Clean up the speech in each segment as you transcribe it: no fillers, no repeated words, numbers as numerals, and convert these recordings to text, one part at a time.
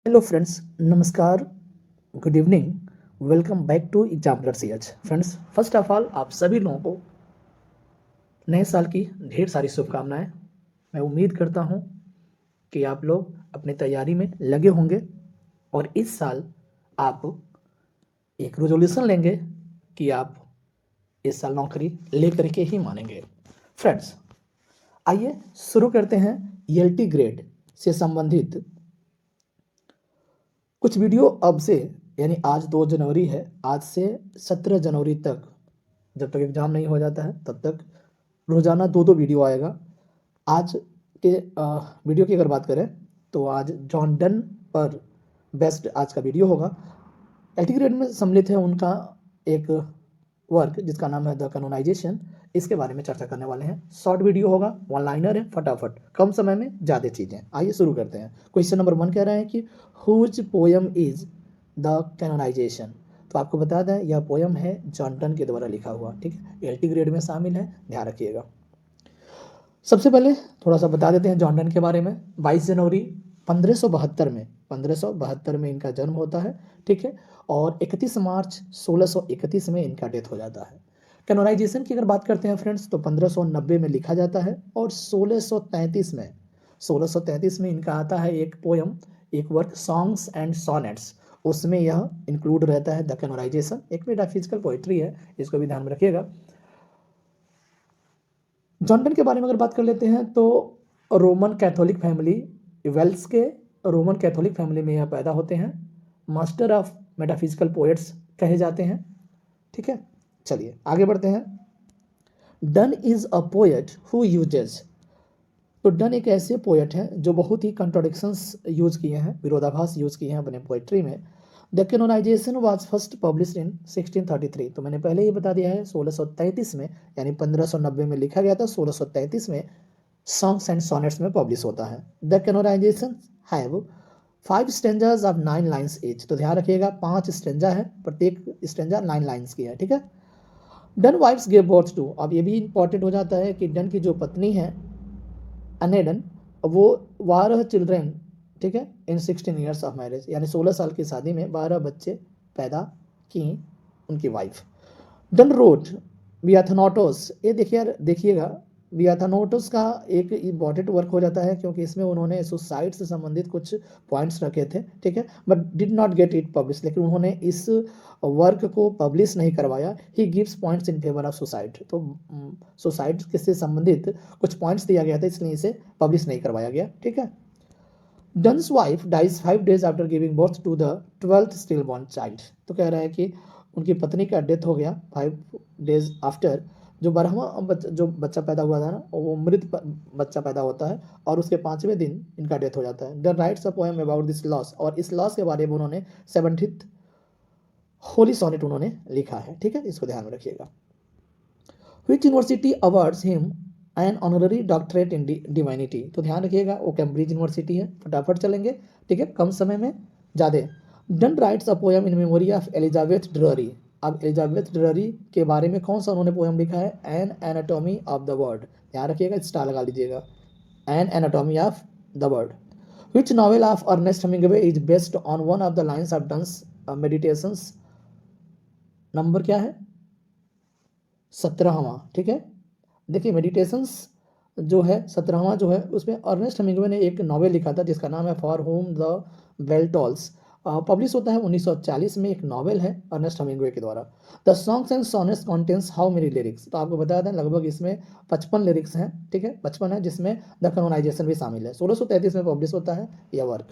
Hello friends, नमस्कार, good evening, welcome back to Exemplar C H. Friends, first of all आप सभी लोगों को नए साल की ढेर सारी शुभकामनाएं। मैं उम्मीद करता हूं कि आप लोग अपनी तैयारी में लगे होंगे और इस साल आप एक रेजोल्यूशन लेंगे कि आप इस साल नौकरी लेकर के ही मानेंगे। फ्रेंड्स, आइए शुरू करते हैं ELT ग्रेड से संबंधित कुछ वीडियो अब से, यानी आज 2 जनवरी है, आज से 17 जनवरी तक, जब तक एग्ज़ाम नहीं हो जाता है तब तक रोज़ाना 2 वीडियो आएगा। आज के वीडियो की अगर बात करें तो आज जॉन डन पर बेस्ट आज का वीडियो होगा। LT ग्रेड में सम्मिलित है उनका एक वर्क जिसका नाम है द कैनोनाइजेशन। इसके बारे में चर्चा करने वाले हैं। शॉर्ट वीडियो होगा, वन लाइनर है, फटाफट कम समय में ज़्यादा चीज़ें। आइए शुरू करते हैं। क्वेश्चन नंबर 1 कह रहे हैं कि whose poem is the canonization. तो आपको बता दें यह पोयम है जॉन डन के द्वारा लिखा हुआ। ठीक है, LT ग्रेड में शामिल है, ध्यान रखिएगा। सबसे पहले थोड़ा सा बता देते हैं जॉन डन के बारे में। 22 जनवरी 1572 में इनका जन्म होता है। ठीक है, और 31 मार्च 1631 में इनका डेथ हो जाता है। कैनोनाइजेशन की अगर बात करते हैं फ्रेंड्स तो 1590 में लिखा जाता है और 1633 में इनका आता है एक पोयम, एक वर्क सॉन्ग्स एंड सॉनेट्स। उसमें यह इंक्लूड रहता है द कैनोनाइजेशन। एक मेटाफिजिकल पोइट्री है, इसको भी ध्यान में रखिएगा। जॉन डन के बारे में अगर बात कर लेते हैं तो रोमन कैथोलिक फैमिली, वेल्स के रोमन कैथोलिक फैमिली में यह पैदा होते हैं। मास्टर ऑफ मेटाफिजिकल पोएट्स कहे जाते हैं। ठीक है, चलिए आगे बढ़ते हैं। Done is a poet who uses. तो डन एक ऐसे पोएट हैं जो बहुत ही कंट्रोडिक्शंस यूज किए हैं, विरोधाभास यूज किए हैं अपने पोएट्री में। The canonization was first published in 1633। तो मैंने पहले ही बता दिया है 1633 में, यानी 1590 में लिखा गया था, 1633 में सॉन्ग्स एंड सॉनेट्स में पब्लिश होता है। The canonization have 5 stanzas of 9 lines each. तो ध्यान रखिएगा 5 स्टेंजा है, प्रत्येक स्टेंजा 9 लाइन्स की है। ठीक है, Donne wife's give birth to. अब ये भी इंपॉर्टेंट हो जाता है कि डन की जो पत्नी है अनेडन, वो 12 चिल्ड्रेन, ठीक है, इन 16 ईयर्स ऑफ मैरिज, यानी 16 साल की शादी में 12 बच्चे पैदा की उनकी वाइफ। Done road वियाथनाटोस। ये देखिएगा वियाथनाटोस का एक इम्पॉर्टेंट वर्क हो जाता है क्योंकि इसमें उन्होंने सुसाइड से संबंधित कुछ पॉइंट्स रखे थे। ठीक है, but did not get it publish. लेकिन उन्होंने इस वर्क को पब्लिश नहीं करवाया। He gives points in favour of suicide. तो सुसाइड से संबंधित कुछ पॉइंट्स दिया गया था, इसलिए इसे पब्लिश नहीं करवाया गया। ठीक है, Donne's wife dies 5 days after giving birth to the 12th still born child. तो कह रहा है कि उनकी पत्नी का डेथ हो गया 5 days आफ्टर। जो 12वां जो बच्चा पैदा हुआ था ना, वो मृत बच्चा पैदा होता है और उसके 5वें दिन इनका डेथ हो जाता है। The rights a poem about this loss. और इस लॉस के बारे में उन्होंने 70th होली सोनेट उन्होंने लिखा है। ठीक है, इसको ध्यान में रखिएगा। Which university awards him an honorary doctorate in divinity. तो ध्यान रखिएगा वो कैम्ब्रिज यूनिवर्सिटी है। फटाफट चलेंगे, ठीक है, कम समय में ज़्यादा। Donne writes a poem in memory of Elizabeth Drury. अब एलिजाबेथ ड्ररी के बारे में कौन सा उन्होंने पोएम लिखा है? An anatomy of the world. ध्यान रखिएगा, स्टार लगा लीजिएगा, an anatomy of the world. Which novel of Ernest Hemingway is based on one of the lines of Donne's meditations. Number क्या है? 17वां। ठीक है, देखिए मेडिटेशंस जो है 17वां जो है, उसमें अर्नेस्ट हेमिंग्वे ने एक नॉवेल लिखा था जिसका नाम है for whom the bell tolls. Publish होता है 1940 में। एक नॉवेल है अर्नेस्ट हेमिंग्वे के द्वारा। The songs and sonnets contains how many lyrics. तो आपको बता दें लगभग इसमें 55 लिरिक्स हैं। ठीक है, 55 है, जिसमें द कैनोनाइजेशन भी शामिल है। 1633 में पब्लिश होता है यह work.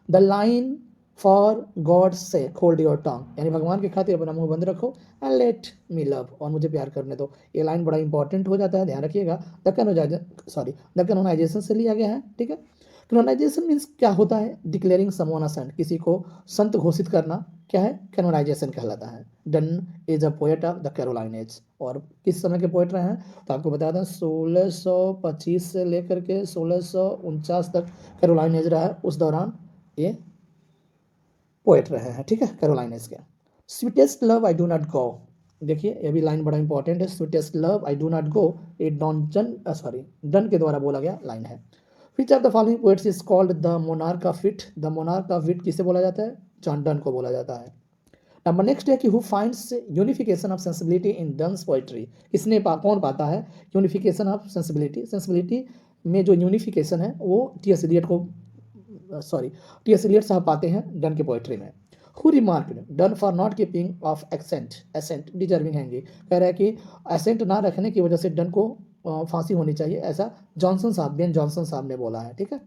The line for God से होल्ड योर टंग, यानी भगवान की खातिर अपना मुंह बंद रखो एंड लेट मी लव, और मुझे प्यार करने दो। ये लाइन बड़ा इंपॉर्टेंट हो जाता है, ध्यान रखिएगा। द कैनोनाइजेशन से लिया गया है। ठीक है, कैनोनाइजेशन मीन्स क्या होता है? डिक्लेयरिंग समवन अ सेंट, किसी को संत घोषित करना क्या है? कैनोनाइजेशन कहलाता है। Donne is a poet of the Caroline age. और किस समय के पोएट रहे हैं? तो आपको बता दें 1625 से लेकर के 1649 तक कैरोलाइनेज रहा है। उस दौरान ये पोएट रहे हैं। ठीक है, कैरोलाइनेस के। Sweetest love I do not go. देखिए ये भी लाइन बड़ा इंपॉर्टेंट है। Sweetest love I do not go, ये डॉन डन के द्वारा बोला गया लाइन है। Which of the following poets is called the monarch of wit? The monarch of wit किसे बोला जाता है? जॉन डन को बोला जाता है। नंबर नेक्स्ट है कि who finds unification of sensibility in Donne's poetry? कौन पाता है यूनिफिकेशन ऑफ सेंसिबिलिटी? सेंसिबिलिटी में जो यूनिफिकेशन है वो टी.एस. इलियट साहब पाते हैं डन के पोइट्री में। Who remarked done for not keeping of accent deserving hanging? कह रहा है कि एसेंट ना रखने की वजह से डन को फांसी होनी चाहिए, ऐसा जॉनसन साहब, बेन जॉनसन साहब ने बोला है। ठीक है।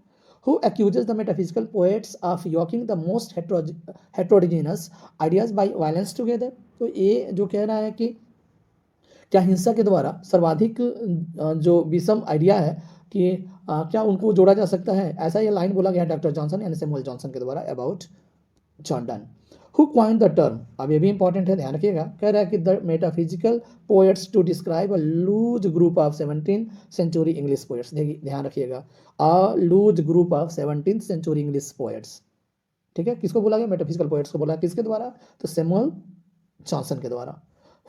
Who accuses the metaphysical poets of yoking the most heterogeneous ideas by violence together? तो ये जो कह रहा है कि क्या हिंसा के द्वारा सर्वाधिक जो विषम आइडिया है कि क्या उनको जोड़ा जा सकता है, ऐसा ये लाइन बोला गया डॉक्टर जॉनसन यानी सैमुअल जॉनसन के द्वारा about John Donne. Who coined the term? अब ये भी इंपॉर्टेंट है, ध्यान रखिएगा। कह रहा है कि the metaphysical poets to describe a loose group of 17th century English poets. देखिए ध्यान रखिएगा, a loose group of 17th century English poets. ठीक है, किसको बोला गया? मेटाफिजिकल पोएट्स को बोला। किसके द्वारा? तो सैमुअल जॉनसन के द्वारा।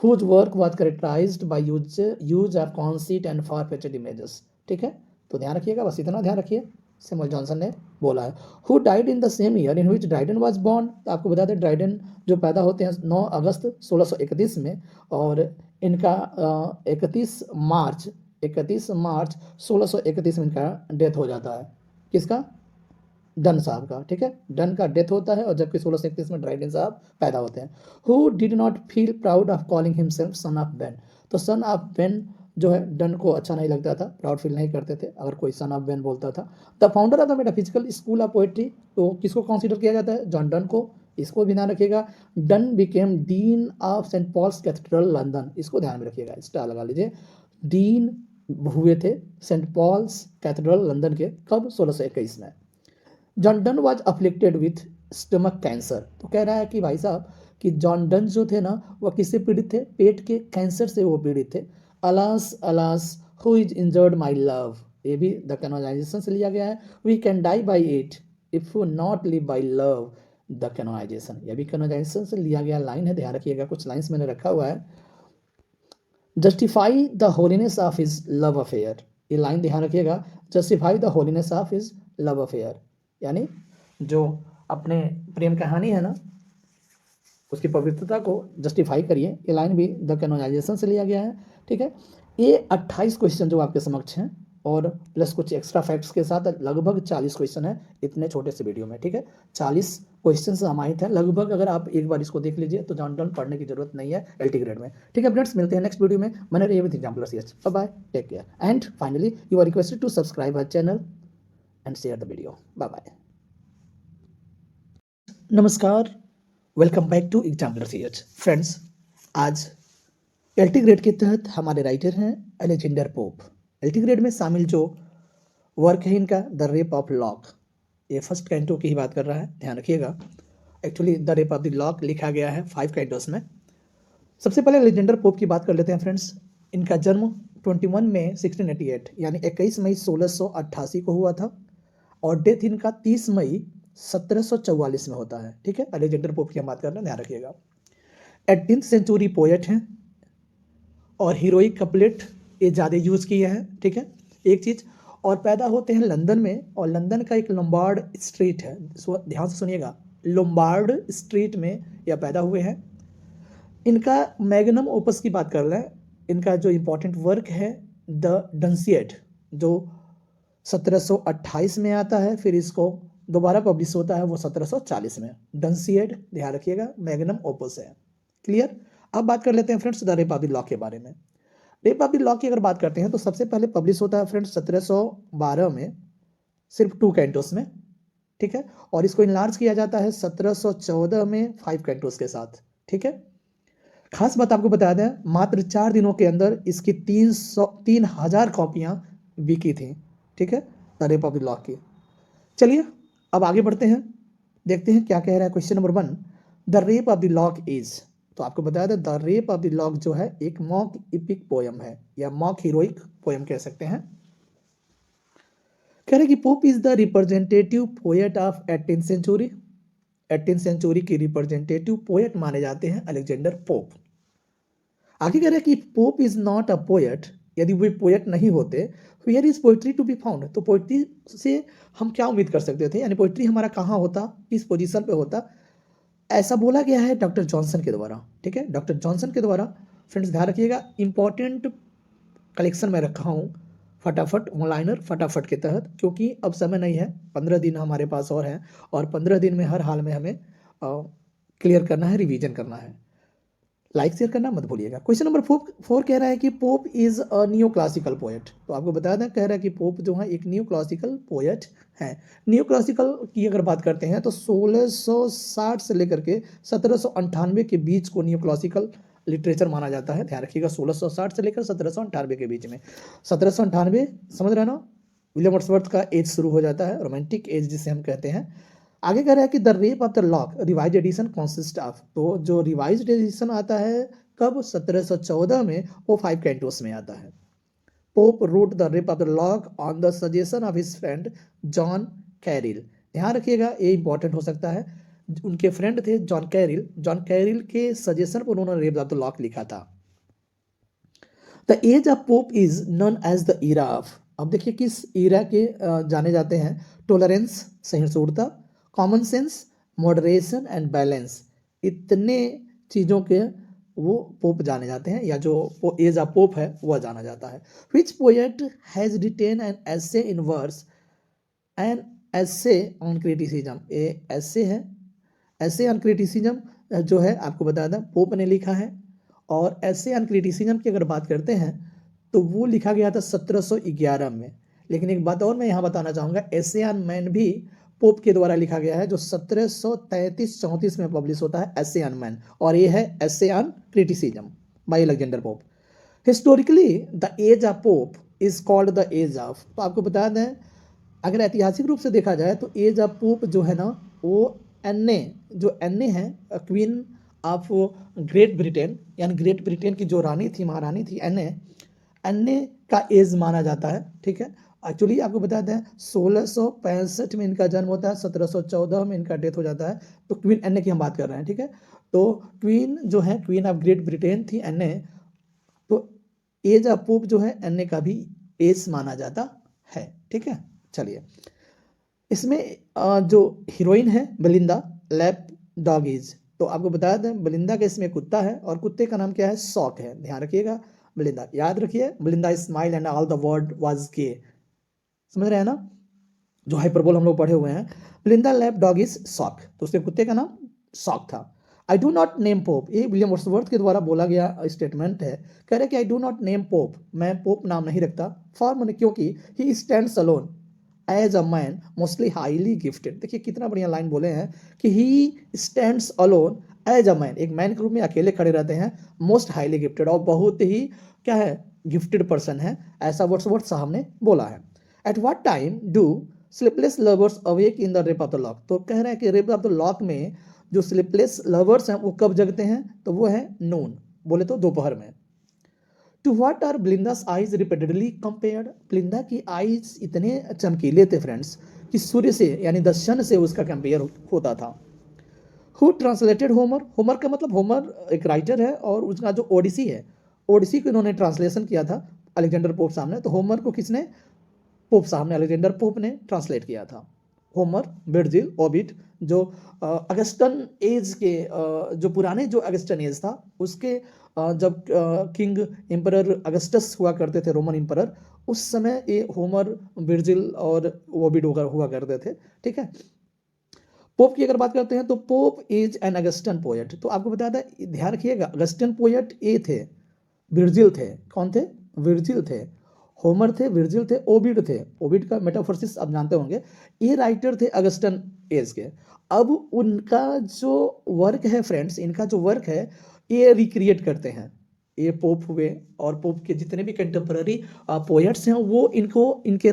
Whose work was characterized by use of conceit and far-fetched images. ठीक है, तो ध्यान रखिएगा, बस इतना ध्यान रखिए, सैमुअल जॉनसन ने बोला है। Who died in the same year in which Dryden was born? तो आपको बता दें ड्राइडन जो पैदा होते हैं 9 अगस्त 1631 में, और इनका 31 मार्च 1631 में इनका डेथ हो जाता है। किसका? डन साहब का। ठीक है, डन का डेथ होता है और जबकि 1631 में ड्राइडन साहब पैदा होते हैं। Who did not feel proud of calling himself son of Ben? तो सन ऑफ बेन जो है डन को अच्छा नहीं लगता था, प्राउड फील नहीं करते थे अगर कोई सन ऑफ बेन बोलता था। The founder of the metaphysical school of poetry, तो किसको कंसीडर किया जाता है? जॉन डन को। इसको भी ध्यान रखिएगा। Donne became dean of Saint Paul's Cathedral London, इसको ध्यान में रखिएगा, स्टार लगा लीजिए। डीन हुए थे सेंट पॉल्स कैथेड्रल लंदन के, कब? 1621 में। John Donne was afflicted with stomach cancer. तो कह रहा है कि भाई साहब कि जॉन डन जो थे ना वह किससे पीड़ित थे? पेट के कैंसर से वो पीड़ित थे। Alas alas who is injured my love, ये भी द कैनोनाइजेशन से लिया गया है। We can die by it if you not live by love, the Canonization, यह भी कैनोनाइजेशन से लिया गया लाइन है, ध्यान रखिएगा। कुछ लाइन्स मैंने रखा हुआ है। Justify the holiness of his love affair, ये लाइन ध्यान रखिएगा। Justify the holiness of his love affair, यानी जो अपने प्रेम कहानी है ना उसकी पवित्रता को जस्टिफाई करिए, ये लाइन भी द कैनोनाइजेशन से लिया गया है। ठीक है, ये 28 क्वेश्चन जो आपके समक्ष हैं और प्लस कुछ एक्स्ट्रा फैक्ट्स के साथ लगभग 40 क्वेश्चन है इतने छोटे से वीडियो में। ठीक है, 40 क्वेश्चन समाहित हैं लगभग। अगर आप एक बार इसको देख लीजिए तो जॉन डन पढ़ने की जरूरत नहीं है LT ग्रेड में। ठीक है फ्रेंड्स, मिलते हैं नेक्स्ट वीडियो में। मैंने रही with Exampler CH। Bye bye, take care and finally you are requested to subscribe our channel and share the video. Bye bye. नमस्कार, welcome back to exemplar CH। Friends, आज LT grade के तहत हमारे writer हैं Alexander pope. LT grade में शामिल जो work है इनका द रेप ऑफ लॉक, ये फर्स्ट कैंटो की ही बात कर रहा है, ध्यान रखिएगा। Actually the rape of the Lock लिखा गया है 5 कैंटोस में। सबसे पहले अलेक्जेंडर पोप की बात कर लेते हैं फ्रेंड्स। इनका जन्म 21 मई 1688 यानी 21 मई 1688 को हुआ था और डेथ इनका 30 मई 1744 में होता है। ठीक है, अलेक्जेंडर पोप की हम बात कर रहे हैं, ध्यान रखिएगा। 18th सेंचुरी पोएट हैं और हीरोइक कपलेट ये ज़्यादा यूज़ किए हैं। ठीक है, एक चीज़ और पैदा होते हैं लंदन में, और लंदन का एक लोम्बार्ड स्ट्रीट है, ध्यान से सुनिएगा, लोम्बार्ड स्ट्रीट में यह पैदा हुए हैं। इनका मैग्नम ओपस की बात कर रहे हैं, इनका जो इम्पोर्टेंट वर्क है द डंसिएड, जो 1728 में आता है, फिर इसको दोबारा पब्लिश होता है वो 1740 में। डंसिएड ध्यान रखिएगा, मैग्नम ओपस है। क्लियर। अब बात कर लेते हैं friends the rape of the lock के बारे में। रेप ऑफ द लॉक की अगर बात करते हैं तो सबसे पहले पब्लिश होता है फ्रेंड्स 1712 में, सिर्फ 2 कैंटोस में। ठीक है, और इसको इनलार्ज किया जाता है 1714 में 5 कैंटोस के साथ। ठीक है, खास बात आपको बता दें, मात्र 4 दिनों के अंदर इसकी 3000 कॉपियां बिकी थी। ठीक है, the rape of the lock की। चलिए अब आगे बढ़ते हैं, देखते हैं क्या कह रहा है। Question number 1, the rape of the lock is, तो आपको बताया था the rape of the lock जो है एक मॉक इपिक पोयम है या मॉक हीरोइक पोयम कह सकते हैं। कह रहे कि Pope is the representative poet of 18th century. 18th century की रिप्रेजेंटेटिव पोएट माने जाते हैं अलेक्जेंडर पोप। आगे कह रहे कि Pope is not a poet यदि वे पोएट नहीं होते, where is poetry to be found, तो पोइट्री से हम क्या उम्मीद कर सकते थे, यानी पोइट्री हमारा कहाँ होता, किस पोजीशन पे होता, ऐसा बोला गया है डॉक्टर जॉनसन के द्वारा। ठीक है, डॉक्टर जॉनसन के द्वारा। फ्रेंड्स ध्यान रखिएगा, इंपॉर्टेंट कलेक्शन में रखा हूँ फटाफट ऑनलाइनर फटाफट के तहत, क्योंकि अब समय नहीं है, 15 दिन हमारे पास और हैं, और 15 दिन में हर हाल में हमें क्लियर करना है, रिवीजन करना है। लाइक शेयर करना मत भूलिएगा। क्वेश्चन नंबर 4 कह रहा है कि Pope is a new classical poet. तो आपको बता दें, कह रहा है कि पोप जो है एक न्यू क्लासिकल पोएट है। न्यू क्लासिकल की अगर बात करते हैं तो 1660 से लेकर के 1798 के बीच को न्यू क्लासिकल लिटरेचर माना जाता है। ध्यान रखिएगा, 1660 से लेकर 1798 के बीच में। 1798 समझ रहे ना, विलियम वर्ड्सवर्थ का एज शुरू हो जाता है, रोमांटिक एज जिसे हम कहते हैं। आगे कह रहा है कि the rape of the Lock revise edition consist of, तो जो रिवाइज एडिशन आता है कब, 1714 में, वो 5 कैंटोस में आता है। Pope wrote the rape of the lock on the suggestion of his friend John Caryll. ध्यान रखिएगा, ये इंपॉर्टेंट हो सकता है, उनके फ्रेंड थे जॉन कैरिल, जॉन कैरिल के सजेशन पर उन्होंने रेप ऑफ द लॉक लिखा था। The age of Pope is known as the era of, अब देखिए किस ईरा के जाने जाते हैं, टॉलरेंस सहिष्णुता, common sense, moderation and balance, इतने चीज़ों के वो पोप जाने जाते हैं, या जो एज ऑफ पोप है वह जाना जाता है। Which poet has written an essay in verse, an essay on criticism, a essay है, एसे ऑन क्रिटिसिज्म जो है आपको बता दें पोप ने लिखा है। और एसे ऑन क्रिटिसिज्म की अगर बात करते हैं तो वो लिखा गया था 1711 में। लेकिन एक बात और मैं यहाँ बताना चाहूँगा, एसे ऑन मैन भी पोप के द्वारा लिखा गया है, जो 1733-34 में पब्लिश होता है, एसे ऑन मैन, और ये है एसे on Criticism by Alexander Pope. Historically the age of Pope is called the age of, तो आपको बता दें अगर ऐतिहासिक रूप से देखा जाए तो एज ऑफ पोप जो है ना, वो एन्ने, जो एन्ने है क्वीन ऑफ ग्रेट ब्रिटेन, यानी ग्रेट ब्रिटेन की जो रानी थी, महारानी थी एन्ने, एन्ने का एज माना जाता है। ठीक है, एक्चुअली आपको बता दें 1665 में इनका जन्म होता है, 1714 में इनका डेथ हो जाता है, तो क्वीन एन्ने की हम बात कर रहे हैं। ठीक है, तो क्वीन जो है क्वीन ऑफ ग्रेट ब्रिटेन थी एन्ने, तो एज ऑफ पोप जो है एन्ने का भी एज माना जाता है। ठीक है, चलिए इसमें जो हीरोइन है बेलिंदा लैप डॉगीज, तो आपको बता दें बेलिंदा का इसमें कुत्ता है, और कुत्ते का नाम क्या है, सॉक है। ध्यान रखिएगा, बेलिंदा याद रखिए, Belinda smile and all the world was gay, समझ रहे हैं ना, जो हाइपरबोल हम लोग पढ़े हुए हैं। Belinda lap dog is Shock, तो उसके कुत्ते का नाम सॉक था। I do not name Pope, ये विलियम वर्ड्सवर्थ के द्वारा बोला गया स्टेटमेंट है, कह रहे कि I do not name Pope, मैं पोप नाम नहीं रखता, फॉर मैंने क्योंकि he stands alone as a man mostly highly gifted. देखिए कितना बढ़िया लाइन बोले हैं कि he stands alone as a man, एक मैन के रूप में अकेले खड़े रहते हैं, मोस्ट हाईली गिफ्टेड, और बहुत ही क्या है, गिफ्टेड पर्सन है, ऐसा वर्ड्सवर्थ साहब ने बोला है। At what time do sleepless lovers awake in the rape of the lock, तो कह रहे हैं कि रेप ऑफ द लॉक में जो स्लीपलेस लवर्स हैं वो कब जगते हैं, तो वो है नून, बोले तो दोपहर में। To what are Belinda's eyes repeatedly compared, Belinda की आईज इतने चमकीले थे फ्रेंड्स कि सूर्य से यानी द सन से उसका कंपेयर होता था। हु ट्रांसलेटेड होमर, होमर का मतलब होमर एक राइटर है, और उसका जो ओडिसी है, ओडिसी को इन्होंने ट्रांसलेशन किया था अलेक्जेंडर पोप साहब ने, तो होमर को किसने, पोप साहब ने, अलेक्जेंडर पोप ने ट्रांसलेट किया था। होमर, वर्जिल, ओविड, जो अगस्टन एज के जो पुराने जो अगस्टन एज था उसके जब किंग एम्परर अगस्टस हुआ करते थे, रोमन एम्परर, उस समय ये होमर, वर्जिल और ओविड हुआ करते थे। ठीक है, पोप की अगर बात करते हैं तो pope is an Augustan poet, तो आपको बता दें ध्यान रखिएगा, अगस्टन पोएट ये थे, वर्जिल थे, कौन थे, वर्जिल थे, होमर थे, वर्जिल थे, ओविड थे, ओविड का मेटाफोर्सिस आप जानते होंगे, ये राइटर थे अगस्टन एज के। अब उनका जो वर्क है फ्रेंड्स, इनका जो वर्क है ये रिक्रिएट करते हैं, ये पोप हुए और पोप के जितने भी कंटेम्पररी पोएट्स हैं वो इनको इनके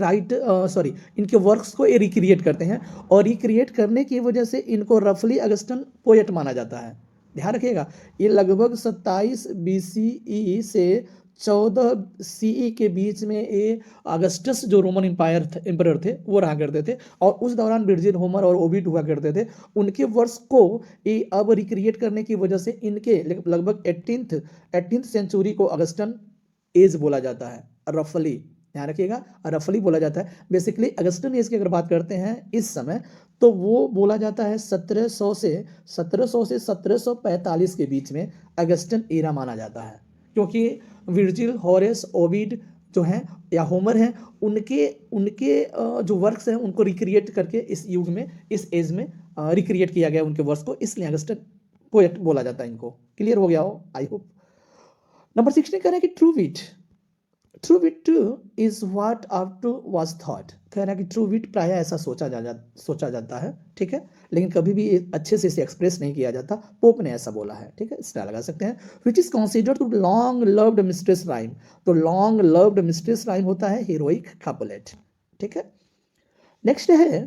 इनके वर्क्स को ये रिक्रिएट करते हैं, और रिक्रिएट करने की वजह से इनको रफली अगस्टन पोएट माना जाता है। ध्यान रखिएगा, ये लगभग 27 BCE से 14 CE के बीच में ये अगस्टस जो रोमन एम्पायर थे वो रहा करते थे, और उस दौरान वर्जिल, होमर और ओविड हुआ करते थे। उनके वर्क्स को ये अब रिक्रिएट करने की वजह से इनके लगभग 18th सेंचुरी को अगस्टन एज बोला जाता है, रफली ध्यान रखिएगा, रफली बोला जाता है। बेसिकली अगस्टन एज की अगर बात करते हैं इस समय, तो वो बोला जाता है 1700 से 1745 के बीच में अगस्टन एरा माना जाता है, क्योंकि विर्जिल, होरेस, ओविड जो हैं या होमर हैं, उनके उनके जो वर्क्स हैं उनको रिक्रिएट करके इस युग में, इस एज में रिक्रिएट किया गया उनके वर्क्स को, इसलिए अगस्टन पोएट बोला जाता है इनको। क्लियर हो गया हो आई होप। नंबर 16 कह रहे हैं कि true wit, true wit to is what up to was thought. कह रहा है कि ट्रू विट प्राय ऐसा सोचा जाता है, ठीक है, लेकिन कभी भी अच्छे से इसे एक्सप्रेस नहीं किया जाता। पोप ने ऐसा बोला है, ठीक है, इसका लगा सकते हैं। Which is considered to long loved mistress rhyme, तो लॉन्ग लव्ड मिस्ट्रेस राइम होता है हीरोइक कापुलेट, ठीक है। नेक्स्ट है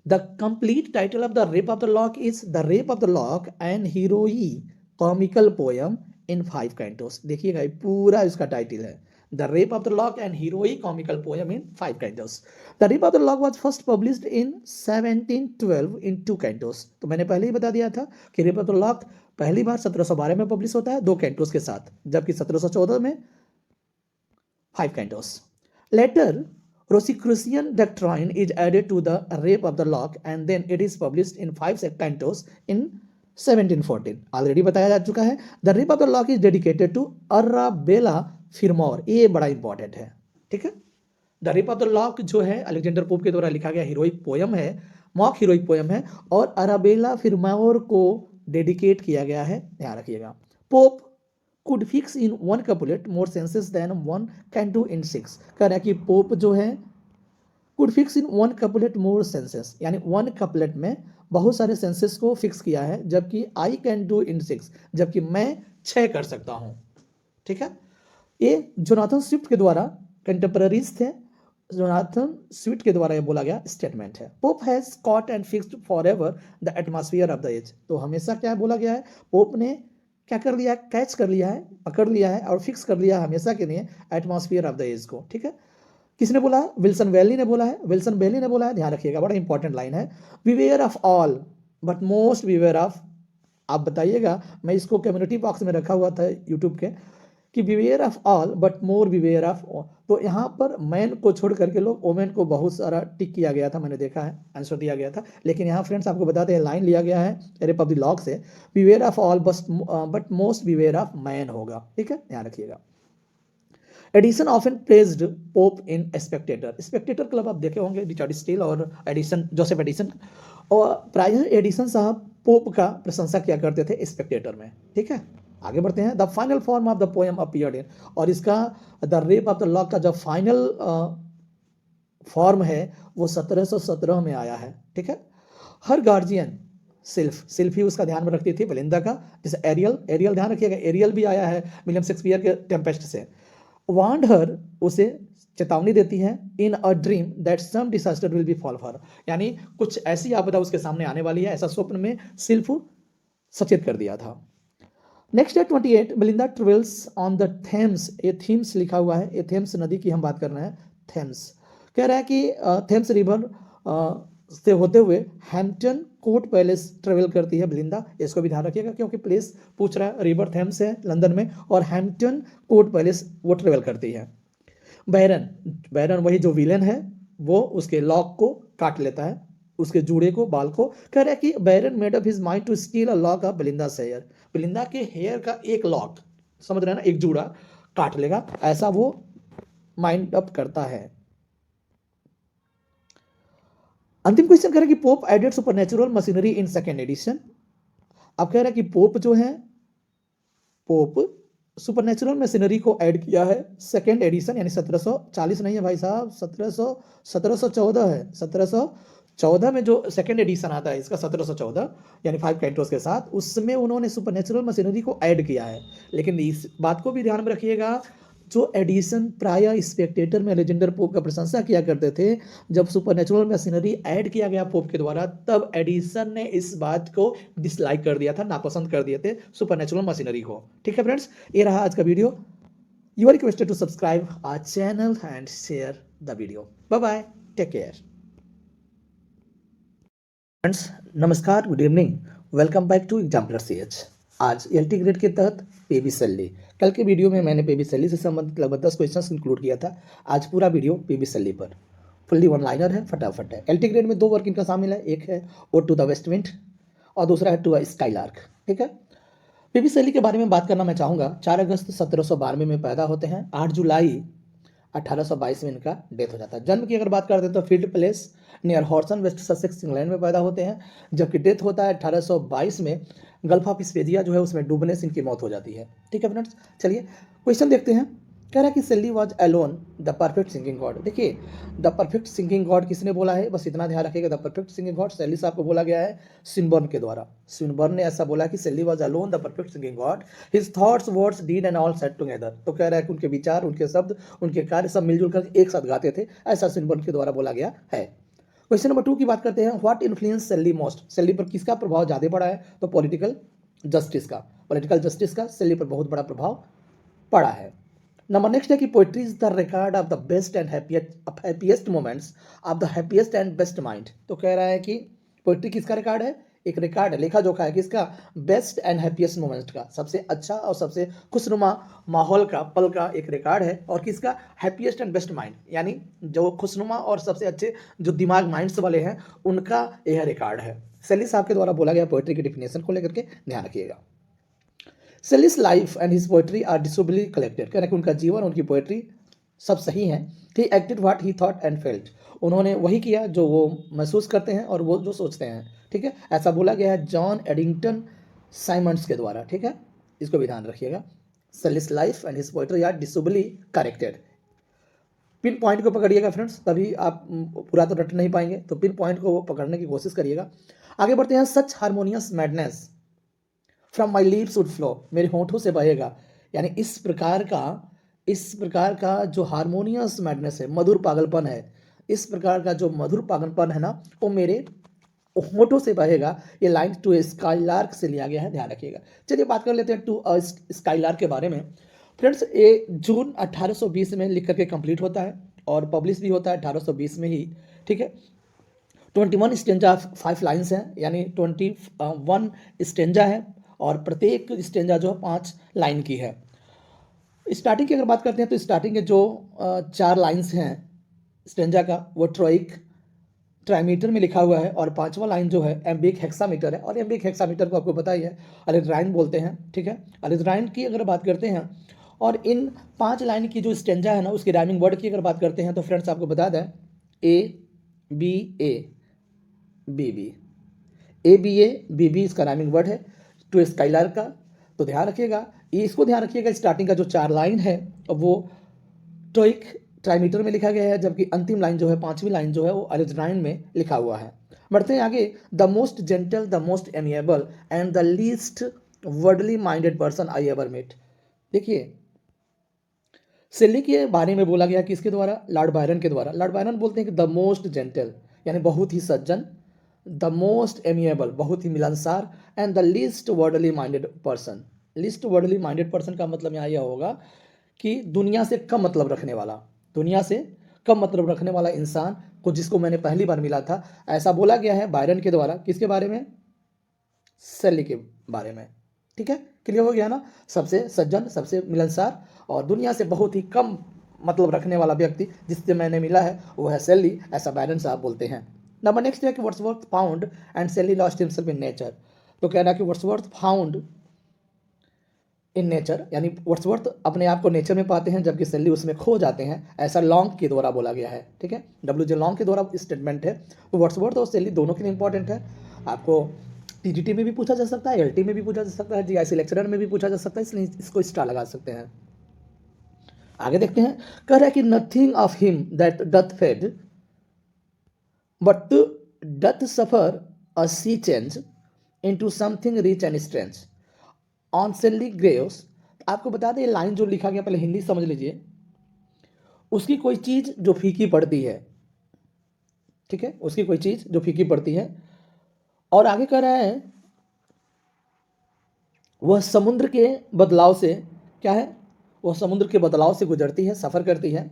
the complete title of the rape of the lock is the rape of the lock and heroi comical poem in 5 cantos. देखिएगा ये पूरा इसका टाइटल है, the rape of the lock and heroi comical poem in 5 cantos. The rape of the lock was first published in 1712 in 2 Cantos. तो मैंने पहले ही बता दिया था कि रेप ऑफ द लॉक पहली बार 1712 में पब्लिश होता है 2 कैंटोस के साथ, जबकि 1714 में 5 cantos. Later Rosicrucian doctrine is added to the Rape of the Lock and then it is published in 5 cantos in 1714. Already बताया जा चुका है। The rape of the lock is dedicated to Arabella Fermor, ये बड़ा important है, ठीक है। The rape of the lock जो है अलेक्जेंडर पोप के द्वारा लिखा गया हीरोइक पोयम है, मॉक हीरोइक पोयम है, और अराबेला फिरमोर को डेडिकेट किया गया है, ध्यान रखिएगा। Pope could fix in one couplet more senses than one canto in 6। कह रहा है कि पोप जो है could fix in one couplet more senses, यानी one couplet में बहुत सारे सेंसेस को फिक्स किया है, जबकि I can do in 6, जबकि मैं 6 कर सकता हूं, ठीक है। ये जोनाथन स्विफ्ट के द्वारा, कंटेम्पररीज थे, जोनाथन स्विफ्ट के द्वारा ये बोला गया स्टेटमेंट है। Pope has caught and fixed forever the atmosphere of the age. तो हमेशा क्या बोला गया है, पोप ने क्या कर लिया, कैच कर लिया है, पकड़ लिया है और फिक्स कर लिया है हमेशा के लिए एटमॉस्फेयर ऑफ द एज को, ठीक है। किसने बोला है, विल्सन बेली ने बोला है, विल्सन बेली ने बोला है, ध्यान रखिएगा, बड़ा इंपॉर्टेंट लाइन है। Beware of all but most beware of, आप बताइएगा, मैं इसको कम्युनिटी बॉक्स में रखा हुआ था यूट्यूब के, कि beware of all but more beware of, तो यहाँ पर मैन को छोड़ करके लोग वोमेन को बहुत सारा टिक किया गया था, मैंने देखा है, आंसर दिया गया था, लेकिन यहाँ फ्रेंड्स आपको बताते हैं लाइन लिया गया है रेप ऑफ द लॉक से, beware of all but most beware of man होगा, ठीक है, ध्यान रखिएगा। एडिसन ऑफन प्रेज्ड पोप इन स्पेक्टेटर, स्पेक्टेटर क्लब आप देखे होंगे, रिचर्ड स्टील और एडिसन, जोसेफ एडिसन, और प्राय एडिसन साहब पोप का प्रशंसा किया करते थे स्पेक्टेटर में, ठीक है। आगे बढ़ते हैं। The final form of the poem appeared in, और इसका the rape of the lock का जो फाइनल फॉर्म है वो 1717 में आया है, ठीक है। हर गार्जियन सिल्फ ही उसका ध्यान में रखती थी बेलिंदा का, जैसे एरियल ध्यान रखिएगा, एरियल भी आया है विलियम शेक्सपियर के टेम्पेस्ट से। वांड हर, उसे चेतावनी देती है, in a dream that some disaster will befall for, यानी कुछ ऐसी आपदा उसके सामने आने वाली है, ऐसा स्वप्न में सिल्फ सचेत कर दिया था। नेक्स्ट है 28, Belinda travels on the Thames, ये थीम्स लिखा हुआ है, ये थेम्स नदी की हम बात कर रहे हैं, थेम्स। कह रहा है कि थेम्स रिवर से होते हुए हैम्पटन कोर्ट पैलेस ट्रेवल करती है बेलिंदा, इसको भी ध्यान रखिएगा क्योंकि प्लेस पूछ रहा है, रिवर थेम्स है लंदन में और हैम्पटन कोर्ट पैलेस वो ट्रेवल करती है। बैरन वही जो विलेन है वो उसके लॉक को काट लेता है, उसके जूड़े को, बाल को। कह रहा है कि Baron made up his mind to steal a lock of Belinda's hair, Belinda के हेयर का एक लॉक, समझ रहे हैं ना, एक जूड़ा काट लेगा, ऐसा वो माइंड अप करता है। अंतिम क्वेश्चन कह रहे हैं कि Pope added supernatural machinery in second edition. अब कह रहा है कि पोप जो है, पोप सुपरनेचुरल मशीनरी को ऐड किया है सेकेंड एडिशन, यानी 1740 नहीं है भाई साहब, 1714 है, 1714 में जो सेकेंड एडिशन आता है इसका 1714, यानी 5 कैंटोस के साथ, उसमें उन्होंने सुपरनेचुरल मशीनरी को ऐड किया है। लेकिन इस बात को भी ध्यान में रखिएगा, जो एडिशन प्राय स्पेक्टेटर में अलेक्जेंडर पोप का प्रशंसा किया करते थे, जब सुपरनेचुरल मशीनरी ऐड किया गया पोप के द्वारा, तब एडिशन ने इस बात को डिसलाइक कर दिया था, नापसंद कर दिए थे सुपरनेचुरल मशीनरी को, ठीक है फ्रेंड्स। ये रहा आज का video. You are requested to subscribe our channel and share the video. Bye bye, take care friends. नमस्कार, good evening, welcome back to exemplar CH। आज एलटी ग्रेड के तहत पीबी सैलरी। कल के वीडियो में मैंने पीबी सैलरी से संबंधित लगभग 10 क्वेश्चंस इंक्लूड किया था। आज पूरा वीडियो पीबी सैलरी पर फुल्ली वन लाइनर है, फटाफट है। एलटी ग्रेड में 2 वर्क इनका शामिल है, एक है Ode to the waste Wind और दूसरा है टू अ स्काईलार्क। ठीक है, पीबी सैलरी के बारे में बात करना मैं चाहूँगा। 4 अगस्त 1792 में पैदा होते हैं। 8 जुलाई 1822 में इनका डेथ हो जाता है। जन्म की अगर बात करते हैं तो Field Place near Horsham, West Sussex, England में पैदा होते हैं, जबकि डेथ होता है 1822 में गल्फ ऑफ स्पेजिया जो है उसमें डूबने से इनकी मौत हो जाती है। ठीक है फ्रेंड्स, चलिए क्वेश्चन देखते हैं। कह रहा है कि Shelley was alone the perfect singing God. देखिए, द परफेक्ट सिंगिंग गॉड किसने बोला है, बस इतना ध्यान रखिएगा। The perfect singing God Shelly साहब को बोला गया है स्विनबर्न के द्वारा। स्विनबर्न ने ऐसा बोला कि Shelley was alone the perfect singing god, his thoughts, words, deed and all set together. तो कह रहा है कि उनके विचार, उनके शब्द, उनके कार्य सब मिलजुल कर एक साथ गाते थे, ऐसा स्विनबर्न के द्वारा बोला गया है। क्वेश्चन नंबर 2 की बात करते हैं। What influence Shelly most. Shelly पर किसका प्रभाव ज़्यादा पड़ा है, तो पॉलिटिकल जस्टिस का सेल्ली पर बहुत बड़ा प्रभाव पड़ा है। नंबर नेक्स्ट है कि poetry is the record of the best and happiest moments of the happiest and best mind. तो कह रहा है कि पोइट्री किसका रिकॉर्ड है, एक रिकॉर्ड है, लेखा जोखा है किसका, बेस्ट एंड हैप्पीएस्ट मोमेंट्स का, सबसे अच्छा और सबसे खुशनुमा माहौल का, पल का एक रिकॉर्ड है। और किसका, हैप्पीएस्ट एंड बेस्ट माइंड, यानी जो खुशनुमा और सबसे अच्छे जो दिमाग माइंड्स वाले हैं उनका यह रिकॉर्ड है। सेल्ली साहब के द्वारा बोला गया पोइट्री की डिफिनेशन को लेकर के ध्यान रखिएगा। Shelley's life and his poetry are dissolubly collected. कह रहे कि उनका जीवन, उनकी पोएट्री सब सही है। He acted what he thought and felt. उन्होंने वही किया जो वो महसूस करते हैं और वो जो सोचते हैं। ठीक है, ऐसा बोला गया है जॉन एडिंगटन साइमंड्स के द्वारा। ठीक है, इसको भी ध्यान रखिएगा। Shelley's life and his poetry are dissolubly corrected. Pin point को पकड़िएगा फ्रेंड्स, तभी आप पूरा तो रट नहीं पाएंगे, तो पिन पॉइंट को पकड़ने की कोशिश करिएगा। आगे बढ़ते हैं। Such harmonious madness from my lips would flow. मेरे होंठों से बहेगा, यानी इस प्रकार का जो हारमोनियस मैडनेस है, मधुर पागलपन है, इस प्रकार का जो मधुर पागलपन है ना, वो मेरे होंठों से बहेगा। ये लाइन टू स्काईलार्क से लिया गया है, ध्यान रखिएगा। चलिए बात कर लेते हैं टू स्काईलार्क के बारे में। फ्रेंड्स, ये जून 1820 में लिख करके कंप्लीट होता है और पब्लिश भी होता है 1820 में ही। ठीक है, 21 स्टेंजा 5 लाइन्स हैं, यानी 21 स्टेंजा है और प्रत्येक स्टेंजा जो है 5 लाइन की है। स्टार्टिंग की अगर बात करते हैं तो स्टार्टिंग के जो 4 लाइन्स हैं स्टेंजा का, वो ट्रोइक ट्राईमीटर में लिखा हुआ है और 5वां लाइन जो है एम्बिक हेक्सामीटर है। और एम्बिक हेक्सामीटर को आपको पता ही है, अलेथराइन बोलते हैं। ठीक है, अलेथराइन की अगर बात करते हैं और इन 5 लाइन की जो स्टेंजा है ना, उसकी राइमिंग वर्ड की अगर बात करते हैं तो फ्रेंड्स आपको बता दें A B A B B, A B A B B इसका राइमिंग वर्ड है टू स्काईलार्क का। तो ध्यान रखिएगा, इसको ध्यान रखिएगा। स्टार्टिंग का जो 4 लाइन है वो ट्रोइक ट्राईमीटर में लिखा गया है, जबकि अंतिम लाइन जो है 5वीं लाइन जो है वो अलेथराइन में लिखा हुआ है। बढ़ते हैं आगे। The most gentle, the most amiable and the least worldly minded person I ever met. देखिए, सेल्ली के बारे में बोला गया किसके द्वारा, लॉर्ड बायरन के द्वारा। लॉर्ड बायरन बोलते हैं कि द मोस्ट जेंटल, यानी बहुत ही सज्जन, द मोस्ट एमिएबल, बहुत ही मिलनसार, and the least worldly minded person. Least worldly minded person का मतलब यहाँ यह होगा कि दुनिया से कम मतलब रखने वाला, दुनिया से कम मतलब रखने वाला इंसान को, जिसको मैंने पहली बार मिला था, ऐसा बोला गया है बायरन के द्वारा। किसके बारे में, सेल्ली के बारे में। ठीक है, क्लियर हो गया ना। सबसे सज्जन, सबसे मिलनसार और दुनिया से बहुत ही कम मतलब रखने वाला व्यक्ति जिससे मैंने मिला है वो है सेल्ली, ऐसा बायरन साहब बोलते हैं। नंबर नेक्स्ट है कि Wordsworth found and Shelly lost himself in nature. तो कह रहा है कि वर्ड्सवर्थ फाउंड इन नेचर, यानी वर्ड्सवर्थ अपने आप को नेचर में पाते हैं जबकि सेल्ली उसमें खो जाते हैं, ऐसा लॉन्ग के द्वारा बोला गया है। ठीक है, डब्ल्यू जे लॉन्ग के द्वारा स्टेटमेंट है। तो वर्ड्सवर्थ और सेल्ली दोनों के लिए इंपॉर्टेंट है। आपको टीजीटी में भी पूछा जा सकता है, एलटी में भी पूछा जा सकता है, जीआईसी लेक्चरर में भी पूछा जा सकता है, इसलिए इसको स्टार लगा सकते हैं। आगे देखते हैं। कह रहा है कि nothing of him that doth fade but doth suffer a sea change into something rich and strange on Shelley graves. आपको बता दें, लाइन जो लिखा गया, पहले हिंदी समझ लीजिए। उसकी कोई चीज जो फीकी पड़ती है, ठीक है, उसकी कोई चीज जो फीकी पड़ती है। और आगे कह रहा है वह समुद्र के बदलाव से, क्या है, वह समुद्र के बदलाव से गुजरती है, सफर करती है।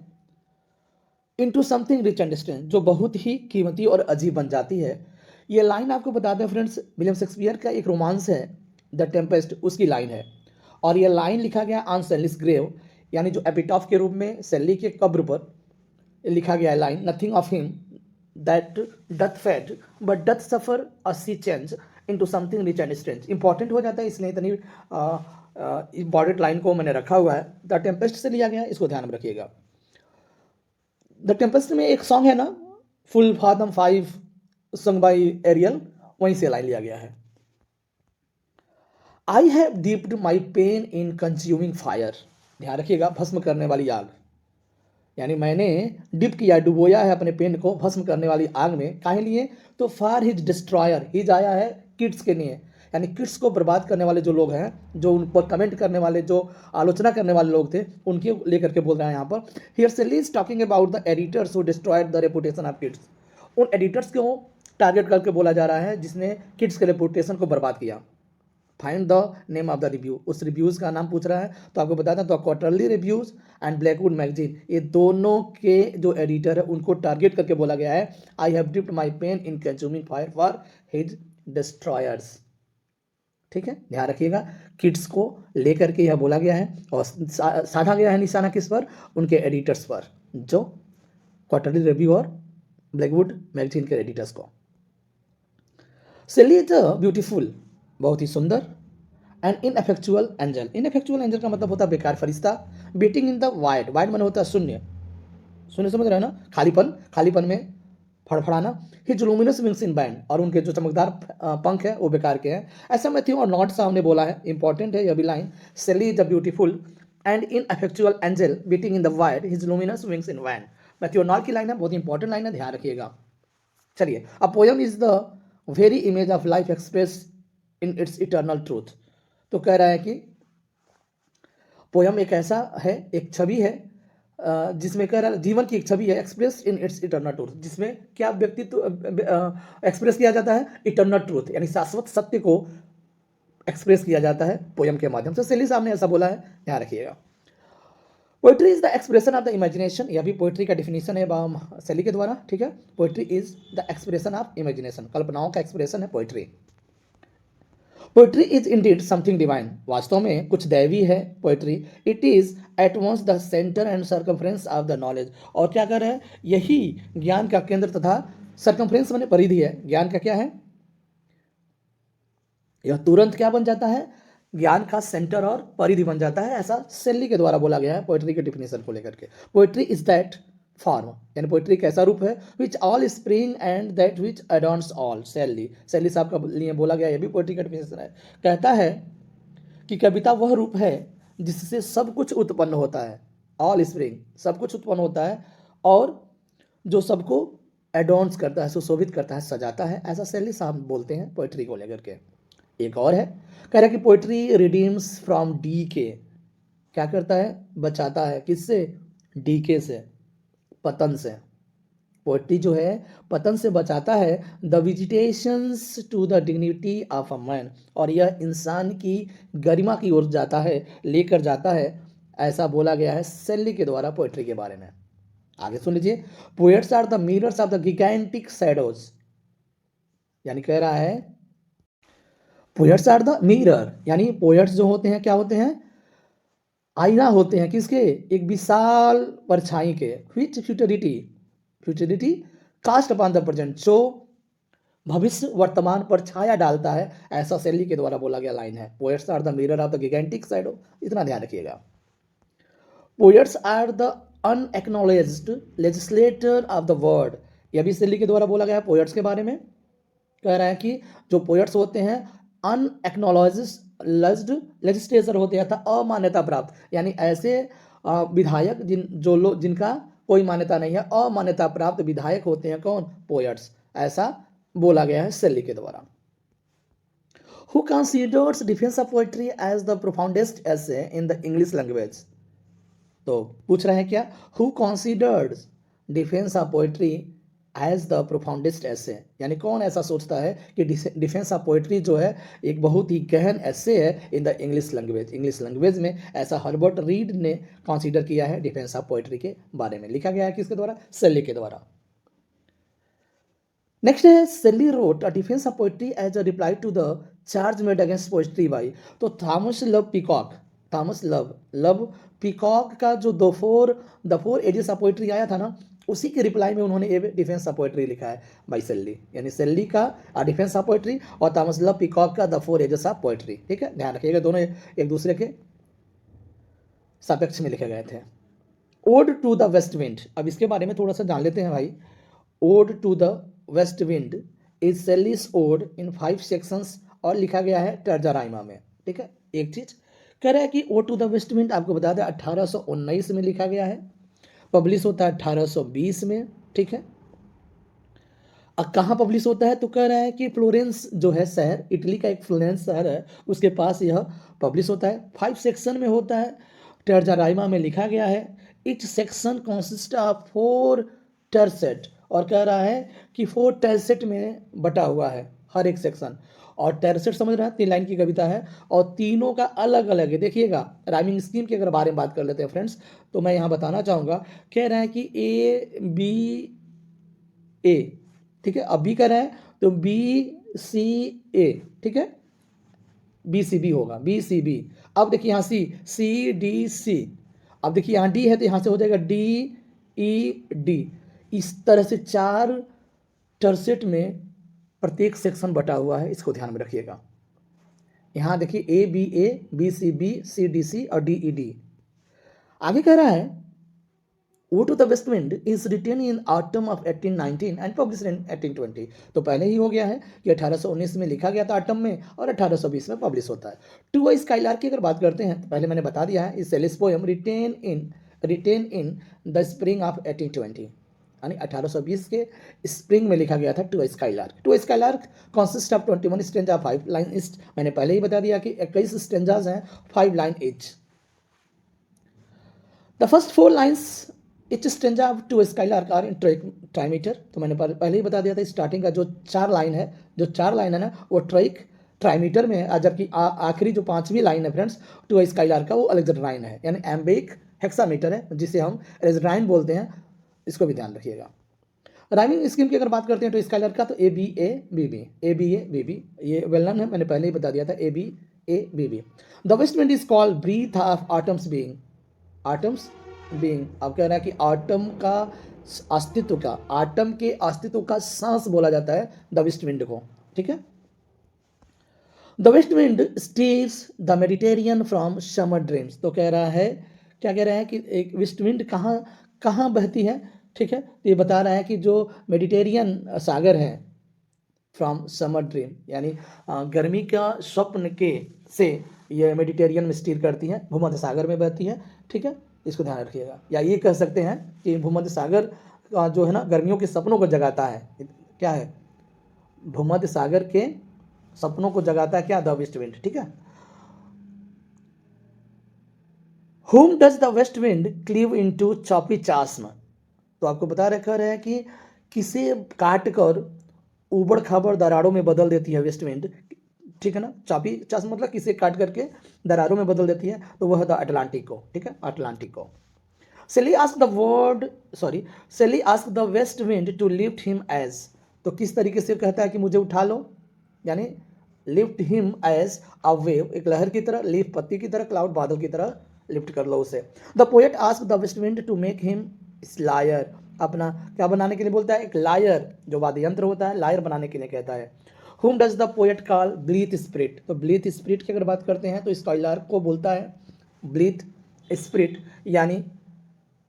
Into something rich and strange, जो बहुत ही कीमती और अजीब बन जाती है। ये लाइन आपको बता दें फ्रेंड्स, विलियम शेक्सपियर का एक रोमांस है द टेम्पेस्ट उसकी लाइन है, और यह लाइन लिखा गया ऑन सेलिस ग्रेव, यानी जो एपिटॉफ के रूप में सेली के कब्र पर लिखा गया है line, nothing of him that doth fade but doth suffer a sea change into something rich and strange. Important हो जाता है, इसलिए इतनी इंपॉर्टेंट लाइन को मैंने रखा हुआ है। द टेम्पेस्ट से लिया गया है, इसको ध्यान में रखिएगा। द टेम्पेस्ट में एक सॉन्ग है ना, फुल फादम 5 संग बाई एरियल, वहीं से लाइन लिया गया है। I have dipped my pen in consuming fire, ध्यान रखिएगा, भस्म करने वाली आग, यानी मैंने डिप किया, डुबोया है अपने पेन को भस्म करने वाली आग में। काहे लिए? तो फार हिज डिस्ट्रॉयर, हिज आया है किड्स के लिए, यानी किड्स को बर्बाद करने वाले जो लोग हैं, जो उन पर कमेंट करने वाले, जो आलोचना करने वाले लोग थे, उनके लेकर के बोल रहे हैं यहाँ पर। हियर सेली is talking about the editors who destroyed the reputation of kids. उन एडिटर्स को टारगेट करके बोला जा रहा है जिसने किड्स के रेपुटेशन को बर्बाद किया। Find the name of the review, उस रिव्यूज़ का नाम पूछ रहा है, तो आपको बताता हूँ, तो quarterly reviews and Blackwood magazine, ये दोनों के जो एडिटर है उनको टारगेट करके बोला गया है। I have dipped my pen in consuming fire for his destroyers. ठीक है, ध्यान रखिएगा, किड्स को लेकर के यह बोला गया है, और साधा गया है निशाना किस पर? उनके एडिटर्स पर, जो क्वार्टरली रिव्यू और ब्लैकवुड मैगजीन के एडिटर्स को। सेली इज ब्यूटीफुल, बहुत ही सुंदर, एंड इनएफेक्चुअल एंजल। इनएफेक्चुअल एंजल का मतलब होता है बेकार फरिश्ता। Beating in the wide, wide मन होता है शून्य, शून्य समझ रहे हैं ना, खालीपन, खालीपन में फड़फड़ाना। His luminous wings in band, और उनके जो चमकदार पंख है वो बेकार के हैं। ऐसा मैथ्यू और नॉट सामने बोला है, इंपॉर्टेंट है यह भी line. Shelley is the beautiful and ineffectual angel beating in the wide, his luminous wings in band. Matthew Arnold की लाइन है, बहुत इंपॉर्टेंट लाइन है, ध्यान रखिएगा। चलिए, a poem is the very image of life express in its eternal truth. तो कह रहा है कि पोयम एक ऐसा है, एक छवि है, जिसमें कह रहा है जीवन की एक छवि है, express in its eternal truth, जिसमें क्या व्यक्तित्व एक्सप्रेस किया जाता है? इटर्नल ट्रूथ, यानी शाश्वत सत्य को एक्सप्रेस किया जाता है पोयम के माध्यम से। सेली साहब ने ऐसा बोला है, ध्यान रखिएगा। Poetry is the expression of the imagination, यह भी पोइट्री का डिफिनेशन है सेली के द्वारा। ठीक है, poetry is the expression of imagination, कल्पनाओं का एक्सप्रेशन है poetry. Poetry is indeed something divine, वास्तव में कुछ दैवी है poetry. It is at once the centre and circumference of the knowledge, और क्या कर रहा है? यही ज्ञान का केंद्र तथा सर्कमफ्रेंस माने परिधि है। ज्ञान का क्या है? यह तुरंत क्या बन जाता है? ज्ञान का सेंटर और परिधि बन जाता है, ऐसा सेली के द्वारा बोला गया है पोइट्री के डिफिनेशन को लेकर के। पोइट्री इज दैट फॉर्म, यानी पोइट्री कैसा रूप है? Which all spring and that which adorns all. Shelley साहब का लिए बोला गया, यह भी पोइट्री का डिफिनेशन है। कहता है कि कविता वह रूप है जिससे सब कुछ उत्पन्न होता है, ऑल स्प्रिंग, सब कुछ उत्पन्न होता है, और जो सबको एडॉर्न्स करता है, सुशोभित करता है, सजाता है, ऐसा सेली साहब बोलते हैं पोइट्री को लेकर के। एक और है, कह रहा है कि पोइट्री रिडीम्स फ्रॉम डी के, क्या करता है? बचाता है, किससे? डीके से, पतन से। पोइट्री जो है पतन से बचाता है। The visitations to the dignity of a man, और यह इंसान की गरिमा की ओर जाता है, लेकर जाता है, ऐसा बोला गया है सेली के द्वारा पोइट्री के बारे में। आगे सुन लीजिए, poets are the mirrors of the gigantic shadows, यानी कह रहा है पोएट्स आर द मिरर, यानी पोएट्स जो होते हैं क्या होते हैं? आईना होते हैं, किसके? एक विशाल परछाई के। Which futurity cast upon the present, जो भविष्य वर्तमान पर छाया डालता है, ऐसा सेली के द्वारा बोला गया लाइन है। Poets are the mirror of the gigantic shadow, इतना ध्यान रखिएगा। Poets are the unacknowledged legislator of the world, यह भी सेली के द्वारा बोला गया है पोएट्स के बारे में। कह रहा है कि जो पोएट्स होते हैं अनएक्नॉलेज्ड लेजिस्लेचर होते हैं, अमान्यता प्राप्त, यानी ऐसे विधायक जिनका कोई मान्यता नहीं है, अमान्यता प्राप्त विधायक होते हैं कौन? पोएट्स, ऐसा बोला गया है सेली के द्वारा। Who considers defence of poetry as the profoundest essay in the English language, तो पूछ रहे हैं क्या? Who considers defence of poetry as the profoundest essay, यानी कौन ऐसा सोचता है कि डिफेंस ऑफ पोएट्री जो है एक बहुत ही गहन एसे है इन the English language. English language में ऐसा हर्बर्ट रीड ने कंसीडर किया है डिफेंस ऑफ पोएट्री के बारे में। लिखा गया है किसके द्वारा? सेली के द्वारा। नेक्स्ट है, Shelley wrote a Defence of poetry as a reply to the charge made against poetry by, तो थॉमस लव पीकॉक का जो the Four Ages of Poetry आया था ना, उसी के रिप्लाई में उन्होंने ए डिफेंस ऑफ पोएट्री लिखा है बाई सेल्ली, यानी सेल्ली का डिफेंस ऑफ पोएट्री और थॉमस लव पीकॉक का the Four Ages of Poetry. ठीक है, ध्यान रखिएगा, दोनों एक दूसरे के सापेक्ष में लिखे गए थे। Ode to the waste Wind, अब इसके बारे में थोड़ा सा जान लेते हैं भाई। Ode to the waste wind is Shelley's ode in 5 sections और लिखा गया है टर्जाराइमा में। ठीक है, एक चीज कह रहा है कि odd to the waste Wind आपको बता दें 1819 में लिखा गया है, पब्लिश होता है 1820 में। ठीक है, अब कहाँ पब्लिश होता है, तो कह रहा है कि फ्लोरेंस जो है शहर, इटली का एक फ्लोरेंस शहर है, उसके पास यह पब्लिश होता है। 5 सेक्शन में होता है, टर्जाराइमा में लिखा गया है। इच सेक्शन कंसिस्ट ऑफ 4 टर्सेट, और कह रहा है कि 4 टर्सेट में बटा हुआ है हर एक सेक्शन, और टर्सेट समझ रहा है 3 लाइन की कविता है और तीनों का अलग अलग है। देखिएगा राइमिंग स्कीम के अगर बारे में बात कर लेते हैं फ्रेंड्स, तो मैं यहाँ बताना चाहूँगा, कह रहा है कि ए बी ए, ठीक है, अब बी कर रहा है तो बी सी ए, ठीक है, बी सी बी होगा, बी सी बी। अब देखिए यहाँ सी डी सी, अब देखिए यहाँ डी है तो यहाँ से हो जाएगा डी ई डी। इस तरह से 4 टर्सेट में प्रत्येक सेक्शन बटा हुआ है, इसको ध्यान में रखिएगा। यहाँ देखिए ए बी सी डी सी और डी ई डी। आगे कह रहा है Ode to the West Wind is written in autumn of 1819 and published in 1820। तो पहले ही हो गया है कि 1819 में लिखा गया था ऑटम में और 1820 में पब्लिश होता है। टू अ स्काईलार्क की अगर बात करते हैं तो पहले मैंने बता दिया है, इस Shelley's poem written in the spring of 1820, यानी 1820 के स्प्रिंग में लिखा गया था to a skylark. To a skylark consist of 21 stanza 5 line each, मैंने पहले ही बता दिया कि 21 स्टेंजाज हैं 5 line each. The first 4 lines each stanza to skylark are in trimeter, तो मैंने पहले ही बता दिया था स्टार्टिंग का जो 4 लाइन है ना, वो ट्राईमीटर में है, जबकि आखिरी जो 5वीं लाइन है फ्रेंड्स टू स्काईलार्क का, वो अलेक्जेंड्राइन है, यानी एम्बिक हेक्सामीटर है, जिसे हम अलेक्जेंड्राइन बोलते हैं, इसको भी ध्यान रखिएगा। राइमिंग स्कीम की अगर बात करते हैं तो स्काईलार्क का तो A B A B B, ये वेल नोन है, मैंने पहले ही बता दिया था A B B. The waste wind is called breath of autumn's being, अब कह रहा है कि आटम के अस्तित्व का सांस बोला जाता है द वेस्ट विंड को। ठीक है, the waste wind stirs the Mediterranean from summer dreams, तो कह रहा है, क्या कह रहा है कि एक वेस्ट विंड कहाँ बहती है। ठीक है, तो ये बता रहा है कि जो मेडिटेरियन सागर है फ्रॉम समर ड्रीम, यानी गर्मी का स्वप्न के से ये मेडिटेरियन में स्टीर करती है, भूमध्य सागर में बहती है। ठीक है, इसको ध्यान रखिएगा, या ये कह सकते हैं कि भूमध्य सागर जो है ना गर्मियों के सपनों को जगाता है। क्या है, भूमध्य सागर के सपनों को जगाता है क्या, द वेस्ट विंड। ठीक है, Whom does the west wind cleave into choppy chasm, तो आपको बता रखा है कि किसे काट कर उबड़ खाबड़ दरारों में बदल देती है वेस्ट विंड। ठीक है ना, चॉपी चास्म मतलब किसे काट करके दरारों में बदल देती है, तो वह द अटलांटिक को। ठीक है, अटलांटिक को। Shelley ask the waste wind to lift him as, तो किस तरीके से कहता है कि मुझे उठा लो, यानी lift him as a wave, एक लहर की तरह, लीफ पत्ती की तरह, क्लाउड बादल की तरह लिफ्ट कर लो उसे। The poet ask the waste wind to make him lyre, अपना क्या बनाने के लिए बोलता है, एक लायर, जो वाद्य यंत्र होता है, लायर बनाने के लिए कहता है। Whom does the poet call blithe spirit, तो ब्लीथ स्पिरिट की अगर बात करते हैं तो स्काईलार्क को बोलता है ब्लीथ स्पिरिट, यानी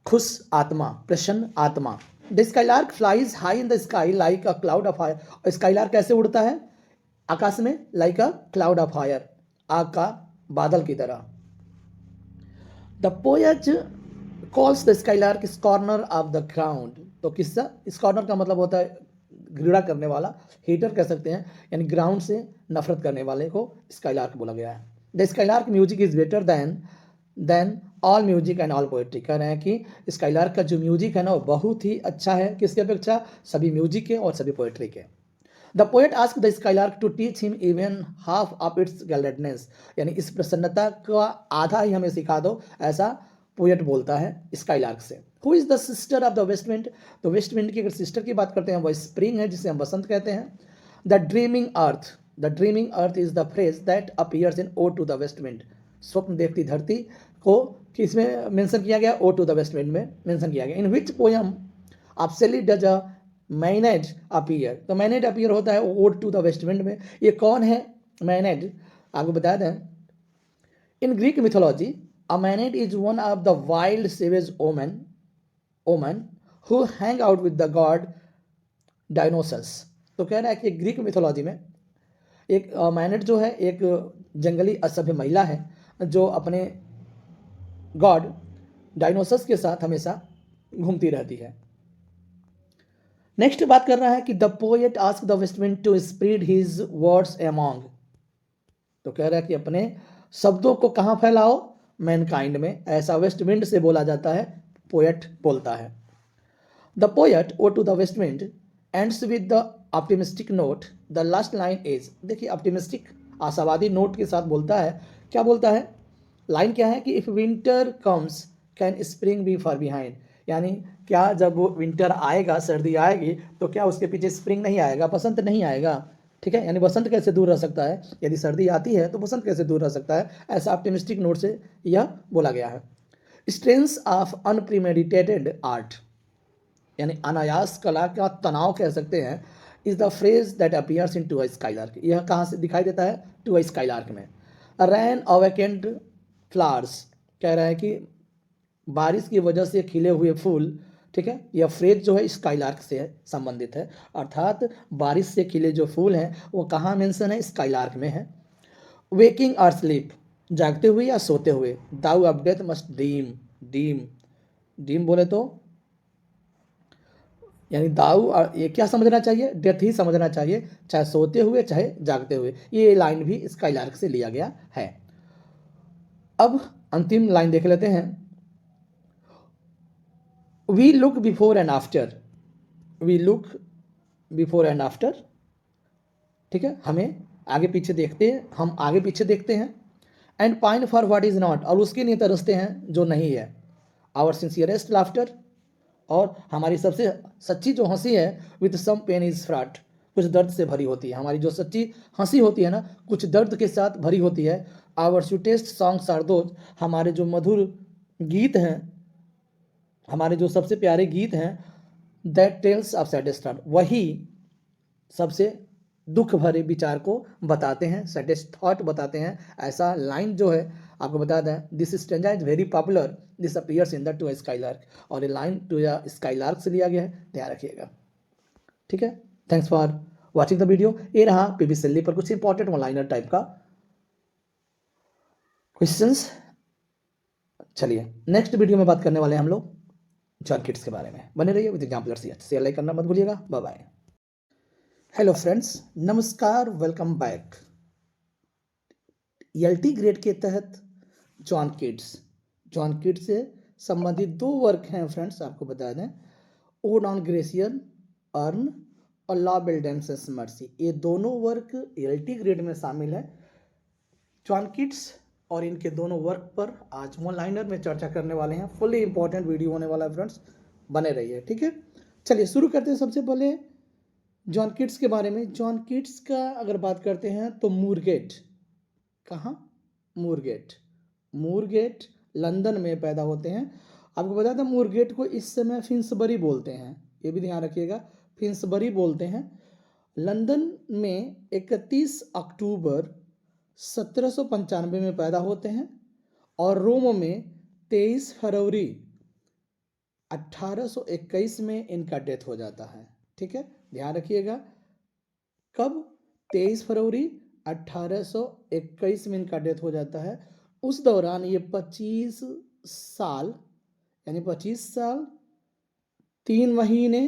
खुश आत्मा, प्रसन्न आत्मा। The skylark flies high in the sky like a cloud of fire, और स्काईलार्क कैसे उड़ता है आकाश में, like a cloud of fire, आग का बादल की तरह। The poet calls the skylark scorner of the ground, तो किसका, स्कॉर्नर का मतलब होता है घृणा करने वाला, हेटर कह सकते हैं, यानी ग्राउंड से नफरत करने वाले को स्काईलार्क बोला गया है। The skylark music is better than all music and all poetry, कह रहे हैं कि स्काईलार्क का जो म्यूजिक है ना वो बहुत ही अच्छा है, किसके अपेक्षा, सभी म्यूजिक के और सभी पोएट्री के। The poet ask the Skylark to teach him even half of its gladness, यानी इस प्रसन्नता का आधा ही हमें सिखा दो, ऐसा पोएट बोलता है स्काईलार्क से। Who is the sister of the west wind, तो वेस्ट विंड की अगर सिस्टर की बात करते हैं वह स्प्रिंग है, जिसे हम बसंत कहते हैं। The dreaming earth, the dreaming earth is the phrase that appears in ode to the waste wind. स्वप्न देखती धरती को किसमें मेंशन किया गया? Ode to the waste wind में मेंशन किया गया। In which poem of Shelley does a maenad appear? तो मैनेज अपीयर होता है odd to the waste wind में। ये कौन है मैनेज? आपको बता दें, in Greek mythology a maenad is one of the wild savage woman who hang out with the god Dionysus. तो कह रहा है कि ग्रीक मिथोलॉजी में एक मैनेट जो है एक जंगली असभ्य महिला है जो अपने गॉड डायनोसस के साथ हमेशा घूमती रहती है। नेक्स्ट बात कर रहा है कि the poet ask the waste wind to spread his words among. तो कह रहा है कि अपने शब्दों को कहाँ फैलाओ? मैनकाइंड में। ऐसा वेस्ट विंड से बोला जाता है, पोएट बोलता है। The poet Ode to the waste Wind ends with the optimistic note. The last line is, देखिए ऑप्टिमिस्टिक आशावादी नोट के साथ बोलता है। क्या बोलता है? लाइन क्या है कि if winter comes can spring be for behind. यानी क्या जब वो विंटर आएगा, सर्दी आएगी, तो क्या उसके पीछे स्प्रिंग नहीं आएगा, बसंत नहीं आएगा? ठीक है, यानी बसंत कैसे दूर रह सकता है? यदि सर्दी आती है तो बसंत कैसे दूर रह सकता है? ऐसा ऑप्टिमिस्टिक नोट से यह बोला गया है। स्ट्रेंथ ऑफ अनप्रीमेडिटेटेड आर्ट, यानी अनायास कला का तनाव कह सकते हैं, is the phrase that appears in to a Skylark. यह कहाँ से दिखाई देता है? टू अ स्काईलार्क में। रैन अवेकेंड फ्लावर्स, कह रहा है कि बारिश की वजह से खिले हुए फूल। ठीक है, यह फ्रेज जो है स्काईलार्क से संबंधित है, अर्थात बारिश से खिले जो फूल हैं वो कहाँ मेंशन है? स्काईलार्क में है। वेकिंग और स्लीप, जागते हुए या सोते हुए। Thou of death must dream. Dream बोले तो यानी दाऊ, ये क्या समझना चाहिए? डेथ ही समझना चाहिए, चाहे सोते हुए चाहे जागते हुए। ये लाइन भी स्काईलार्क से लिया गया है। अब अंतिम लाइन देख लेते हैं। We look before and after. We look before and after, ठीक है, हमें आगे पीछे देखते हैं, हम आगे पीछे देखते हैं। And pine for what is not, और उसके लिए तरसते हैं जो नहीं है। आवर सिंसियरेस्ट लाफ्टर, और हमारी सबसे सच्ची जो हंसी है, with some pain is fraught, कुछ दर्द से भरी होती है। हमारी जो सच्ची हंसी होती है ना, कुछ दर्द के साथ भरी होती है। Our sweetest songs are those, हमारे जो मधुर गीत हैं, हमारे जो सबसे प्यारे गीत हैं, that tells of saddest thought, वही सबसे दुख भरे विचार को बताते हैं, सैडेस्ट थॉट बताते हैं। ऐसा लाइन जो है आपको बता दें, this stanza is very popular, this appears in the two skylark, और ये लाइन टू स्काईलार्क से लिया गया है, ध्यान रखिएगा। ठीक है, thanks for watching the video. ये रहा पीबी सेल्ली पर कुछ इंपॉर्टेंट वन लाइनर टाइप का क्वेश्चंस। चलिए नेक्स्ट वीडियो में बात करने वाले हैं हम लोग जॉन किट्स के बारे में। बने रहिए विद एग्जाम्पलर्स। शेयर लाइक करना मत भूलिएगा। Bye bye. हेलो फ्रेंड्स, नमस्कार, वेलकम बैक। एलटी ग्रेड के तहत जॉन किट्स से संबंधित दो वर्क हैं फ्रेंड्स, आपको बता दें। ओड ऑन ग्रेशियन अर्न और लॉ बेल्डेंसेस मर्सी, ये दोनों वर्क एलटी ग्रेड में शामिल है। जॉन किट्स और इनके दोनों वर्क पर आज वन लाइनर में चर्चा करने वाले हैं। फुली इंपॉर्टेंट वीडियो होने वाला है फ्रेंड्स, बने रहिए। ठीक है, चलिए शुरू करते हैं। सबसे पहले जॉन किट्स के बारे में। जॉन किट्स का अगर बात करते हैं तो मूरगेट, कहाँ? मूरगेट लंदन में पैदा होते हैं। आपको बता दें मूरगेट को इस समय फिंसबरी बोलते हैं, ये भी ध्यान रखिएगा, फिंसबरी बोलते हैं। लंदन में 31 अक्टूबर 1795 में पैदा होते हैं और रोम में 23 फरवरी 1821 में इनका डेथ हो जाता है। ठीक है, ध्यान रखिएगा, कब? 23 फरवरी 1821 में इनका डेथ हो जाता है। उस दौरान ये 25 साल, यानी 25 साल 3 महीने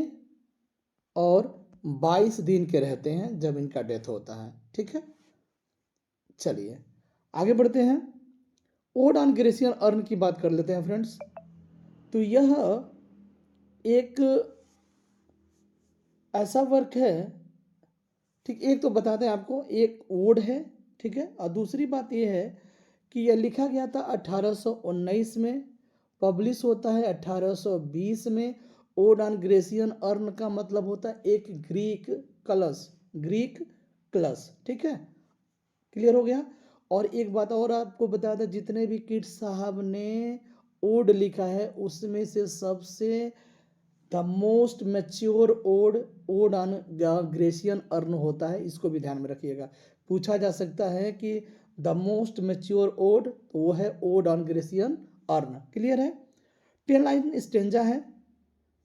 और 22 दिन के रहते हैं जब इनका डेथ होता है। ठीक है, चलिए आगे बढ़ते हैं। ओड ऑन ग्रेशियन अर्न की बात कर लेते हैं फ्रेंड्स। तो यह एक ऐसा वर्क है, ठीक, एक तो बताते हैं आपको, एक ओड है, ठीक है, और दूसरी बात यह है कि यह लिखा गया था 1819 में, पब्लिश होता है 1820 में। ओड ऑन ग्रेशियन अर्न का मतलब होता है एक ग्रीक कलश, ग्रीक क्लस, ठीक है, क्लियर हो गया। और एक बात और आपको बता दें, जितने भी किड्स साहब ने ओड लिखा है उसमें से सबसे the most mature odd on Grecian earn होता है, इसको भी ध्यान में रखिएगा। पूछा जा सकता है कि द मोस्ट मैच्योर ओड, तो वो है odd on Grecian earn, clear है। 10 लाइन स्टेंजा है,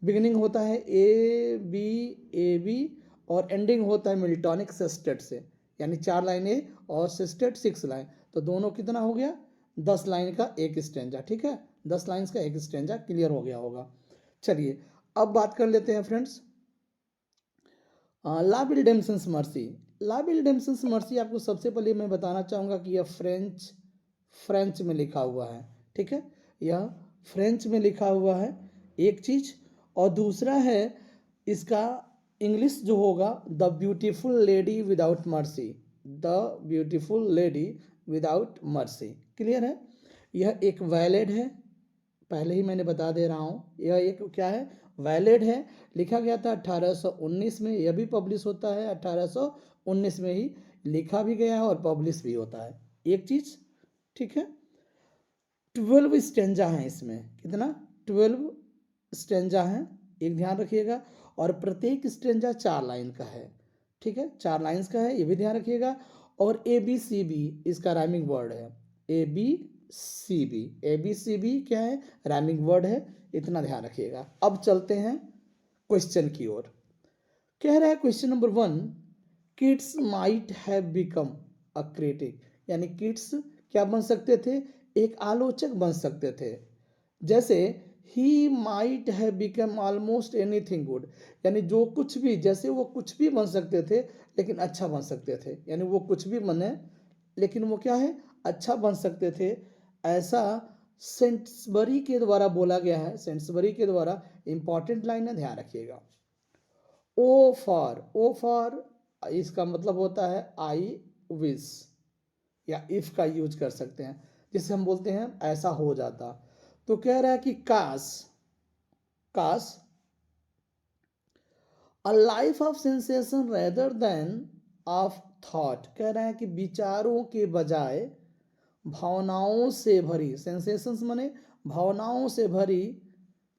बिगिनिंग होता है ए बी और एंडिंग होता है मिल्टॉनिक सेस्टेट से, यानी 4 लाइन ए और सेस्टेट 6 लाइन, तो दोनों कितना हो गया 10 लाइन का एक स्टेंजा, ठीक है, 10 लाइन्स का एक स्टेंजा, क्लियर हो गया होगा। चलिए अब बात कर लेते हैं friends la belle dame sans merci. La belle dame sans merci आपको सबसे पहले मैं बताना चाहूँगा कि यह फ्रेंच में लिखा हुआ है, ठीक है, यह फ्रेंच में लिखा हुआ है एक चीज़, और दूसरा है इसका इंग्लिश जो होगा the beautiful lady without mercy, the beautiful lady without mercy, clear है। यह एक वैलिड है, पहले ही मैंने बता दे रहा हूँ, यह एक क्या है, वैलिड है, लिखा गया था 1819 में, यह भी पब्लिश होता है 1819 में ही लिखा भी गया है और पब्लिश भी होता है, एक चीज़, ठीक है। 12 स्टेंजा हैं इसमें, कितना 12 स्टेंजा हैं, एक ध्यान रखिएगा, और प्रत्येक स्टेंजा 4 लाइन का है, ठीक है, 4 लाइन्स का है, ये भी ध्यान रखिएगा। और ABCB इसका राइमिंग वर्ड है, ABCB क्या है, राइमिंग वर्ड है, इतना ध्यान रखिएगा। अब चलते हैं क्वेश्चन की ओर। कह रहा है question number 1, kids might have become a critic, यानी किड्स क्या बन सकते थे, एक आलोचक बन सकते थे। जैसे he might have become almost anything good, यानी जो कुछ भी, जैसे वो कुछ भी बन सकते थे लेकिन अच्छा बन सकते थे, यानी वो कुछ भी बने लेकिन वो क्या है, अच्छा बन सकते थे, ऐसा सेंट्सबरी के द्वारा बोला गया है, सेंट्सबरी के द्वारा, इंपॉर्टेंट लाइन है, ध्यान रखिएगा। ओ फॉर इसका मतलब होता है आई विश, या इफ का यूज कर सकते हैं, जिसे हम बोलते हैं ऐसा हो जाता। तो कह रहा है कि काश a life of sensation rather than of thought, कह रहा है कि विचारों के बजाय भावनाओं से भरी, सेंसेशंस माने भावनाओं से भरी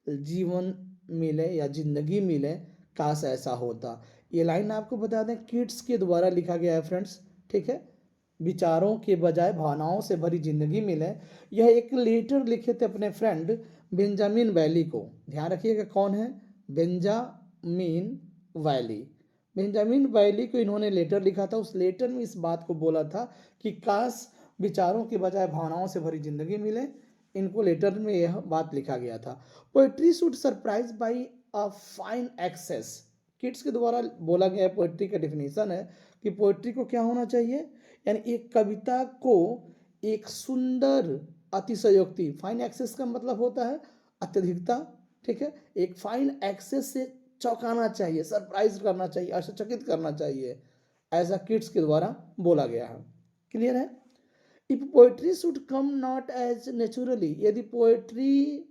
जीवन मिले या जिंदगी मिले, काश ऐसा होता। ये लाइन आपको बता दें किड्स के द्वारा लिखा गया है फ्रेंड्स, ठीक है, विचारों के बजाय भावनाओं से भरी जिंदगी मिले। यह एक लेटर लिखे थे अपने फ्रेंड बेंजामिन वैली को, ध्यान रखिएगा कौन है, बेंजामिन वैली, बेंजामिन वैली को इन्होंने लेटर लिखा था। उस लेटर में इस बात को बोला था कि काश विचारों के बजाय भावनाओं से भरी जिंदगी मिले, इनको लेटर में यह बात लिखा गया था। Poetry should surprise by a fine excess, Keats के द्वारा बोला गया पोएट्री का डिफिनीशन है कि पोएट्री को क्या होना चाहिए, यानी एक कविता को एक सुंदर अतिशयोक्ति, फाइन एक्सेस का मतलब होता है अत्यधिकता, ठीक है, एक फाइन एक्सेस से चौंकाना चाहिए, सरप्राइज करना चाहिए, आश्चर्यचकित करना चाहिए, ऐसा किड्स के द्वारा बोला गया है, क्लियर है। If poetry should come not as naturally, यदि पोएट्री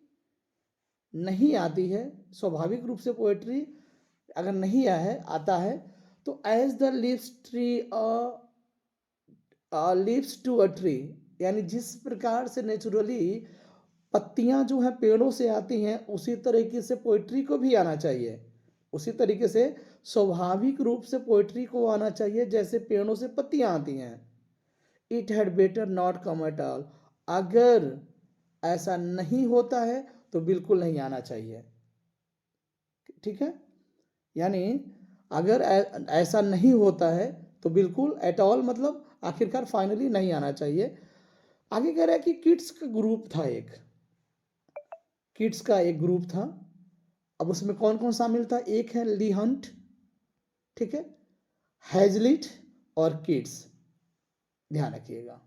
नहीं आती है स्वाभाविक रूप से, पोएट्री अगर नहीं आता है तो as the leaves tree leaves to a tree, यानी जिस प्रकार से नेचुरली पत्तियां जो हैं पेड़ों से आती हैं, उसी तरीके से पोइट्री को भी आना चाहिए, उसी तरीके से स्वाभाविक रूप से पोइट्री को आना चाहिए जैसे पेड़ों से पत्तियां आती हैं। It had better not come at all, अगर ऐसा नहीं होता है तो बिल्कुल नहीं आना चाहिए, ठीक है, यानी अगर ऐसा नहीं होता है तो बिल्कुल एट ऑल मतलब आखिरकार फाइनली नहीं आना चाहिए। आगे कह रहा है कि किड्स का ग्रुप था, एक किड्स का एक ग्रुप था, अब उसमें कौन कौन शामिल था, एक है ली हंट, ठीक है, हैजलिट और किड्स, ध्यान रखिएगा,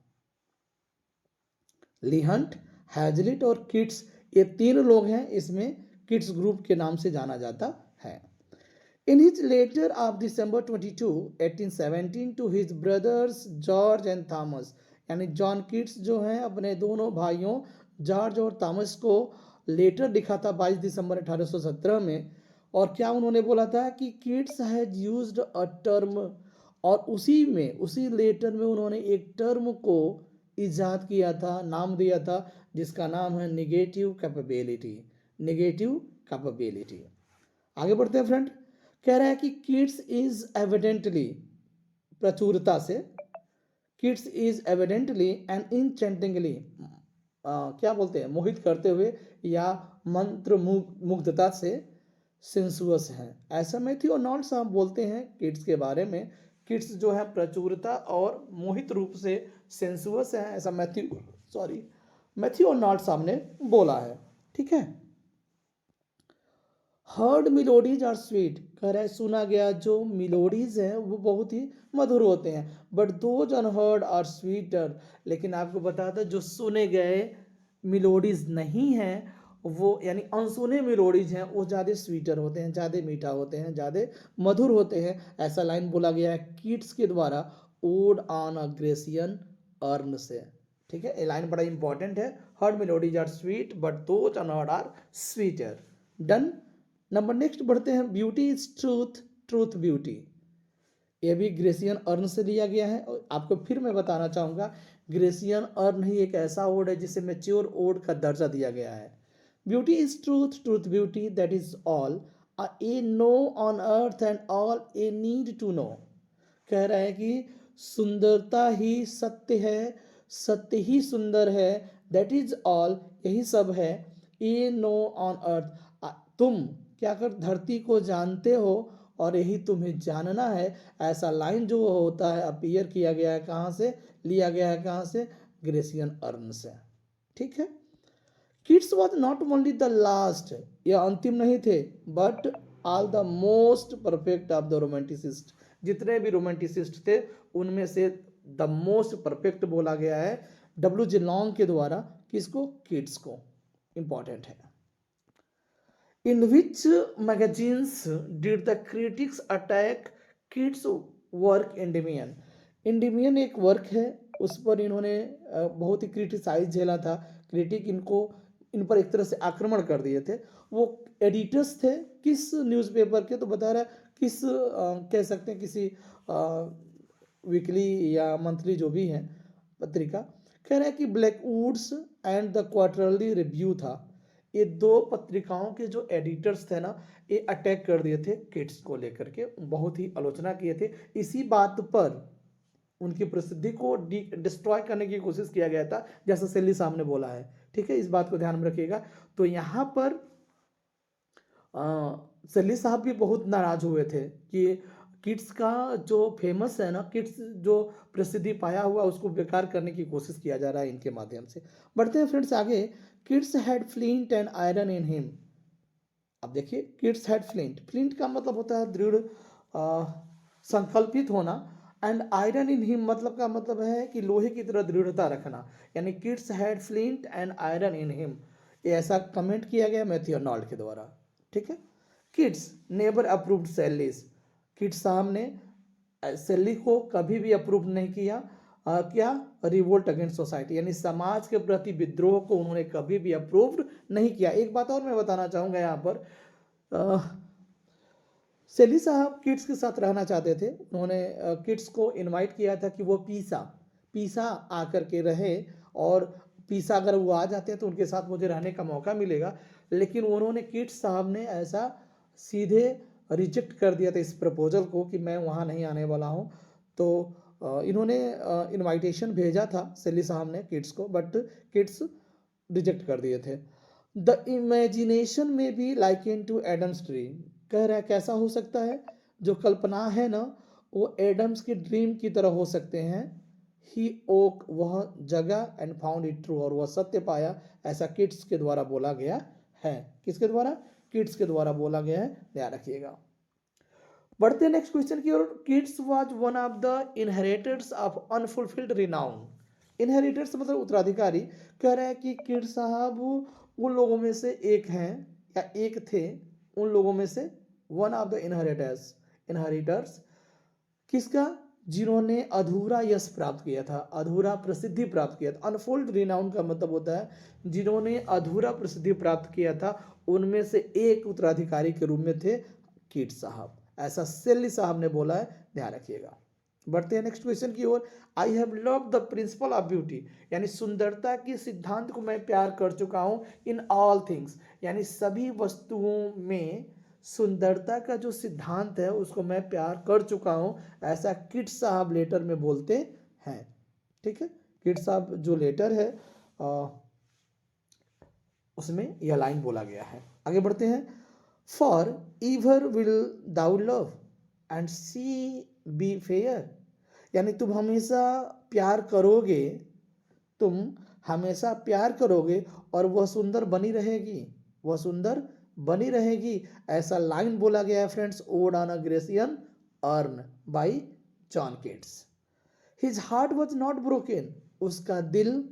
ली हंट, हैजलिट और किड्स, ये 3 लोग हैं, इसमें किड्स ग्रुप के नाम से जाना जाता है। In his letter of December 22, 1817 to his brothers George and Thomas, यानी जॉन किड्स जो हैं अपने दोनों भाइयों जॉर्ज और थॉमस को लेटर लिखा था 22 दिसंबर 1817 में, और क्या उन्होंने बोला था कि kids has used a term और उसी लेटर में उन्होंने एक टर्म को इजाद किया था, नाम दिया था, जिसका नाम है निगेटिव कैपेबिलिटी। Negative capability. आगे बढ़ते हैं फ्रेंड। कह रहा है कि किड्स इज एविडेंटली, प्रचुरता से, किड्स इज एविडेंटली एंड इनचेंटिंगली, क्या बोलते हैं, मोहित करते हुए या मंत्र मुग्धता से सेंसुअस हैं। ऐसा मैथ्यू आर्नोल्ड साहब बोलते हैं किड्स के बारे में, किड्स जो है प्रचुरता और मोहित रूप से सेंसुअस है, ऐसा मैथ्यू आर्नोल्ड साहब ने बोला है। ठीक है। हर्ड मिलोडीज आर स्वीट, कह रहा है सुना गया जो मिलोडीज हैं वो बहुत ही मधुर होते हैं, but those unheard are sweeter, लेकिन आपको बता दें जो सुने गए मिलोडीज नहीं हैं वो, यानी अनसुने मिलोडीज हैं वो ज़्यादा स्वीटर होते हैं, ज़्यादा मीठा होते हैं, ज़्यादा मधुर होते हैं। ऐसा लाइन बोला गया है किड्स के द्वारा ode on a Grecian urn से। ठीक है, ये लाइन बड़ा इंपॉर्टेंट है। Heard melodies are sweet but those unheard are sweeter. Done. Number next बढ़ते हैं। Beauty is truth, truth beauty, ये भी ग्रेसियन अर्न से लिया गया है। और आपको फिर मैं बताना चाहूँगा ग्रेसियन अर्न ही एक ऐसा वर्ड है जिसे मैच्योर वर्ड का दर्जा दिया गया है। Beauty is truth, truth beauty, that is all ye know on earth and all ye need to know. कह रहा है कि सुंदरता ही सत्य है, सत्य ही सुंदर है, दैट इज ऑल, यही सब है। ए नो ऑन अर्थ, तुम क्या कर धरती को जानते हो और यही तुम्हें जानना है। ऐसा लाइन जो होता है अपीयर किया गया है कहाँ से, लिया गया है कहाँ से, ग्रेसियन अर्न से। ठीक है। Keats was not only the last, यह अंतिम नहीं थे, but all the most perfect of the romanticist, जितने भी रोमांटिसिस्ट थे उनमें से द मोस्ट परफेक्ट बोला गया है W.J. लॉन्ग के द्वारा। किसको? किड्स को। इंपॉर्टेंट है। In which magazines did the critics attack kids' work Endymion? Endymion एक वर्क है, उस पर इन्होंने बहुत ही क्रिटिसाइज झेला था। क्रिटिक इन पर एक तरह से आक्रमण कर दिए थे। वो एडिटर्स थे किस न्यूज़पेपर के, तो बता रहा है किस कह सकते हैं किसी वीकली या मंथली जो भी है पत्रिका। कह रहा है कि ब्लैकवुड्स एंड द क्वार्टरली रिव्यू था। ये दो पत्रिकाओं के जो एडिटर्स थे ना, ये अटैक कर दिए थे किड्स को लेकर के, बहुत ही आलोचना किए थे। इसी बात पर उनकी प्रसिद्धि को डिस्ट्रॉय करने की कोशिश किया गया था, जैसा सेल्ली साहब ने बोला है। ठीक है, इस बात को ध्यान में रखिएगा। तो यहाँ पर सेल्ली साहब भी बहुत नाराज हुए थे कि किड्स का जो फेमस है ना, किड्स जो प्रसिद्धि पाया हुआ उसको बेकार करने की कोशिश किया जा रहा है इनके माध्यम से। बढ़ते हैं फ्रेंड्स आगे। Kids had flint and iron in him. अब देखिए, किड्स हैड फ्लिंट, फ्लिंट का मतलब होता है दृढ़ संकल्पित होना, एंड आयरन इन हिम मतलब का मतलब है कि लोहे की तरह दृढ़ता रखना, यानी kids had flint and iron in him. ये ऐसा कमेंट किया गया मैथ्यू आर्नोल्ड के द्वारा। ठीक है। किड्स नेवर अप्रूव्ड सेल्लीज, किड्स साहब ने सेल्ली को कभी भी अप्रूव नहीं किया। क्या? रिवोल्ट अगेंस्ट सोसाइटी, यानी समाज के प्रति विद्रोह को उन्होंने कभी भी अप्रूव नहीं किया। एक बात और मैं बताना चाहूँगा यहाँ पर, सेल्ली साहब किड्स के साथ रहना चाहते थे। उन्होंने किड्स को इनवाइट किया था कि वो पीसा आकर के रहे, और पीसा अगर वो आ जाते हैं तो उनके साथ मुझे रहने का मौका मिलेगा। लेकिन उन्होंने किड्स साहब ने ऐसा सीधे रिजेक्ट कर दिया था इस प्रपोजल को कि मैं वहाँ नहीं आने वाला हूँ। तो इन्होंने इनविटेशन भेजा था सेल्ली साहब ने किड्स को, बट किड्स रिजेक्ट कर दिए थे। द इमेजिनेशन में भी like in to Adam's dream, कह रहा है कैसा हो सकता है, जो कल्पना है ना वो एडम्स की ड्रीम की तरह हो सकते हैं। ही ओक, वह जगह, एंड फाउंड इट ट्रू, और वह सत्य पाया, ऐसा किड्स के द्वारा बोला गया है। किसके द्वारा? किड्स के द्वारा बोला गया है, ध्यान रखिएगा। बढ़ते हैं नेक्स्ट क्वेश्चन की ओर। Keats was one of the inheritors of unfulfilled renown. Inheritors मतलब उत्तराधिकारी। कह रहा है कि किड्स साहब उन लोगों में से एक हैं या एक थे, उन लोगों में से वन ऑफ द इनहेरिटर्स किसका? जिन्होंने अधूरा यश प्राप्त किया था, अधूरा प्रसिद्धि प्राप्त किया था। अनफोल्ड रिनाउन का मतलब होता है जिन्होंने अधूरा प्रसिद्धि प्राप्त किया था, उनमें से एक उत्तराधिकारी के रूप में थे किड्स साहब। ऐसा सेल्ली साहब ने बोला है, ध्यान रखिएगा। बढ़ते हैं नेक्स्ट क्वेश्चन की ओर। I have love the principle of beauty, यानी सुंदरता के सिद्धांत को मैं प्यार कर चुका हूँ। इन ऑल थिंग्स, यानी सभी वस्तुओं में सुंदरता का जो सिद्धांत है उसको मैं प्यार कर चुका हूँ, ऐसा किड साहब लेटर में बोलते हैं। ठीक है, किड साहब जो लेटर है उसमें यह लाइन बोला गया है। आगे बढ़ते हैं। For ever will thou love and she be fair, यानी तुम हमेशा प्यार करोगे, तुम हमेशा प्यार करोगे और वह सुंदर बनी रहेगी, वह सुंदर बनी रहेगी, ऐसा लाइन बोला गया है friends, ode on a Grecian urn by John Keats. His heart was not broken, उसका दिल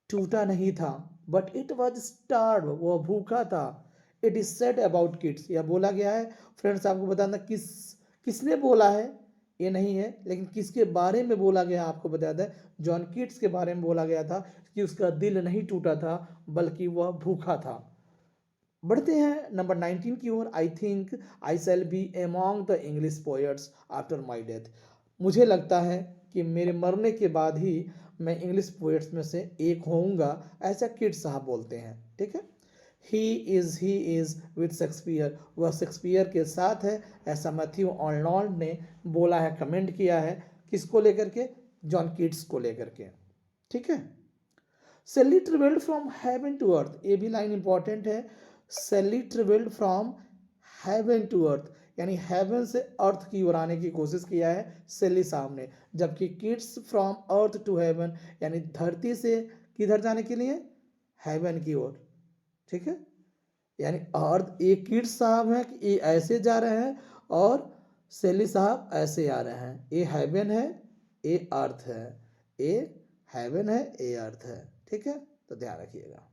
टूटा नहीं था, बट इट वॉज स्टार्व, वह भूखा था। It is said about kids, यह बोला गया है फ्रेंड्स, आपको बताना किसने बोला है ये नहीं है, लेकिन किसके बारे में बोला गया आपको बता दें, जॉन किट्स के बारे में बोला गया था कि उसका दिल नहीं टूटा था बल्कि वह भूखा था। बढ़ते हैं नंबर 19 की ओर। I think I shall be among the English poets after my death, मुझे लगता है कि मेरे मरने के बाद ही मैं इंग्लिश पोएट्स में से एक होऊंगा, ऐसा किड्स साहब बोलते हैं। ठीक है, ही इज़ विथ शेक्सपियर, वह शेक्सपियर के साथ है, ऐसा मैथ्यू आर्नोल्ड ने बोला है, कमेंट किया है, किसको लेकर के, जॉन कीट्स को लेकर के। ठीक है, Shelley travelled from heaven to earth, ये भी लाइन इंपॉर्टेंट है, Shelley travelled from heaven to earth, यानी हेवन से अर्थ की ओर आने की कोशिश किया है सेली साहब ने, जबकि Keats from earth to heaven, यानी धरती से किधर जाने के लिए, हेवन की ओर। ठीक है, यानी अर्थ, एक किड्स साहब हैं कि ये ऐसे जा रहे हैं और सेली साहब ऐसे आ रहे हैं, ये हेवन है ये अर्थ है, ये हेवन है ये अर्थ है। ठीक है, तो ध्यान रखिएगा।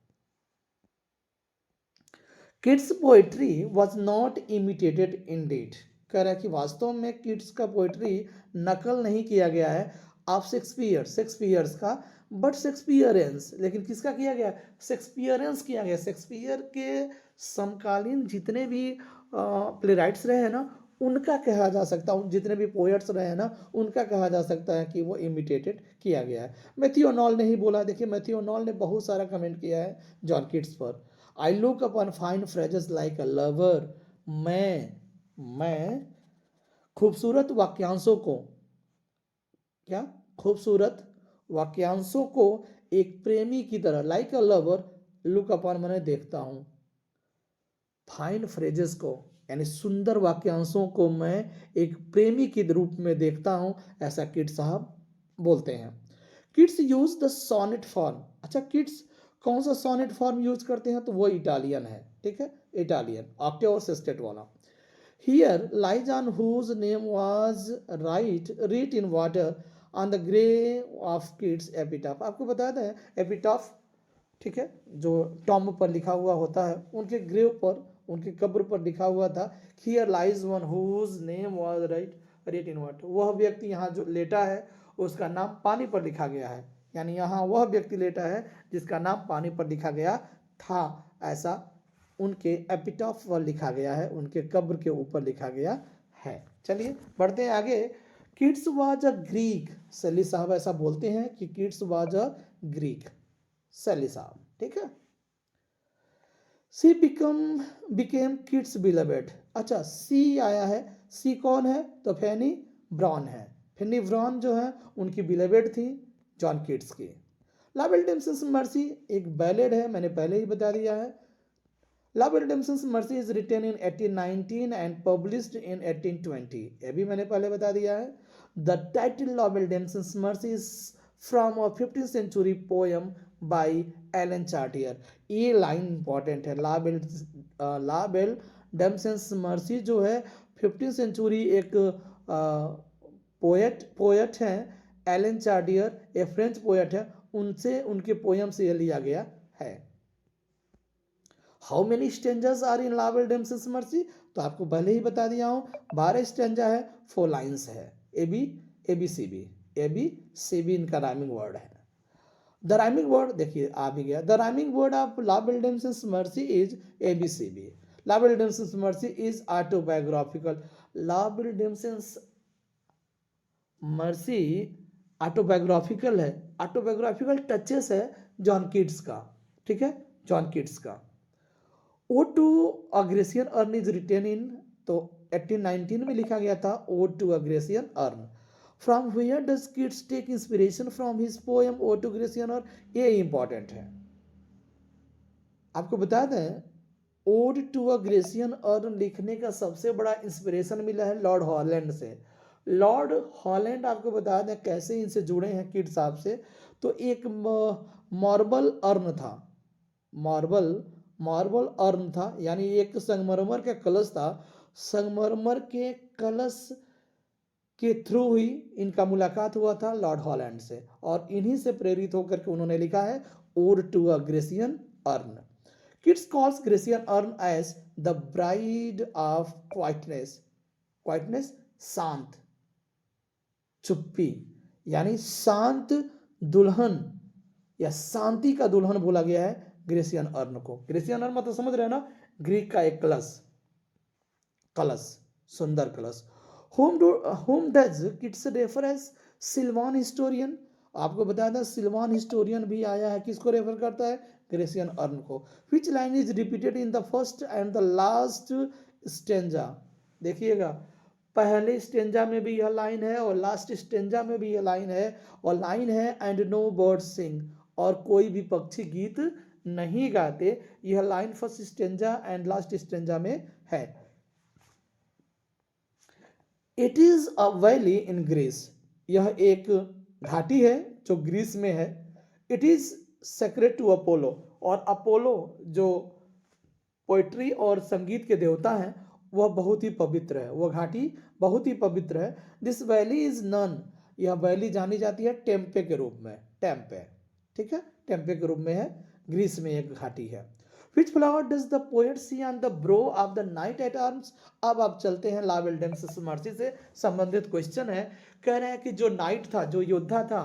Keats poetry was not imitated in date, कह रहा है कि वास्तव में किड्स का पोएट्री नकल नहीं किया गया है ऑफ शेक्सपियर्स का, बट शेक्सपियरेंस, लेकिन किसका किया गया, शेक्सपियरेंस किया गया, शेक्सपियर के समकालीन जितने भी प्ले राइट्स रहे हैं ना उनका कहा जा सकता है, जितने भी पोएट्स रहे हैं ना उनका कहा जा सकता है कि वो इमिटेटेड किया गया है। मैथ्यू आर्नोल्ड ने ही बोला, देखिए मैथ्यू आर्नोल्ड ने बहुत सारा कमेंट किया है जॉन किट्स पर। I look upon fine phrases like a lover, मैं खूबसूरत वाक्यांशों को, क्या, खूबसूरत वाक्यांशों को एक प्रेमी की तरह, like a lover, look upon मैंने देखता हूं, फाइन फ्रेजेस को यानी सुंदर वाक्यांशों को मैं एक प्रेमी के रूप में देखता हूं, ऐसा किड्स साहब बोलते हैं। Keats use the sonnet form, अच्छा किड्स कौन सा सोनेट फॉर्म यूज करते हैं, तो वो इटालियन है। ठीक है, इटालियन ऑक्टेव और सेस्टेट वाला। Here lies one whose name was writ in water on the grave of Keats epitaph, आपको बता दें एपिटाफ, ठीक है, जो टॉम पर लिखा हुआ होता है, उनके ग्रेव पर, उनके कब्र पर लिखा हुआ था, here lies one whose name was writ in water, वह व्यक्ति यहाँ जो लेटा है उसका नाम पानी पर लिखा गया है, यानी यहाँ वह व्यक्ति लेटा है जिसका नाम पानी पर लिखा गया था, ऐसा उनके एपिटाफ पर लिखा गया है, उनके कब्र के ऊपर लिखा गया है। चलिए बढ़ते हैं आगे। किड्स वाज अ ग्रीक, सेली साहब ऐसा बोलते हैं कि किड्स वाज अ ग्रीक, सेली साहब। ठीक है, सी बिकेम किड्स बिलवेड, अच्छा सी आया है, सी कौन है, तो फैनी ब्राउन है, फैनी ब्राउन जो है उनकी बिलवेड थी जॉन किड्स की। लव रिडेम्पशंस मर्सी एक बैलेड है, मैंने पहले ही बता दिया है। लव dame sans merci is written in 1819 and published in 1820, ये भी मैंने पहले बता दिया है। द टाइटल लव dame sans merci is from a 15th century poem by Alain Chartier, ये लाइन इंपॉर्टेंट है। लाबेल डेम्पशंस मर्सी जो है 15th सेंचुरी एक पोएट हैं, एलन चार्टियर एक फ्रेंच पोएट है, उनसे उनके पोएम से यह लिया गया है। How many stanzas are in लव रिडेम्पशंस मर्सी, तो आपको पहले ही बता दिया हूं 12 स्टेंजा है, 4 लाइन्स है, ए बी सी बी इनका राइमिंग वर्ड है। द राइमिंग वर्ड देखिए आ भी गया, द राइमिंग वर्ड ऑफ लव रिडेम्पशंस मर्सी इज ABCB। लव रिडेम्पशंस मर्सी इज ऑटोबायोग्राफिकल, लव रिडेम्पशंस मर्सी ऑटोबायोग्राफिकल है, ऑटोबायोग्राफिकल टचेस है जॉन कीट्स का, ठीक है, जॉन कीट्स का। Ode to a Grecian urn is written in, तो 1819 में लिखा गया था ode to a Grecian urn. From where does Keats take inspiration from his poem ode to a Grecian urn, ये इंपॉर्टेंट है। आपको बता दें ओड टू अग्रेसियन अर्न लिखने का सबसे बड़ा इंस्पिरेशन मिला है लॉर्ड हॉलैंड से। लॉर्ड हॉलैंड आपको बता दें कैसे इनसे जुड़े हैं कीट साहब से, तो एक मार्बल अर्न था, मार्बल अर्न था, यानी एक संगमरमर का कलश था, संगमरमर के कलश के थ्रू ही इनका मुलाकात हुआ था लॉर्ड हॉलैंड से, और इन्हीं से प्रेरित होकर के उन्होंने लिखा है odd to a Grecian Urn. Keats calls Grecian Urn as the bride of quietness, quietness शांत, चुप्पी, यानी शांत दुल्हन या शांति का दुल्हन बोला गया है ग्रेसियन अर्न को। ग्रेसियन अर्न मतलब समझ रहे हैं ना, ग्रीक का एक कलश, कलश, सुंदर कलश। whom does Keats refer as sylvan historian, आपको बता दें सिल्वान हिस्टोरियन भी आया है, किसको रेफर करता है, ग्रेसियन अर्न को। which line is repeated in the first and the last stanza, देखिएगा पहले स्टेंजा में भी यह लाइन है और लास्ट स्टेंजा में भी यह लाइन है, और लाइन है एंड नो बर्ड सिंग, और कोई भी पक्षी गीत नहीं गाते, यह line first stanza and last stanza में है। It is a valley in Greece, यह एक घाटी है जो ग्रीस में है। It is sacred to Apollo, और अपोलो जो पोइट्री और संगीत के देवता हैं वह बहुत ही पवित्र है, वह घाटी बहुत ही पवित्र है। दिस वैली इज नन, यह वैली जानी जाती है टेम्पे के रूप में, टेम्पे, ठीक है, टेम्पे के रूप में है, ग्रीस में एक घाटी है। Which flower does the poet see on the brow of the knight at arms? अब आप चलते हैं ला विल्डेंस मर्सी से संबंधित क्वेश्चन है। कह रहे हैं कि जो नाइट था, जो योद्धा था,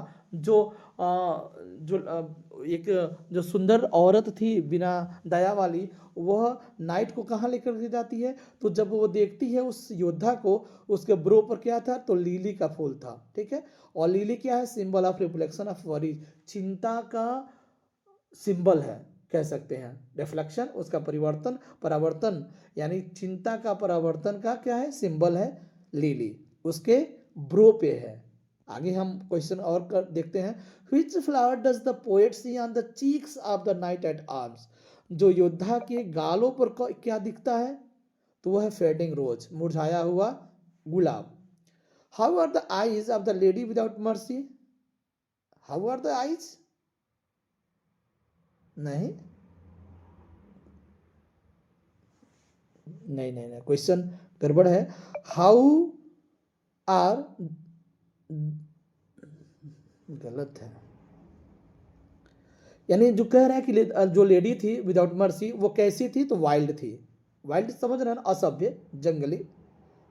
एक जो सुंदर औरत थी बिना दया वाली, वह नाइट को कहाँ लेकर के जाती है, तो जब वो देखती है उस योद्धा को, उसके ब्रो पर क्या था, तो लिली का फूल था, ठीक है। और लिली क्या है, symbol of reflection of worry, चिंता का सिंबल है, कह सकते हैं। रिफ्लेक्शन उसका परिवर्तन, परावर्तन, यानी चिंता का परावर्तन का क्या है, सिंबल है लिली, उसके ब्रो पे है। आगे हम क्वेश्चन और देखते हैं। Which flower does the poet see on the cheeks of the knight at arms? जो योद्धा के गालों पर क्या दिखता है, तो वह है फेडिंग रोज, मुरझाया हुआ गुलाब। How are the eyes of the lady without mercy? How are the eyes? नहीं नहीं नहीं नहीं, क्वेश्चन गड़बड़ है। हाउ आर, गलत है, यानी जो कह रहा है कि जो लेडी थी विदाउट मर्सी वो कैसी थी, तो वाइल्ड थी, वाइल्ड समझ रहे हैं, असभ्य, जंगली,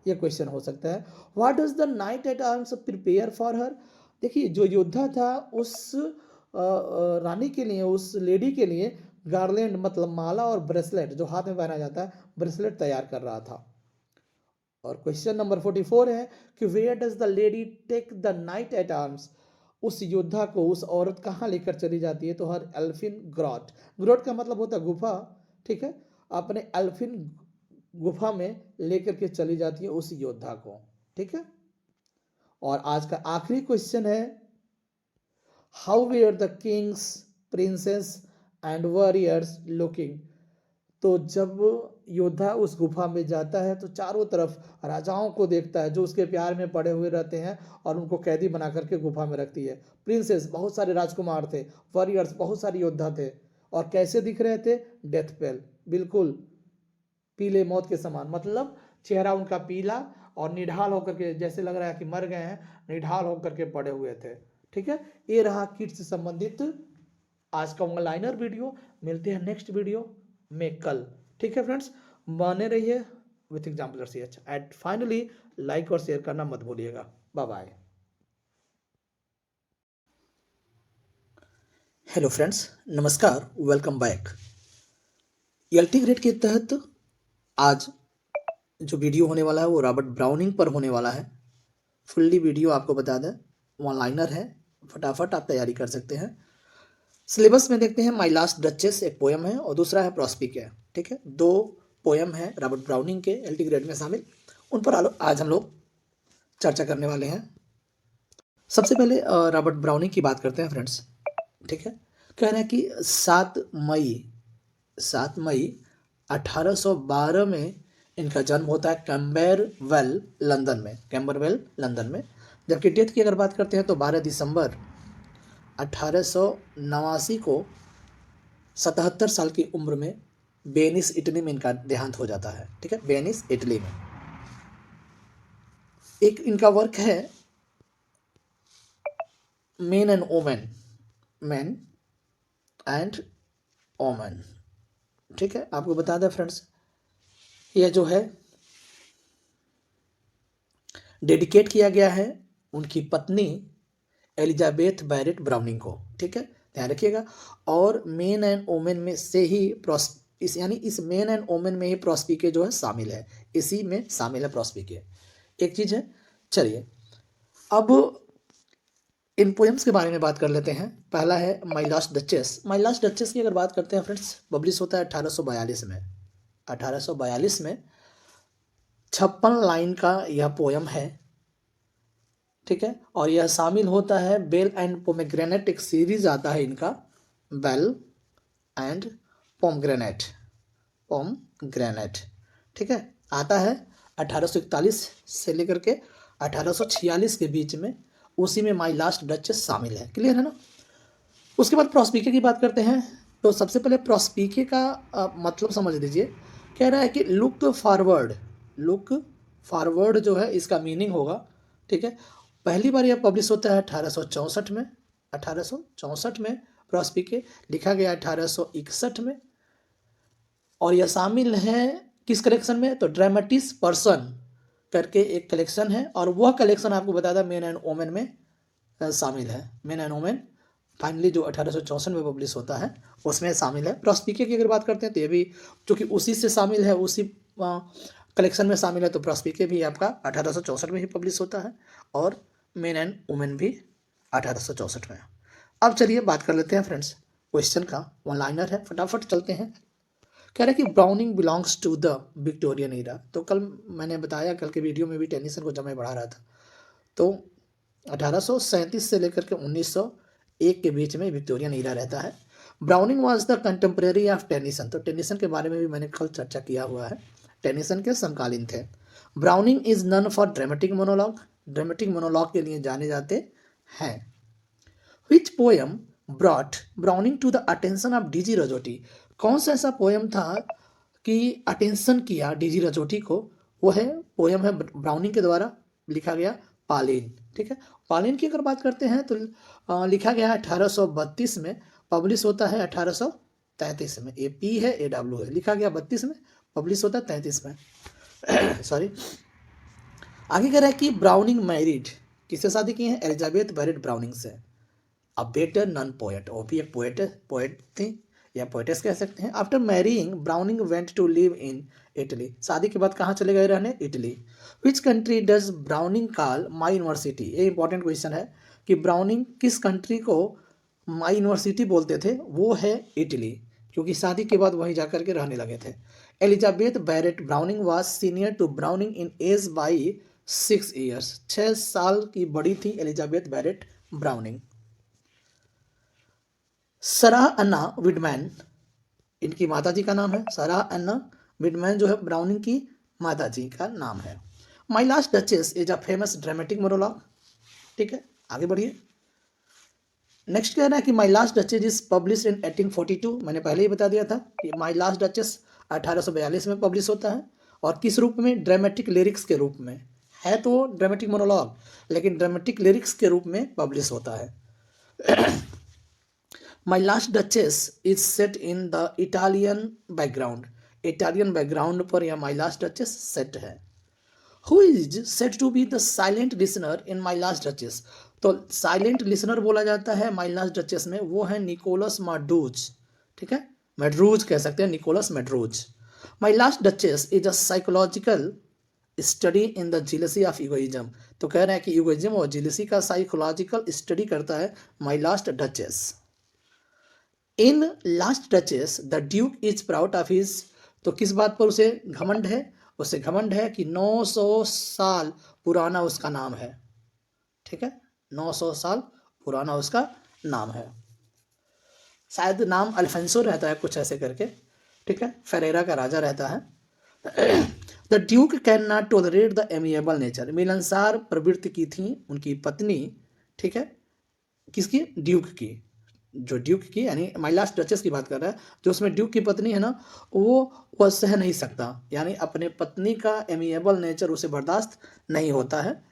ये क्वेश्चन हो सकता है। What does the knight at arms prepare for her, देखिए जो योद्धा था उस रानी के लिए, उस लेडी के लिए गार्लैंड मतलब माला और ब्रेसलेट जो हाथ में पहना जाता है, ब्रेसलेट तैयार कर रहा था। और क्वेश्चन नंबर 44 है कि where does the lady take the knight at arms, उस योद्धा को, उस औरत कहाँ लेकर चली जाती है, तो हर एल्फिन ग्रॉट, ग्रॉट का मतलब होता है गुफा, ठीक है, अपने एल्फिन गुफा में लेकर के चली जाती है उस योद्धा को, ठीक है। और आज का आखिरी क्वेश्चन है how where the kings, princes and warriors looking, तो जब योद्धा उस गुफा में जाता है तो चारों तरफ राजाओं को देखता है जो उसके प्यार में पड़े हुए रहते हैं और उनको कैदी बना करके गुफा में रखती है। प्रिंसेस बहुत सारे राजकुमार थे, वॉरियर्स बहुत सारे योद्धा थे, और कैसे दिख रहे थे, डेथ पेल, बिल्कुल पीले मौत के समान, मतलब चेहरा उनका पीला और निढाल होकर के, जैसे लग रहा है कि मर गए हैं, निढाल होकर के पड़े हुए थे, ठीक है। ये रहा किट से संबंधित आज का ऑनलाइनर वीडियो। मिलते हैं नेक्स्ट वीडियो में कल, ठीक है फ्रेंड्स, बने रहिए with example CH and finally like और शेयर करना मत भूलिएगा। Bye bye. हेलो फ्रेंड्स, नमस्कार, वेलकम बैक। एलटी ग्रेड के तहत आज जो वीडियो होने वाला है वो रॉबर्ट ब्राउनिंग पर होने वाला है। फुल्ली वीडियो आपको बता दें, वन लाइनर है, फटाफट आप तैयारी कर सकते हैं। सिलेबस में देखते हैं माई लास्ट डचेस एक पोयम है और दूसरा है प्रॉस्पिके। ठीक है, 2 पोयम है रॉबर्ट ब्राउनिंग के एलटी ग्रेड में शामिल, उन पर आज हम लोग चर्चा करने वाले हैं। सबसे पहले रॉबर्ट ब्राउनिंग की बात करते हैं फ्रेंड्स। ठीक है, कह रहे हैं कि 7 मई 1812 में इनका जन्म होता है कैम्बरवेल लंदन में। जबकि डेथ की अगर बात करते हैं तो 12 दिसंबर 1889 को 77 साल की उम्र में वेनिस इटली में इनका देहांत हो जाता है। ठीक है, वेनिस इटली में। एक इनका वर्क है मैन एंड ओमन। ठीक है, आपको बता दें फ्रेंड्स, यह जो है डेडिकेट किया गया है उनकी पत्नी एलिजाबेथ बैरेट ब्राउनिंग को। ठीक है, ध्यान रखिएगा। और मेन एंड ओमेन में से ही इस मेन एंड ओमेन में ही प्रॉस्पिके जो है शामिल है, इसी में शामिल है प्रॉस्पिके। एक चीज है। चलिए अब इन पोएम्स के बारे में बात कर लेते हैं। पहला है माई लास्ट डचेस की अगर बात करते हैं फ्रेंड्स, पब्लिश होता है 1842 में। 1842 में 56 लाइन का यह पोयम है। ठीक है, और यह शामिल होता है बेल एंड पोमेग्रेनेट, एक सीरीज आता है इनका, बेल एंड पोमग्रेनेट। ठीक है, आता है 1841 से लेकर के 1846 के बीच में, उसी में माई लास्ट डचेस शामिल है। क्लियर है ना। उसके बाद प्रॉस्पिके की बात करते हैं। तो सबसे पहले प्रॉस्पिके का मतलब समझ लीजिए। कह रहा है कि लुक फॉरवर्ड जो है इसका मीनिंग होगा। ठीक है, पहली बार यह पब्लिश होता है 1864 में। 1864 में प्रॉस्पिके लिखा गया 1861 में। और यह शामिल है किस कलेक्शन में, तो ड्रामेटिस पर्सन करके एक कलेक्शन है, और वह कलेक्शन आपको बता था मेन एंड ओमेन में शामिल है। मेन एंड ओमेन फाइनली जो 1864 में पब्लिश होता है उसमें शामिल है। प्रॉस्पिके की अगर बात करते हैं तो ये भी चूँकि उसी से शामिल है, उसी कलेक्शन में शामिल है, तो प्रॉस्पिके भी आपका 1864 में ही पब्लिश होता है, और मेन एंड वुमेन भी 1864 में। अब चलिए बात कर लेते हैं फ्रेंड्स क्वेश्चन का, वन लाइनर है, फटाफट चलते हैं। कह रहा है कि Browning belongs to the Victorian era. तो कल मैंने बताया, कल के वीडियो में भी टेनिसन को जब मैं बढ़ा रहा था, तो 1837 से लेकर के 1901 के बीच में विक्टोरियन ईरा रहता है। Browning was the contemporary of Tennyson. तो टेनिसन के बारे में भी मैंने कल चर्चा किया हुआ है, टेनिसन के समकालीन थे। Browning is known for dramatic monologue के लिए जाने जाते हैं। Which poem brought Browning to the attention of D G Rossetti. कौन सा ऐसा पोएम था कि अटेंशन किया डीजी रजोटी को, वो है पोएम है ब्राउनिंग के द्वारा लिखा गया पालिन। ठीक है, पालिन की अगर बात करते हैं तो लिखा गया है 1832 में, पब्लिश होता है 1833 में। ए पी है ए डब्ल्यू है, लिखा गया 32 में, पब्लिश होता है 33 में। सॉरी। आगे कह रहा है कि ब्राउनिंग मैरिड, किससे शादी की है, एलिजाबेथ बैरेट ब्राउनिंग से। अ बेटर नन पोएट, वो भी एक पोएट थी या पोएटेस कह सकते हैं। After marrying Browning went to live in Italy. शादी के बाद कहाँ चले गए रहने, Italy. Which country does Browning call my university. ये इंपॉर्टेंट क्वेश्चन है कि ब्राउनिंग किस कंट्री को माई यूनिवर्सिटी बोलते थे, वो है इटली, क्योंकि शादी के बाद वहीं जाकर के रहने लगे थे। Elizabeth Barrett Browning was senior to Browning in age by 6 years. 6 साल की बड़ी थी Elizabeth Barrett Browning. Sarah Anna Wiedemann, इनकी माताजी का नाम है सराह अन्ना विडमैन, जो है ब्राउनिंग की माताजी का नाम है। My last duchess is a famous dramatic monologue. ठीक है, आगे बढ़िए। नेक्स्ट कह रहा है कि माई last duchess is publish in 1842। मैंने पहले ही बता दिया था कि माई लास्ट डचेस 1842 में पब्लिश होता है, और किस रूप में, ड्रामेटिक लिरिक्स के रूप में। है तो ड्रामेटिक मोनोलॉग, लेकिन ड्रामेटिक लिरिक्स के रूप में पब्लिश होता है। My last duchess is set in the Italian background. Italian background पर यह माई लास्ट डचेस सेट है। Who is set to be the silent listener in my last duchess. तो साइलेंट लिसनर बोला जाता है माई लास्ट डचेस में, वो है निकोलस मैड्रूज। ठीक है, मैड्रूज कह सकते हैं, निकोलस मैड्रूज। My last duchess is a psychological study in the jealousy of egoism. तो कह रहे हैं कि ईगोइज्म और जीलसी का साइकोलॉजिकल स्टडी करता है my last duchess. In last duchess the Duke is proud of his, तो किस बात पर उसे घमंड है? उसे घमंड है कि 900 साल पुराना उसका नाम है। ठीक है, 900 साल पुराना उसका नाम है। शायद नाम अल्फेंसो रहता है कुछ ऐसे करके। ठीक है, फेरेरा का राजा रहता है। The Duke can not tolerate the amiable nature, मिलनसार प्रवृत्ति की थी उनकी पत्नी। ठीक है, किसकी? ड्यूक की। जो ड्यूक की यानी माई लास्ट डचेस की बात कर रहा है, जो उसमें ड्यूक की पत्नी है ना, वो सह नहीं सकता, यानी अपने पत्नी का एमिएबल नेचर उसे बर्दाश्त नहीं होता है।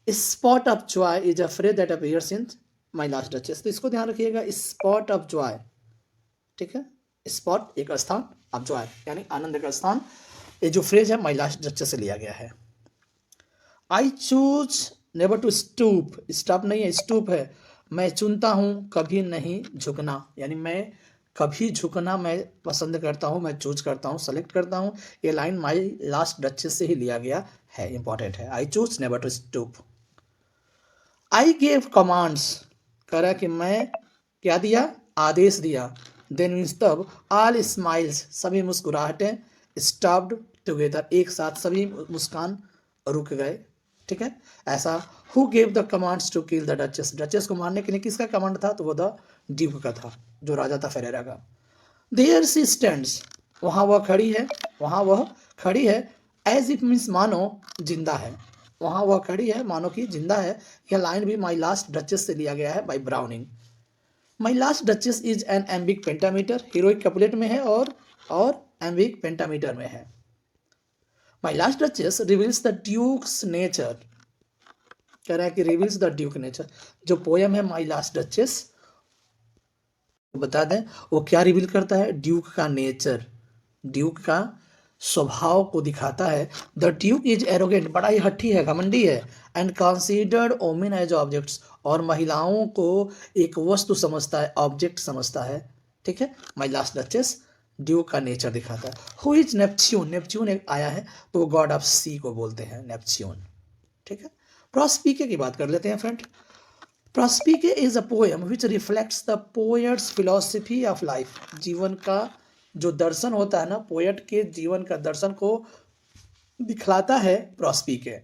Spot of Joy is a phrase that appears in my last duchess. तो इसको ध्यान रखिएगा, स्पॉट ऑफ जॉय। ठीक है, स्पॉट एक स्थान, ऑफ जॉय यानी आनंद का स्थान। ये जो फ्रेज है माई लास्ट डचेस से लिया गया है। I choose never to stoop, stop नहीं है, स्टूप है। मैं चुनता हूँ कभी नहीं झुकना, यानी मैं कभी झुकना मैं पसंद करता हूँ, मैं चूज करता हूँ, सेलेक्ट करता हूँ। ये लाइन माई लास्ट डचेस से ही लिया गया है, इंपॉर्टेंट है। I choose never to stoop. I gave commands, कह रहा कि मैं क्या दिया? आदेश दिया। देन मीन्स तब, ऑल स्माइल्स, सभी मुस्कुराहटें, स्टॉप्ड टुगेदर, एक साथ सभी मुस्कान रुक गए। ठीक है, ऐसा। Who gave the commands to kill the duchess, duchess को मारने के लिए किसका कमांड था? तो वो द ड्यूक का था, जो राजा था फेरेरा का। देयर सी स्टैंड्स, वहाँ वह खड़ी है, वहाँ वह खड़ी है। एज इफ मीन्स मानो जिंदा है, वहाँ वह खड़ी है मानो कि जिंदा है। यह लाइन भी माई लास्ट डचेस से लिया गया है by Browning. My last duchess is an iambic pentameter, heroic couplet में है और एम्बिक पेंटामीटर में है। My last duchess reveals the duke's nature, कह रहा है कि रिवील्स द ड्यूक नेचर। जो पोयम है माई लास्ट डचेस, बता दें वो क्या रिवील करता है? ड्यूक का नेचर, ड्यूक का स्वभाव को दिखाता है। द ड्यूक इज एरोगेंट, बड़ा ही हठी है, घमंडी है। And considered women as objects, और महिलाओं को एक वस्तु समझता है, ऑब्जेक्ट समझता है। ठीक है, माई लास्ट डचेस ड्यूक का नेचर दिखाता है। हु इज नेपच्यून, नेपच्यून एक आया है तो वो गॉड ऑफ सी को बोलते हैं, नेपच्यून। ठीक है, प्रोस्पिके की बात कर लेते हैं friend. Prospice is a poem which reflects the poet's philosophy of life, जीवन का जो दर्शन होता है ना, पोएट के जीवन का दर्शन को दिखलाता है प्रोस्पिके,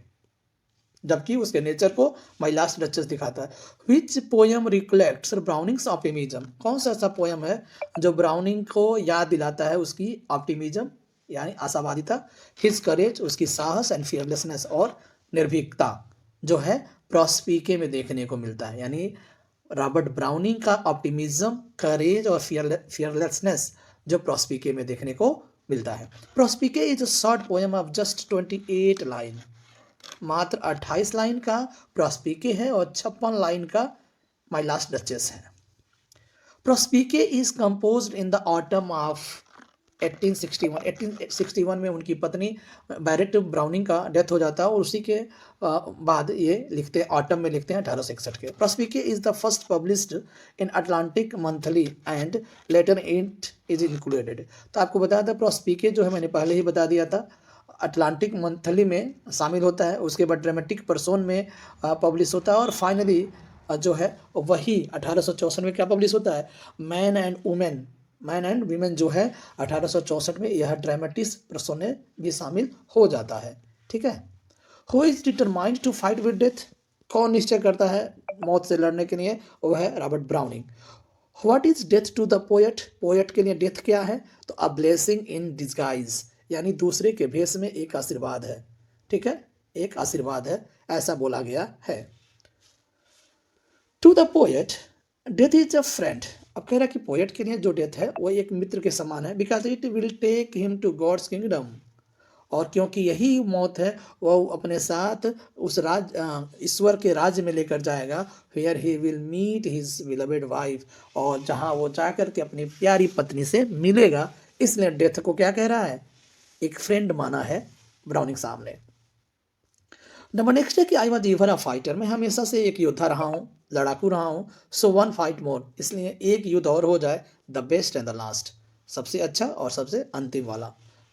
जबकि उसके नेचर को माई लास्ट डचेस दिखाता है। विच पोएम रिफ्लेक्ट्स ब्राउनिंग्स ऑप्टिमिज्म, कौन सा ऐसा पोएम है जो ब्राउनिंग को याद दिलाता है उसकी ऑप्टिमिज्म यानी आशावादिता, हिज करेज, उसकी साहस, एंड फियरलेसनेस, और निर्भीकता, जो है प्रोस्पिके में देखने को मिलता है। यानी रॉबर्ट ब्राउनिंग का ऑप्टिमिज्म, करेज और फियरलेसनेस जो प्रोस्पिके में देखने को मिलता है। Prospice is a short poem of just 28 line, मात्र 28 लाइन का प्रोस्पिके है और 56 लाइन का माई लास्ट डचेस है। Prospice is composed in the autumn of 1861 में उनकी पत्नी बैरेट ब्राउनिंग का डेथ हो जाता है और उसी के बाद ये लिखते हैं, ऑटम में लिखते हैं 1861 के। Prospice is the first published in Atlantic Monthly and later it is included. तो आपको बताया था प्रोस्पिके जो है, मैंने पहले ही बता दिया था, अटलांटिक मंथली में शामिल होता है, उसके बाद ड्रामेटिक पर्सन में पब्लिश होता है, और फाइनली जो है वही 1864 में क्या पब्लिश होता है? Man and women, man and women जो है 1864 में यह ड्रामेटिस पर्सोने भी शामिल हो जाता है। ठीक है, who is determined to fight with death, कौन निश्चय करता है मौत से लड़ने के लिए? वो है Robert Browning. What is death to the poet, poet के लिए डेथ क्या है? तो अ ब्लेसिंग इन डिस्गाइज, यानी दूसरे के भेष में एक आशीर्वाद है। ठीक है, एक आशीर्वाद है, ऐसा बोला गया है। To the poet death is a friend, अब कह रहा है कि पोएट के लिए जो डेथ है वो एक मित्र के समान है। Because it will take him to God's kingdom, और क्योंकि यही मौत है वो अपने साथ उस ईश्वर के राज्य में लेकर जाएगा। Where he will meet his beloved wife, और जहाँ वो जाकर के अपनी प्यारी पत्नी से मिलेगा। इसलिए डेथ को क्या कह रहा है? एक फ्रेंड माना है ब्राउनिंग साहब ने। नंबर नेक्स्ट है कि I was ever a fighter, मैं हमेशा से एक योद्धा रहा हूँ, लड़ाकू रहा हूँ। सो वन फाइट मोर, इसलिए एक युद्ध और हो जाए। The best and the last, सबसे अच्छा और सबसे अंतिम वाला।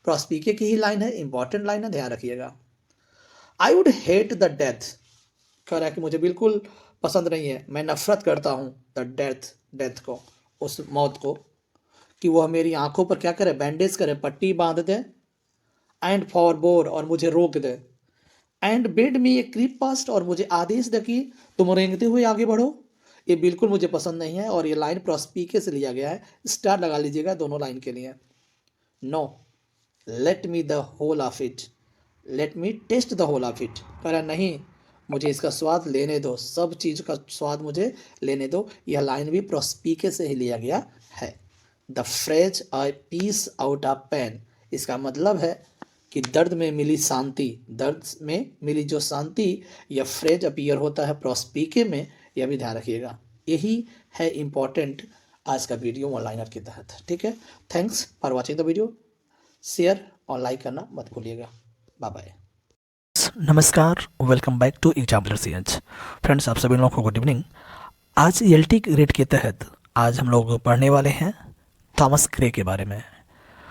प्रोस्पिके की ही लाइन है, इंपॉर्टेंट लाइन है, ध्यान रखिएगा। I would hate the death, कह रहा है कि मुझे बिल्कुल पसंद नहीं है, मैं नफरत करता हूँ द डेथ को, उस मौत को, कि वह मेरी आंखों पर क्या करे, बैंडेज करे, पट्टी बांध दे, एंड फॉरबोर और मुझे रोक दे, and bid me a creep past और मुझे आदेश दे कि तुम रेंगते हुए आगे बढ़ो। ये बिल्कुल मुझे पसंद नहीं है और ये लाइन प्रोस्पीके से लिया गया है, स्टार लगा लीजिएगा दोनों लाइन के लिए। No, let me the whole of it, let me taste the whole of it, कह रहा नहीं मुझे इसका स्वाद लेने दो, सब चीज़ का स्वाद मुझे लेने दो। यह लाइन भी प्रोस्पीके से ही लिया गया है। The phrase I peace out of pain, इसका मतलब है कि दर्द में मिली शांति, दर्द में मिली जो शांति, यह फ्रेज अपीयर होता है प्रोस्पीके में, यह भी ध्यान रखिएगा। यही है इम्पॉर्टेंट आज का वीडियो वन लाइनर के तहत। ठीक है, thanks for watching the video, share और लाइक करना मत भूलिएगा। Bye bye. नमस्कार, welcome back to exemplar CH. Friends, आप सभी लोगों को गुड इवनिंग। आज एलटी ग्रेड के तहत आज हम लोग पढ़ने वाले हैं थॉमस ग्रे के बारे में।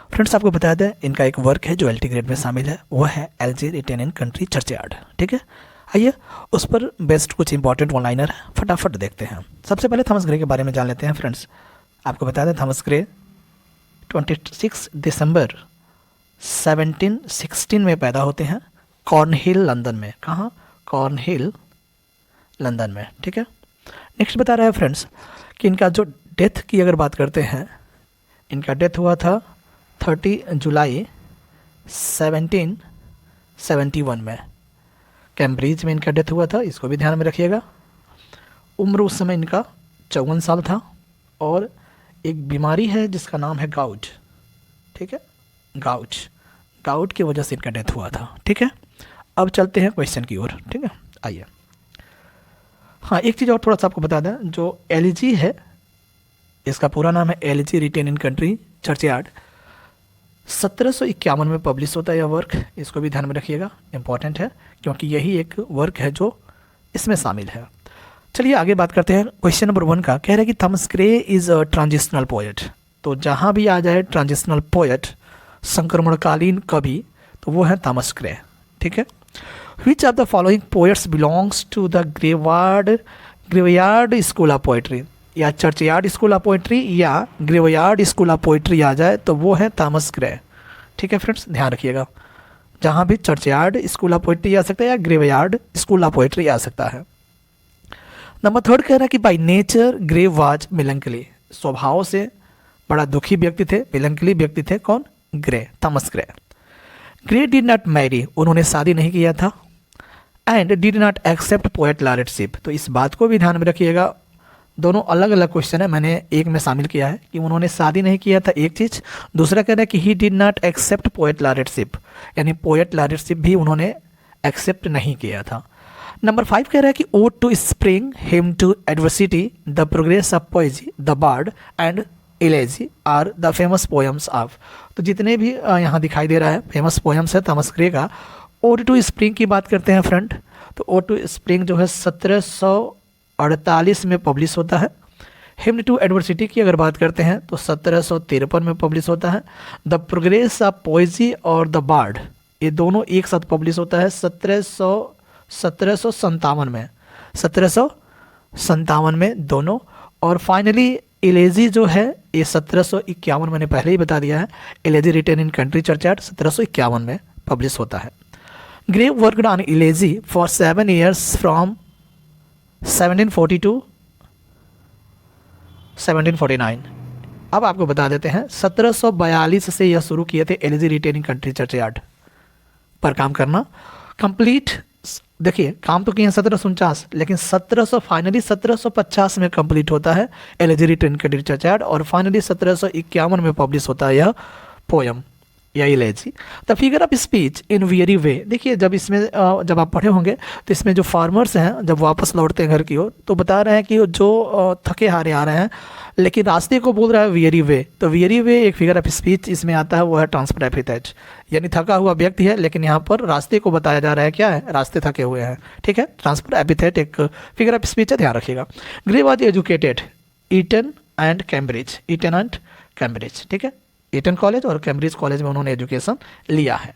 फ्रेंड्स, आपको बता दें इनका एक वर्क है जो एलटी ग्रेड में शामिल है, वो है elegy written in country churchyard. ठीक है, आइए उस पर बेस्ट कुछ इंपॉर्टेंट वन लाइनर फटाफट देखते हैं। सबसे पहले थॉमस ग्रे के बारे में जान लेते हैं। फ्रेंड्स, आपको बता दें थॉमस ग्रे 26 दिसंबर 1716 में पैदा होते हैं, कॉर्नहिल लंदन में। कहाँ? कॉर्नहिल लंदन में। ठीक है, नेक्स्ट बता रहा है फ्रेंड्स कि इनका जो डेथ की अगर बात करते हैं, इनका डेथ हुआ था 30 जुलाई 1771 में, कैम्ब्रिज में इनका डेथ हुआ था, इसको भी ध्यान में रखिएगा। उम्र उस समय इनका 54 साल था और एक बीमारी है जिसका नाम है गाउट। ठीक है, गाउट की वजह से इनका डेथ हुआ था। ठीक है, अब चलते हैं क्वेश्चन की ओर। ठीक है, आइए। हाँ, एक चीज़ और थोड़ा सा आपको बता दें, जो एलजी है इसका पूरा नाम है elegy written in country churchyard. 1751 में पब्लिश होता है यह वर्क, इसको भी ध्यान में रखिएगा, इंपॉर्टेंट है क्योंकि यही एक वर्क है जो इसमें शामिल है। चलिए आगे बात करते हैं। क्वेश्चन नंबर 1 का कह रहा है कि Thomas Gray is a transitional poet. तो जहाँ भी आ जाए ट्रांजिशनल पोएट, संक्रमणकालीन कवि, तो वो है थॉमस ग्रे। ठीक है, which of the following poets belongs to the graveyard school of poetry, या चर्चयार्ड स्कूल ऑफ पोएट्री या ग्रेवयार्ड स्कूल ऑफ पोएट्री आ जाए तो वो है थॉमस ग्रे। ठीक है फ्रेंड्स, ध्यान रखिएगा, जहाँ भी चर्चयार्ड स्कूल ऑफ पोएट्री आ सकता है या ग्रेवयार्ड स्कूल ऑफ पोएट्री आ सकता है। नंबर 3 कह रहा है कि by nature grey was melancholy, स्वभाव से बड़ा दुखी व्यक्ति थे, मेलंकली व्यक्ति थे। कौन? Gray, Thomas Gray. Gray did not marry, उन्होंने शादी नहीं किया था। And did not accept poet laureateship, तो इस बात को भी ध्यान में रखिएगा, दोनों अलग अलग क्वेश्चन है, मैंने एक में शामिल किया है कि उन्होंने शादी नहीं किया था, एक चीज़। दूसरा कह रहा है कि he did not accept poet laureateship, यानी पोएट लॉरेटशिप भी उन्होंने एक्सेप्ट नहीं किया था। नंबर 5 कह रहा है कि odd to spring hymn to adversity, the progress of poesy, the bard and elegy are the famous poems of. तो जितने भी यहाँ दिखाई दे रहा है फेमस पोएम्स है थॉमस ग्रे का। ओड टू स्प्रिंग की बात करते हैं फ्रेंड, तो ओड टू स्प्रिंग जो है 1748 में पब्लिश होता है। हिम टू एडवर्सिटी की अगर बात करते हैं तो 1753 में पब्लिश होता है। द प्रोग्रेस ऑफ पोएजी और द बार्ड, ये दोनों एक साथ पब्लिश होता है 1757 में दोनों। और फाइनली एलेजी जो है ये 1751, मैंने पहले ही बता दिया है, elegy written in country churchyard 1751 में पब्लिश होता है। Gray worked on elegy for 7 years from 1740 to 1749। अब आपको बता देते हैं 1742 से यह शुरू किए थे elegy written in country churchyard पर काम करना। कंप्लीट, देखिए काम तो किए हैं 1749, लेकिन 1750 में कंप्लीट होता है elegy written in country churchyard, और फाइनली 1751 में पब्लिश होता है यह पोयम या elegy. The figure of speech in very way, देखिए जब इसमें जब आप पढ़े होंगे तो इसमें जो फार्मर्स हैं जब वापस लौटते हैं घर की ओर तो बता रहे हैं कि जो थके हारे आ रहे हैं लेकिन रास्ते को बोल रहा है वेरी वे, तो वेरी वे एक फिगर ऑफ स्पीच इसमें आता है, वो है ट्रांसफर एपिथेट, यानी थका हुआ व्यक्ति है लेकिन यहाँ पर रास्ते को बताया जा रहा है क्या है, रास्ते थके हुए हैं। ठीक है, ट्रांसफर एपिथेट एक फिगर ऑफ स्पीच है, ध्यान रखिएगा। Gray was educated Eton and Cambridge, ठीक है, ईटन कॉलेज और कैम्ब्रिज कॉलेज में उन्होंने एजुकेशन लिया है।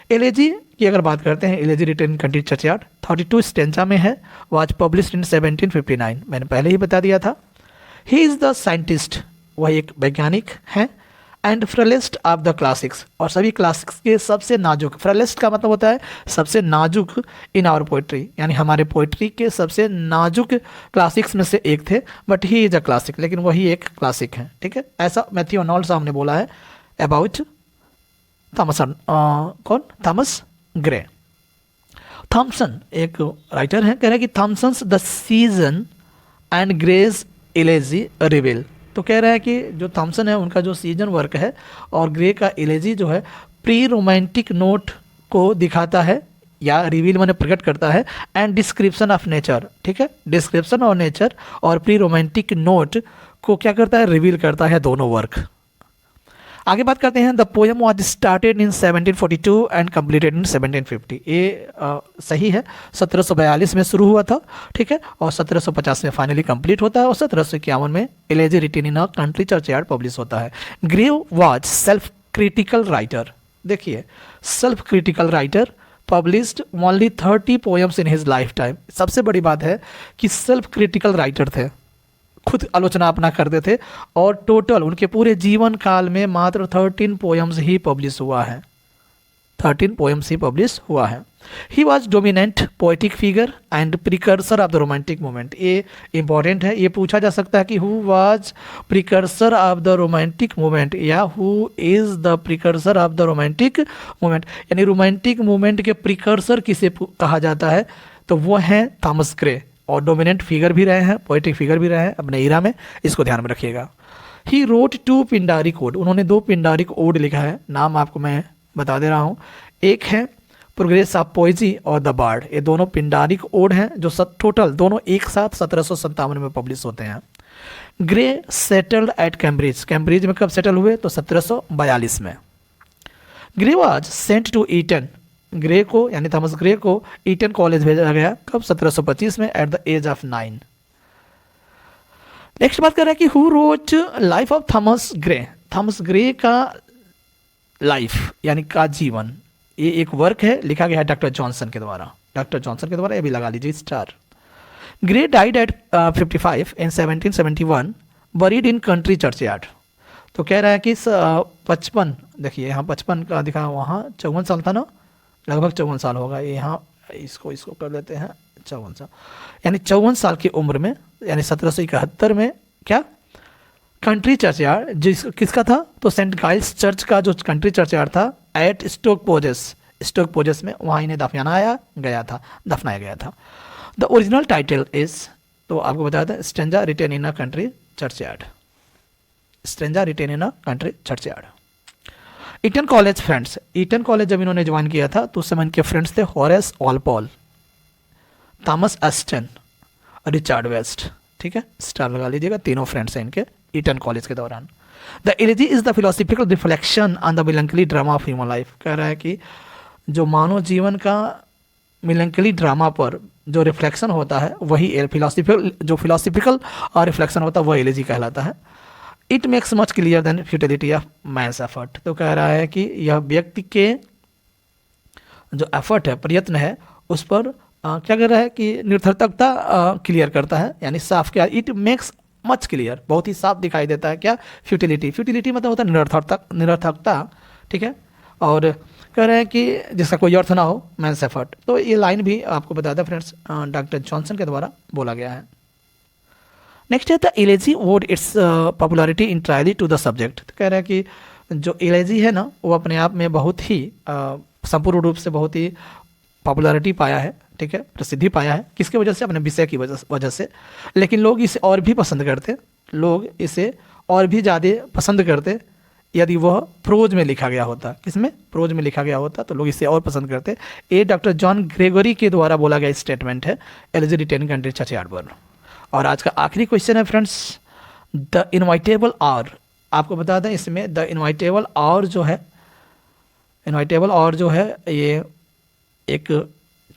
एलेजी की अगर बात करते हैं, elegy written in country churchyard 32 stanza में है, वाज पब्लिश्ड इन 1759, मैंने पहले ही बता दिया था। ही इज़ द साइंटिस्ट, वह एक वैज्ञानिक हैं, एंड फ्रेलेस्ट ऑफ द क्लासिक्स, और सभी क्लासिक्स के सबसे नाजुक, फ्रेलेस्ट का मतलब होता है सबसे नाजुक, इन आवर पोइट्री, यानी हमारे पोइट्री के सबसे नाजुक क्लासिक्स में से एक थे, but he is a classic, लेकिन वही एक क्लासिक है, ठीक है। ऐसा मैथ्यू अर्नोल्ड साहब ने बोला है अबाउट कौन, थॉमस ग्रे। थॉमसन एक राइटर हैं, कह रहे हैं कि Thomson's the season and Gray's elegy rival, तो कह रहा है कि जो थॉमसन है उनका जो सीजन वर्क है और ग्रे का एलेजी जो है प्री रोमांटिक नोट को दिखाता है या रिवील मैंने प्रकट करता है, एंड डिस्क्रिप्शन ऑफ नेचर, ठीक है, डिस्क्रिप्शन ऑफ नेचर और प्री रोमांटिक नोट को क्या करता है, रिवील करता है दोनों वर्क। आगे बात करते हैं, the poem was started in 1742 and completed in 1750, ये सही है, 1742 में शुरू हुआ था, ठीक है, और 1750 में फाइनली कंप्लीट होता है, और 1751 में elegy written in a country churchyard publish होता है। Gray was self critical writer, देखिए self critical writer, published only 30 poems in his lifetime, सबसे बड़ी बात है कि सेल्फ क्रिटिकल राइटर थे, खुद आलोचना अपना करते थे, और टोटल उनके पूरे जीवन काल में मात्र 13 पोएम्स ही पब्लिश हुआ है, 13 पोएम्स ही पब्लिश हुआ है। He was dominant poetic figure and precursor of the romantic movement, ये इंपॉर्टेंट है, ये पूछा जा सकता है कि who was precursor of the romantic movement या who is the precursor of the romantic movement, यानी रोमांटिक मूवमेंट के प्रिकर्सर किसे कहा जाता है, तो वो हैं थॉमस ग्रे, और डोमिनेंट फिगर भी रहे हैं, पोएटिक फिगर भी रहे हैं अपने इरा में, इसको ध्यान में रखिएगा। ही रोट 2 पिंडारी कोड, उन्होंने 2 पिंडारी ओड लिखा है, नाम आपको मैं बता दे रहा हूँ, एक है प्रोग्रेस ऑफ पोएजी और द बार्ड, ये दोनों पिंडारिक ओड हैं जो टोटल दोनों एक साथ 1757 में पब्लिश होते हैं। Gray settled at Cambridge, Cambridge में कब सेटल हुए, तो 1742 में। Gray was sent to Eton, Gray को यानी थॉमस ग्रे को ईटन कॉलेज भेजा गया, कब, 1725 में, at the age of 9। Next बात कर रहे हैं कि who wrote life of Thomas Gray, Thomas Gray का लाइफ यानी का जीवन, ये एक वर्क है, लिखा गया है डॉक्टर जॉनसन के द्वारा, डॉक्टर जॉनसन के द्वारा, ये भी लगा लीजिए स्टार। ग्रे डाइड एट 55 इन 1771, बरीड इन कंट्री चर्चयार्ड, तो कह रहा है कि 55, देखिए यहाँ 55 का दिखा, वहाँ 54 साल था ना, लगभग 54 साल होगा, यहाँ इसको कर लेते हैं 54 साल, यानी 54 साल की उम्र में, यानी 1771 में क्या कंट्री चर्चयार्ड, किसका था, तो सेंट गाइल्स चर्च का जो कंट्री चर्चयार्ड था एट स्टोक पोजेस में, वहाँ इन्हें दफनाया गया था। द ओरिजिनल टाइटल इज, तो आपको बताया था, stanza written in a country churchyard, stanza written in a country churchyard. Eton college friends, Eton college जब इन्होंने ज्वाइन किया था तो उस समय इनके फ्रेंड्स थे Horace Walpole, Thomas Ashton, Richard West, ठीक है, स्टार लगा लीजिएगा, तीनों फ्रेंड्स हैं इनके ईटन कॉलेज के दौरान। The elegy is the philosophical reflection on the melancholy drama of human life, कह रहा है कि जो मानव जीवन का मिलंकली ड्रामा पर जो रिफ्लेक्शन होता है वही फिलोसफिकल रिफ्लेक्शन होता है, वह एलेजी कहलाता है। It makes much clear then futility of man's effort, तो कह रहा है कि यह व्यक्ति के जो एफर्ट है, प्रयत्न है, उस पर क्या कर रहा है कि निरर्थकता क्लियर करता है, यानी साफ क्या, इट मेक्स मच क्लियर, बहुत ही साफ दिखाई देता है क्या, फ्यूटिलिटी मतलब होता है निरर्थकता, ठीक है, और कह रहे हैं कि जिसका कोई अर्थ ना हो, मैंस एफर्ट, तो ये लाइन भी आपको बता दें फ्रेंड्स, डॉक्टर जॉनसन के द्वारा बोला गया है। नेक्स्ट है the elegy owed its popularity entirely to the subject, कह रहे हैं कि जो एलेजी है ना वो अपने आप में बहुत ही संपूर्ण रूप से बहुत ही पॉपुलैरिटी पाया है, ठीक है, प्रसिद्धि पाया है, किसके वजह से, अपने विषय की वजह से, लेकिन लोग इसे और भी पसंद करते, लोग इसे और भी ज़्यादा पसंद करते यदि वह प्रोज में लिखा गया होता, किसमें, प्रोज में लिखा गया होता, तो लोग इसे और पसंद करते। ये डॉक्टर जॉन ग्रेगोरी के द्वारा बोला गया स्टेटमेंट है एलेजी रिटेन कंट्री चर्चयार्ड पर। और आज का आखिरी क्वेश्चन है फ्रेंड्स, द इनवाइटेबल आवर, आपको बता दें इसमें द इनवाइटेबल आवर जो है ये एक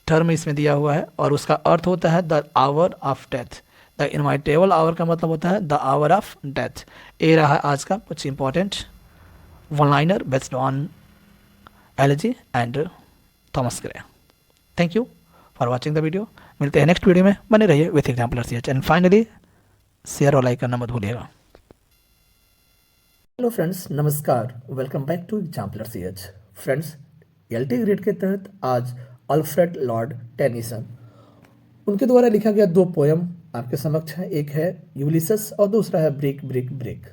टर्म इसमें दिया हुआ है और उसका अर्थ होता है the hour of death. The inevitable hour का मतलब होता है द आवर ऑफ डेथ। ये रहा आज का कुछ important one liner based on elegy and Thomas Gray. Thank you for watching the video. मिलते हैं नेक्स्ट वीडियो में, बने रहिए with exemplar CH and finally share और लाइक करना मत भूलिएगा। हेलो फ्रेंड्स, नमस्कार, welcome back to exemplar CH। Friends, LT grade के तहत आज अल्फ्रेड लॉर्ड टेनिसन, उनके द्वारा लिखा गया 2 पोयम आपके समक्ष है। एक है यूलिसस और दूसरा है ब्रेक ब्रेक ब्रेक।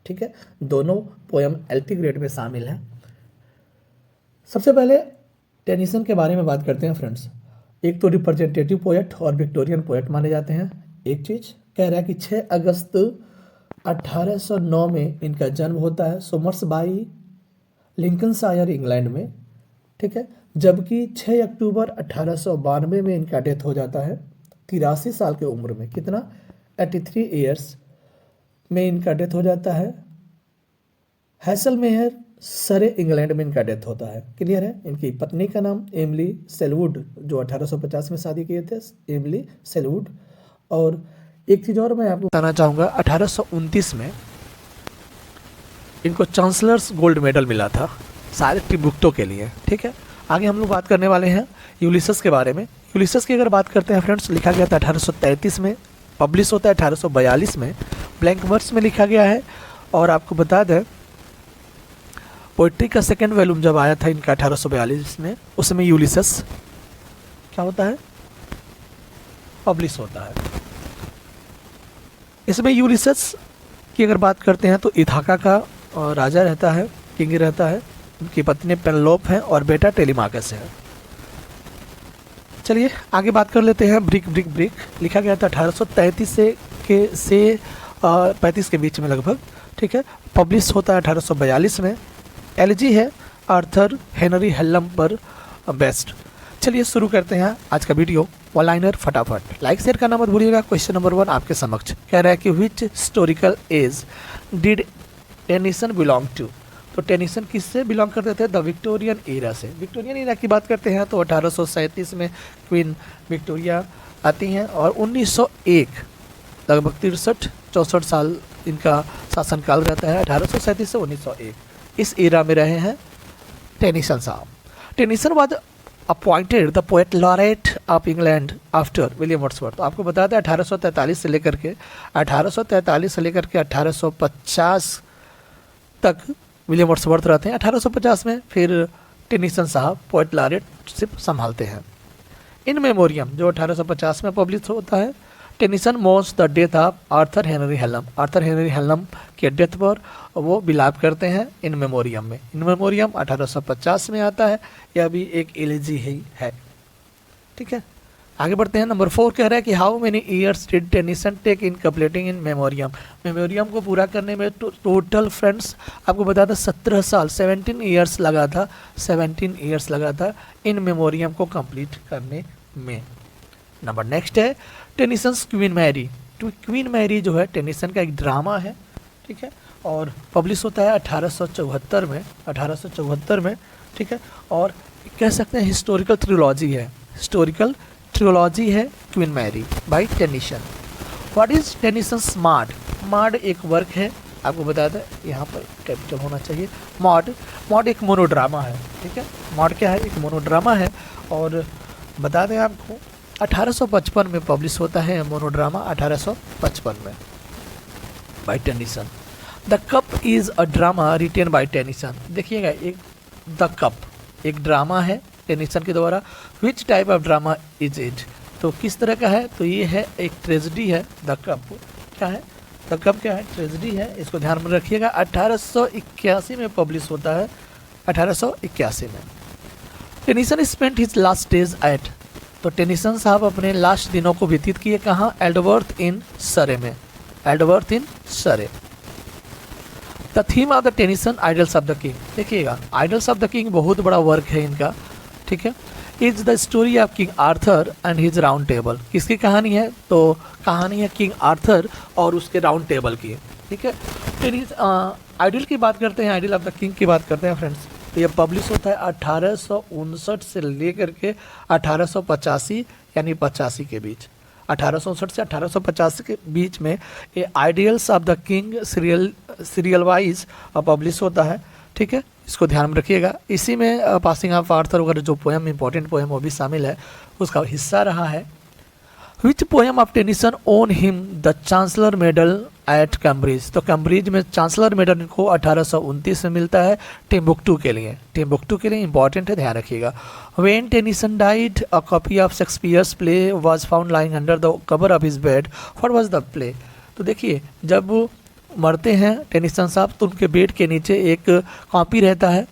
ठीक है, दोनों पोयम LT ग्रेड में शामिल हैं। सबसे पहले टेनिसन के बारे में बात करते हैं फ्रेंड्स। एक तो रिप्रेजेंटेटिव पोएट और विक्टोरियन पोएट माने जाते हैं। एक चीज़ कह रहा है कि 6 अगस्त 1809 में इनका जन्म होता है सोमर्सबाई, लिंकनशायर, इंग्लैंड में। ठीक है, जबकि 6 अक्टूबर 1892 में इनका डेथ हो जाता है 83 साल की उम्र में। कितना? 83 ईयर्स में इनका डेथ हो जाता है। हैसलमेयर, सरे, इंग्लैंड में इनका डेथ होता है। क्लियर है? इनकी पत्नी का नाम एमिली सेलवुड, जो 1850 में शादी किए थे, एमिली सेलवुड। और एक चीज़ और मैं आपको बताना चाहूँगा, 1829 में इनको चांसलर्स गोल्ड मेडल मिला था शायद टिम्बुक्टो के लिए। ठीक है, आगे हम लोग बात करने वाले हैं यूलिसस के बारे में। यूलिसस की अगर बात करते हैं फ्रेंड्स, लिखा गया था 1833 में, पब्लिश होता है 1842 में, ब्लैंक वर्स में लिखा गया है। और आपको बता दें, पोइट्री का सेकेंड वॉल्यूम जब आया था इनका 1842 में, उसमें यूलिसस क्या होता है? पब्लिश होता है। इसमें यूलिसस की अगर बात करते हैं तो इथाका का राजा रहता है, किंग रहता है, उनकी पत्नी पेनलोप है और बेटा टेलीमाकस है। चलिए आगे बात कर लेते हैं ब्रिक ब्रिक ब्रिक। लिखा गया था 1833 से 35 के बीच में लगभग। ठीक है, पब्लिश होता है 1842 में। एलजी है आर्थर हेनरी हेल्लम पर बेस्ट। चलिए शुरू करते हैं आज का वीडियो। वन लाइनर फटाफट, लाइक शेयर करना मत भूलिएगा। क्वेश्चन नंबर 1 आपके समक्ष कह रहा है कि which historical age did Tennyson belong to. तो टेनिसन किससे बिलोंग करते थे? द विक्टोरियन एरा से। विक्टोरियन एरा की बात करते हैं तो 1837 में क्वीन विक्टोरिया आती हैं और 1901 लगभग 63-64 साल इनका शासनकाल रहता है। 1837 से 1901 इस एरा में रहे हैं टेनिसन साहब। Tennyson was appointed the poet laureate of England after William Wordsworth. तो आपको बता दें 1843 से लेकर के 1850 तक विलियम वर्ड्सवर्थ रहते हैं। 1850 में फिर टेनिसन साहब पोएट लॉरेटशिप संभालते हैं। इन मेमोरियम जो 1850 में पब्लिश होता है, Tennyson mourns the death of Arthur Henry Hallam. Arthur Henry Hallam के डेथ पर वो बिलाप करते हैं इन मेमोरियम में। इन मेमोरियम 1850 में आता है, यह भी एक एलिजी ही है। ठीक है, आगे बढ़ते हैं। नंबर 4 कह रहा है कि how many years did Tennyson take in completing In Memoriam. Memoriam को पूरा करने में टोटल फ्रेंड्स आपको बता दें 17 साल 17 ईयर्स लगा था। 17 ईयर्स लगा था इन मेमोरियम को कंप्लीट करने में। नंबर नेक्स्ट है Tennyson's Queen Mary. Queen Mary जो है टेनिसन का एक ड्रामा है। ठीक है, और पब्लिश होता है 1874 में। ठीक है, और कह सकते हैं हिस्टोरिकल ट्रिलॉजी है। हिस्टोरिकल ट्रिलॉजी है Queen Mary by Tennyson. What is Tennyson's Maud? Maud एक वर्क है, आपको बता दें यहाँ पर कैपिटल होना चाहिए। मॉड एक मोनोड्रामा है। ठीक है, मॉड क्या है? एक मोनोड्रामा है। और बता दें आपको 1855 में पब्लिश होता है मोनोड्रामा, 1855 में by Tennyson. The cup is a drama written by Tennyson. देखिएगा, एक द कप एक ड्रामा है टेनिसन के द्वारा। Which type of drama is it? तो किस तरह का है? तो ये है एक ट्रेजेडी है। द कप क्या है? द कप क्या है? ट्रेजेडी है। इसको ध्यान में रखिएगा। 1881 में पब्लिश होता है, 1881 में। Tennyson spent his last days at. तो टेनिसन साहब अपने लास्ट दिनों को व्यतीत किए कहाँ? एल्डवर्थ इन सरे में। एल्डवर्थ इन सरे। The theme of the Tennyson idols of the king. देखिएगा, आइडल्स ऑफ द किंग बहुत बड़ा वर्क है इनका। ठीक है, is the story of king Arthur and his round table. किसकी कहानी है? तो कहानी है किंग आर्थर और उसके राउंड टेबल की। ठीक है, आइडल की बात करते हैं, आइडल ऑफ द किंग की बात करते हैं फ्रेंड्स। तो ये पब्लिश होता है 1859 से लेकर के 1885 यानी 85 के बीच। 1859 से 1885 के बीच में ये ideals of the king serial wise publish होता है। ठीक है, इसको ध्यान में रखिएगा। इसी में पासिंग ऑफ आर्थर वगैरह जो पोएम इंपॉर्टेंट पोएम वो भी शामिल है, उसका हिस्सा रहा है। विच poem of Tennyson own him the chancellor medal at Cambridge, तो कैम्ब्रिज में चांसलर मेडल इनको 1829 में मिलता है टिम्बुक्टू के लिए। टिम्बुक्टू के लिए इंपॉर्टेंट है, ध्यान रखिएगा। When Tennyson died a copy of Shakespeare's play was found lying under the cover of his bed, what was the play. तो देखिए जब वो मरते हैं टेनिसन साहब तो उनके बेड के नीचे एक कॉपी रहता है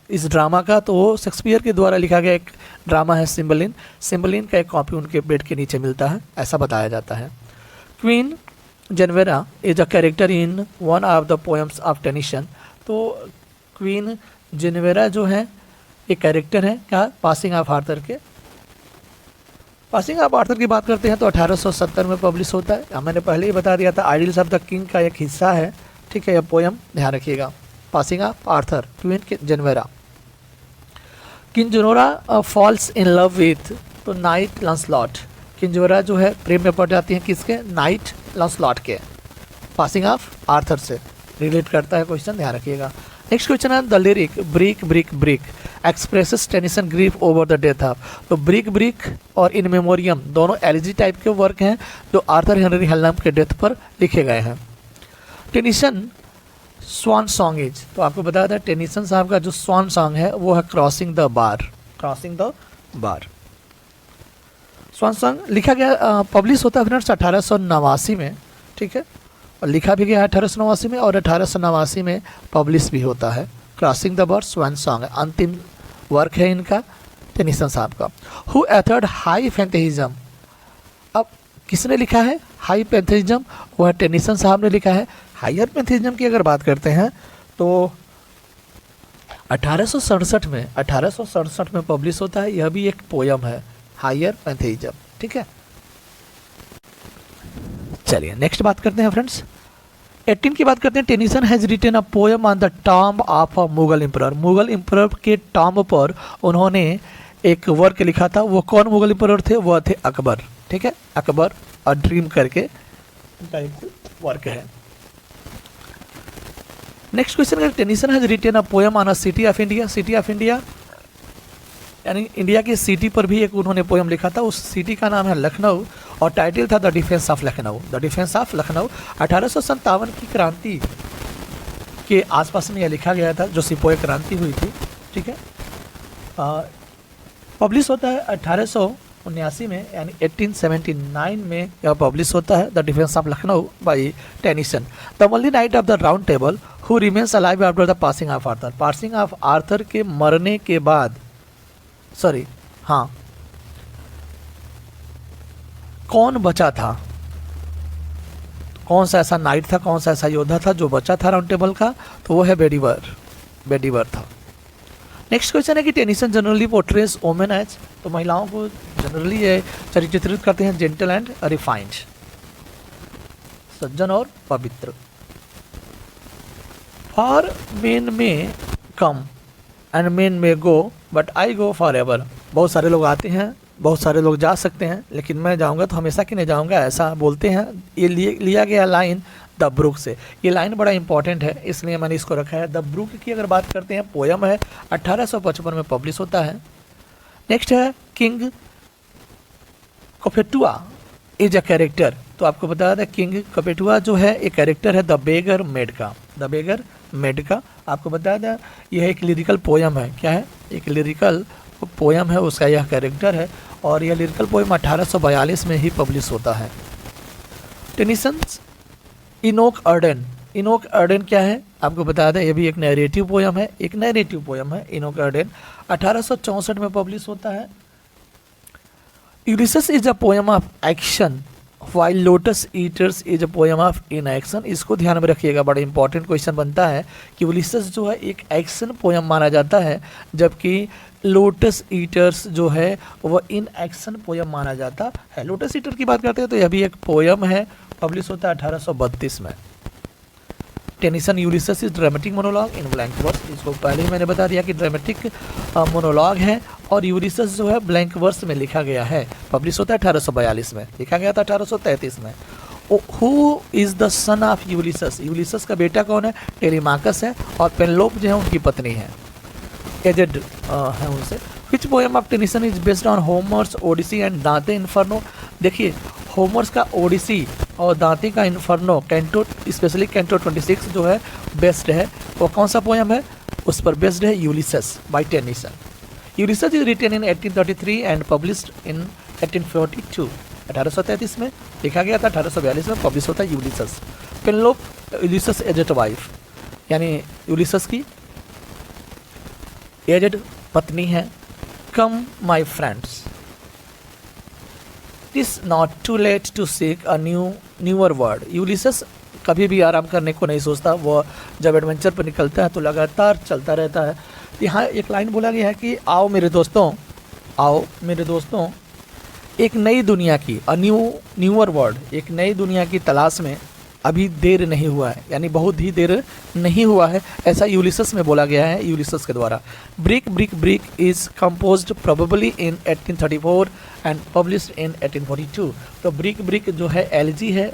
इस ड्रामा का, तो वो शेक्सपियर के द्वारा लिखा गया एक ड्रामा है सिम्बलिन। सिम्बलिन का एक कॉपी उनके बेड के नीचे मिलता है, ऐसा बताया जाता है। Queen Guinevere is a character in one of the poems of Tennyson, तो क्वीन जेनवेरा जो है एक कैरेक्टर है क्या, पासिंग ऑफ आर्थर के। पासिंग ऑफ आर्थर की बात करते हैं तो 1870 में पब्लिश होता है। मैंने पहले ही बता दिया था आइडियल्स ऑफ द किंग का एक हिस्सा है, ठीक है, यह पोएम ध्यान रखिएगा। Passing of Arthur, Queen Guinevere. Guinevere falls in love with, तो नाइट लॉन्सलॉट। किंजोरा जो है प्रेम में पड़ जाती है किसके, नाइट लॉन्सलॉट के। पासिंग ऑफ आर्थर से रिलेट करता है क्वेश्चन, ध्यान रखिएगा। नेक्स्ट क्वेश्चन है the lyric brick brick brick expresses Tennyson grief over the death of, तो ब्रिक ब्रिक और इन मेमोरियम दोनों एलिजी टाइप के वर्क हैं जो आर्थर हेनरी हेलम के डेथ पर लिखे गए हैं। टेनिसन स्वान सॉन्ग इज, तो आपको बताया था टेनिसन साहब का जो स्वान सॉन्ग है वो है crossing the bar. Crossing the bar swan song लिखा गया, पब्लिश होता है फ्रेंड्स 1889 में, ठीक है, और लिखा भी गया है 1889 में और 1889 में पब्लिश भी होता है। Crossing the bar swan song है, अंतिम वर्क है इनका टेनिसन साहब का। हु एथर्ड हाई फैंटेसिज्म, अब किसने लिखा है हाई पैंथेसिज्म, वह टेनिसन साहब ने लिखा है। हायर पैंथेसिज्म की अगर बात करते हैं तो 1867 में पब्लिश होता है, यह भी एक पोयम है हायर पैंथेसिज्म, ठीक है। चलिए नेक्स्ट बात करते हैं फ्रेंड्स, 18 की बात करते हैं। Tennyson has written a poem on the tomb of a Mughal emperor, Mughal emperor के टॉम्ब पर उन्होंने एक वर्क लिखा था। वो कौन मुगल एम्परर थे, वह थे अकबर, ठीक है, अकबर और ड्रीम करके उनका एक वर्क है। नेक्स्ट क्वेश्चन है Tennyson has written a poem on a city of India, city of India यानी इंडिया की सिटी पर भी एक उन्होंने पोएम लिखा था। उस सिटी का नाम है लखनऊ और टाइटल था the defence of Lucknow. The defence of Lucknow 1857 की क्रांति के आसपास में यह लिखा गया था, जो सिपोही क्रांति हुई थी, ठीक है। पब्लिश होता है 1879 में यानी 1879 में यह पब्लिश होता है the defence of Lucknow by Tennyson. The only night of the round table who remains alive after the passing of Arthur, passing of Arthur के मरने के बाद, सॉरी हाँ, कौन बचा था, कौन सा ऐसा नाइट था, कौन सा ऐसा योद्धा था जो बचा था राउंड टेबल का, तो वो है बेडीवर, बेडीवर था। नेक्स्ट क्वेश्चन है कि Tennyson generally portrays women as, तो महिलाओं को जनरली ये चित्रित करते हैं जेंटल एंड रिफाइंड, सज्जन और पवित्र। फॉर मेन में कम एंड मेन में go but I go for ever, बहुत सारे लोग आते हैं, बहुत सारे लोग जा सकते हैं, लेकिन मैं जाऊंगा तो हमेशा के नहीं जाऊंगा, ऐसा बोलते हैं। ये लिया गया लाइन द ब्रुक से, ये लाइन बड़ा इंपॉर्टेंट है इसलिए मैंने इसको रखा है। द ब्रुक की अगर बात करते हैं पोयम है 1855 में पब्लिश होता है। नेक्स्ट है किंग कोपेटुआ इज अ कैरेक्टर, तो आपको बताया था किंग कोपेटुआ जो है एक कैरेक्टर है द बेगर मेड का, द बेगर मेड का आपको बताया था। यह एक लिरिकल पोयम है, क्या है, एक लिरिकल पोयम है, उसका यह कैरेक्टर है और यह लिरिकल पोयम 1842 में ही पब्लिश होता है। Tennyson's Enoch Ardern, Enoch Ardern क्या है आपको बताया था, यह भी एक नैरेटिव पोयम है, एक नैरेटिव पोयम है इनोक अर्डन, 1864 में पब्लिश होता है। Ulysses is a poem of action while Lotus Eaters is a poem of inaction, इसको ध्यान में रखिएगा, बड़ा इंपॉर्टेंट क्वेश्चन बनता है कि यूलिसेस जो है एक एक्शन पोयम माना जाता है, जबकि लोटस ईटर्स जो है वह इन एक्शन पोयम माना जाता है। लोटस ईटर की बात करते हैं तो यह भी एक पोयम है, पब्लिश होता है 1832 में। Tennyson Ulysses is dramatic monologue in blank verse, इसको पहले ही मैंने बता दिया कि ड्रामेटिक मोनोलॉग है और यूलिसेस जो है ब्लैंक वर्स में लिखा गया है, पब्लिश होता है 1842 में, लिखा गया था 1833 में। Who is the son of Ulysses, Ulysses का बेटा कौन है? टेलीमाकस है, और पेनलोप जो है उनकी पत्नी है, एजेड है उनसे। Which poem of Tennyson is based on Homer's Odyssey and Dante Inferno. देखिए होमर्स का ओडिसी और दांते का इन्फर्नो कैंटो, स्पेशली कैंटो 26 जो है बेस्ड है, वो कौन सा पोएम है? उस पर बेस्ड है Ulysses by Tennyson. Ulysses is written in 1833 and published in 1842। 1833 में लिखा गया था, 1842 में पब्लिश होता है यूलिसस। पेनलोप यूलिसस एजेड वाइफ, यानी यूलिसस की एजेड पत्नी है। Come my friends, it is not too late to seek a newer world. Ulysses कभी भी आराम करने को नहीं सोचता, वो जब एडवेंचर पर निकलता है तो लगातार चलता रहता है। यहाँ एक लाइन बोला गया है कि आओ मेरे दोस्तों, आओ मेरे दोस्तों, एक नई दुनिया की, न्यूअर वर्ल्ड, एक नई दुनिया की तलाश में अभी देर नहीं हुआ है, यानी बहुत ही देर नहीं हुआ है, ऐसा यूलिसस में बोला गया है यूलिसस के द्वारा। Brick brick brick is composed probably in 1834 and published in 1842। तो ब्रिक ब्रिक जो है एलजी है,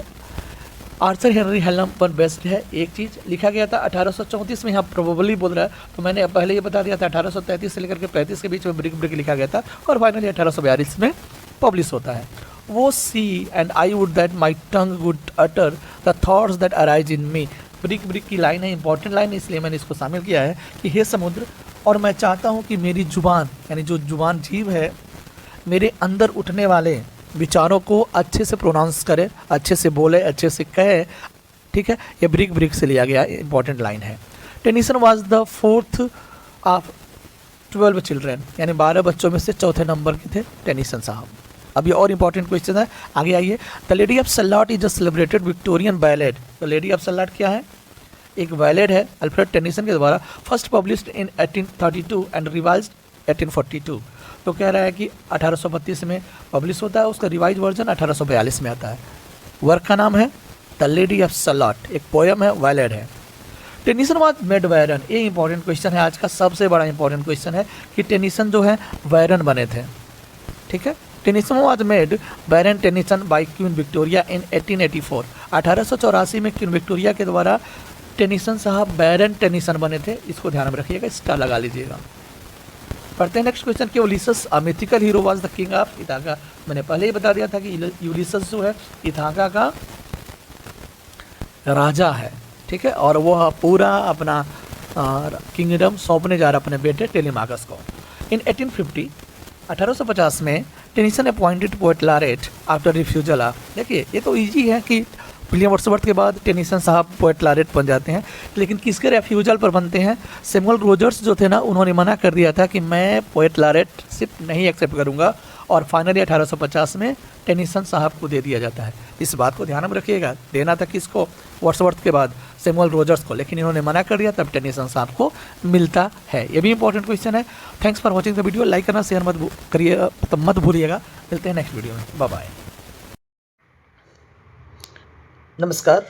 आर्थर हेनरी हेलम पर बेस्ड है। एक चीज़ लिखा गया था 1834 में, यहाँ प्रोबेबली बोल रहा है, तो मैंने पहले ये बता दिया था 1833 से लेकर के 35 के बीच में ब्रिक ब्रिक लिखा गया था, और फाइनली 1842 में पब्लिश होता है। वो sea and I would that my tongue would utter the thoughts that arise in me. Break break की लाइन है, इंपॉर्टेंट लाइन है, इसलिए मैंने इसको शामिल किया है कि हे समुद्र, और मैं चाहता हूँ कि मेरी जुबान, यानी जो जुबान जीव है, मेरे अंदर उठने वाले विचारों को अच्छे से प्रोनाउंस करे, अच्छे से बोले, अच्छे से कहे। ठीक है, ये ब्रिक ब्रिक से लिया गया इंपॉर्टेंट लाइन है। Tennyson was the fourth of 12 children, यानी 12 बच्चों में से चौथे नंबर के थे टेनिसन साहब। अब ये और इंपॉर्टेंट क्वेश्चन है, आगे आइए। The lady of salad is a celebrated Victorian ballad. तो लेडी ऑफ सलाट क्या है? एक बैलेड है अल्फ्रेड टेनिसन के द्वारा, first published in 1832 and revised 1842। तो कह रहा है कि 1832 में पब्लिश होता है, उसका रिवाइज वर्जन 1842 में आता है। वर्क का नाम है द लेडी ऑफ सलाट, एक पोएम है, बैलेड है। टेनिसन वाज मेड बैरन, ये इंपॉर्टेंट क्वेश्चन है, आज का सबसे बड़ा इंपॉर्टेंट क्वेश्चन है कि टेनिसन जो है बैरन बने थे। ठीक है, Tennyson was made Baron Tennyson by Queen Victoria in 1884। 1884 में क्वीन विक्टोरिया के द्वारा टेनिसन साहब बैरन टेनिसन बने थे, इसको ध्यान में रखिएगा, स्टार लगा लीजिएगा। पढ़ते हैं नेक्स्ट क्वेश्चन कि Ulysses a mythical hero was the king of Ithaca. मैंने पहले ही बता दिया था कि यूलिसस जो है इथाका का राजा है। ठीक है, और वह पूरा अपना किंगडम सौंपने जा रहा अपने बेटे टेलीमाकस को। इन 1850 में Tennyson appointed poet laureate after refusal of. देखिए ये तो इजी है कि विलियम वर्ड्सवर्थ के बाद टेनिसन साहब पोएट लॉरेट बन जाते हैं, लेकिन किसके रेफ्यूजल पर बनते हैं? सैमुअल रोजर्स जो थे ना, उन्होंने मना कर दिया था कि मैं पोएट लॉरेटशिप नहीं एक्सेप्ट करूंगा, और फाइनली 1850 में टेनिसन साहब को दे दिया जाता है। इस बात को ध्यान में रखिएगा, देना था किसको? वर्ड्सवर्थ के बाद सैमुअल रोजर्स को, लेकिन इन्होंने मना कर दिया, तब टेनिसन साहब को मिलता है। ये भी इंपॉर्टेंट क्वेश्चन है। Thanks for watching the video, like करना शेयर मत करिए, मत भूलिएगा। मिलते हैं नेक्स्ट वीडियो में, बाय बाय। नमस्कार,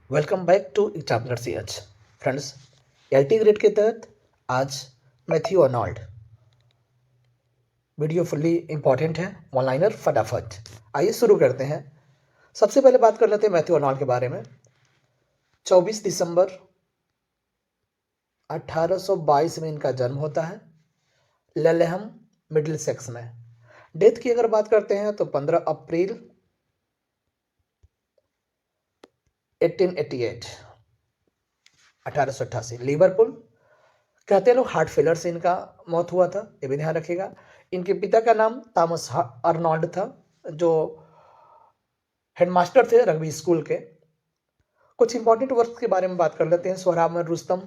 welcome back to examiner CH। Friends, LT grade के तहत आज Matthew Arnold video fully important है, वन लाइनर फटाफट। आइए शुरू करते हैं। सबसे पहले बात कर लेते हैं मैथ्यू अर्नोल्ड के बारे में। 24 दिसंबर 1822 में इनका जन्म होता है लेलेहम मिडिलसेक्स में। डेथ की अगर बात करते हैं तो 15 अप्रैल 1888 लिवरपूल। कहते हैं लोग हार्ट फेलर से इनका मौत हुआ था, ये भी ध्यान रखिएगा। इनके पिता का नाम थॉमस अर्नोल्ड था, जो हेडमास्टर थे रग्बी स्कूल के। कुछ इंपॉर्टेंट वर्क के बारे में बात कर लेते हैं। सोहराब में रुस्तम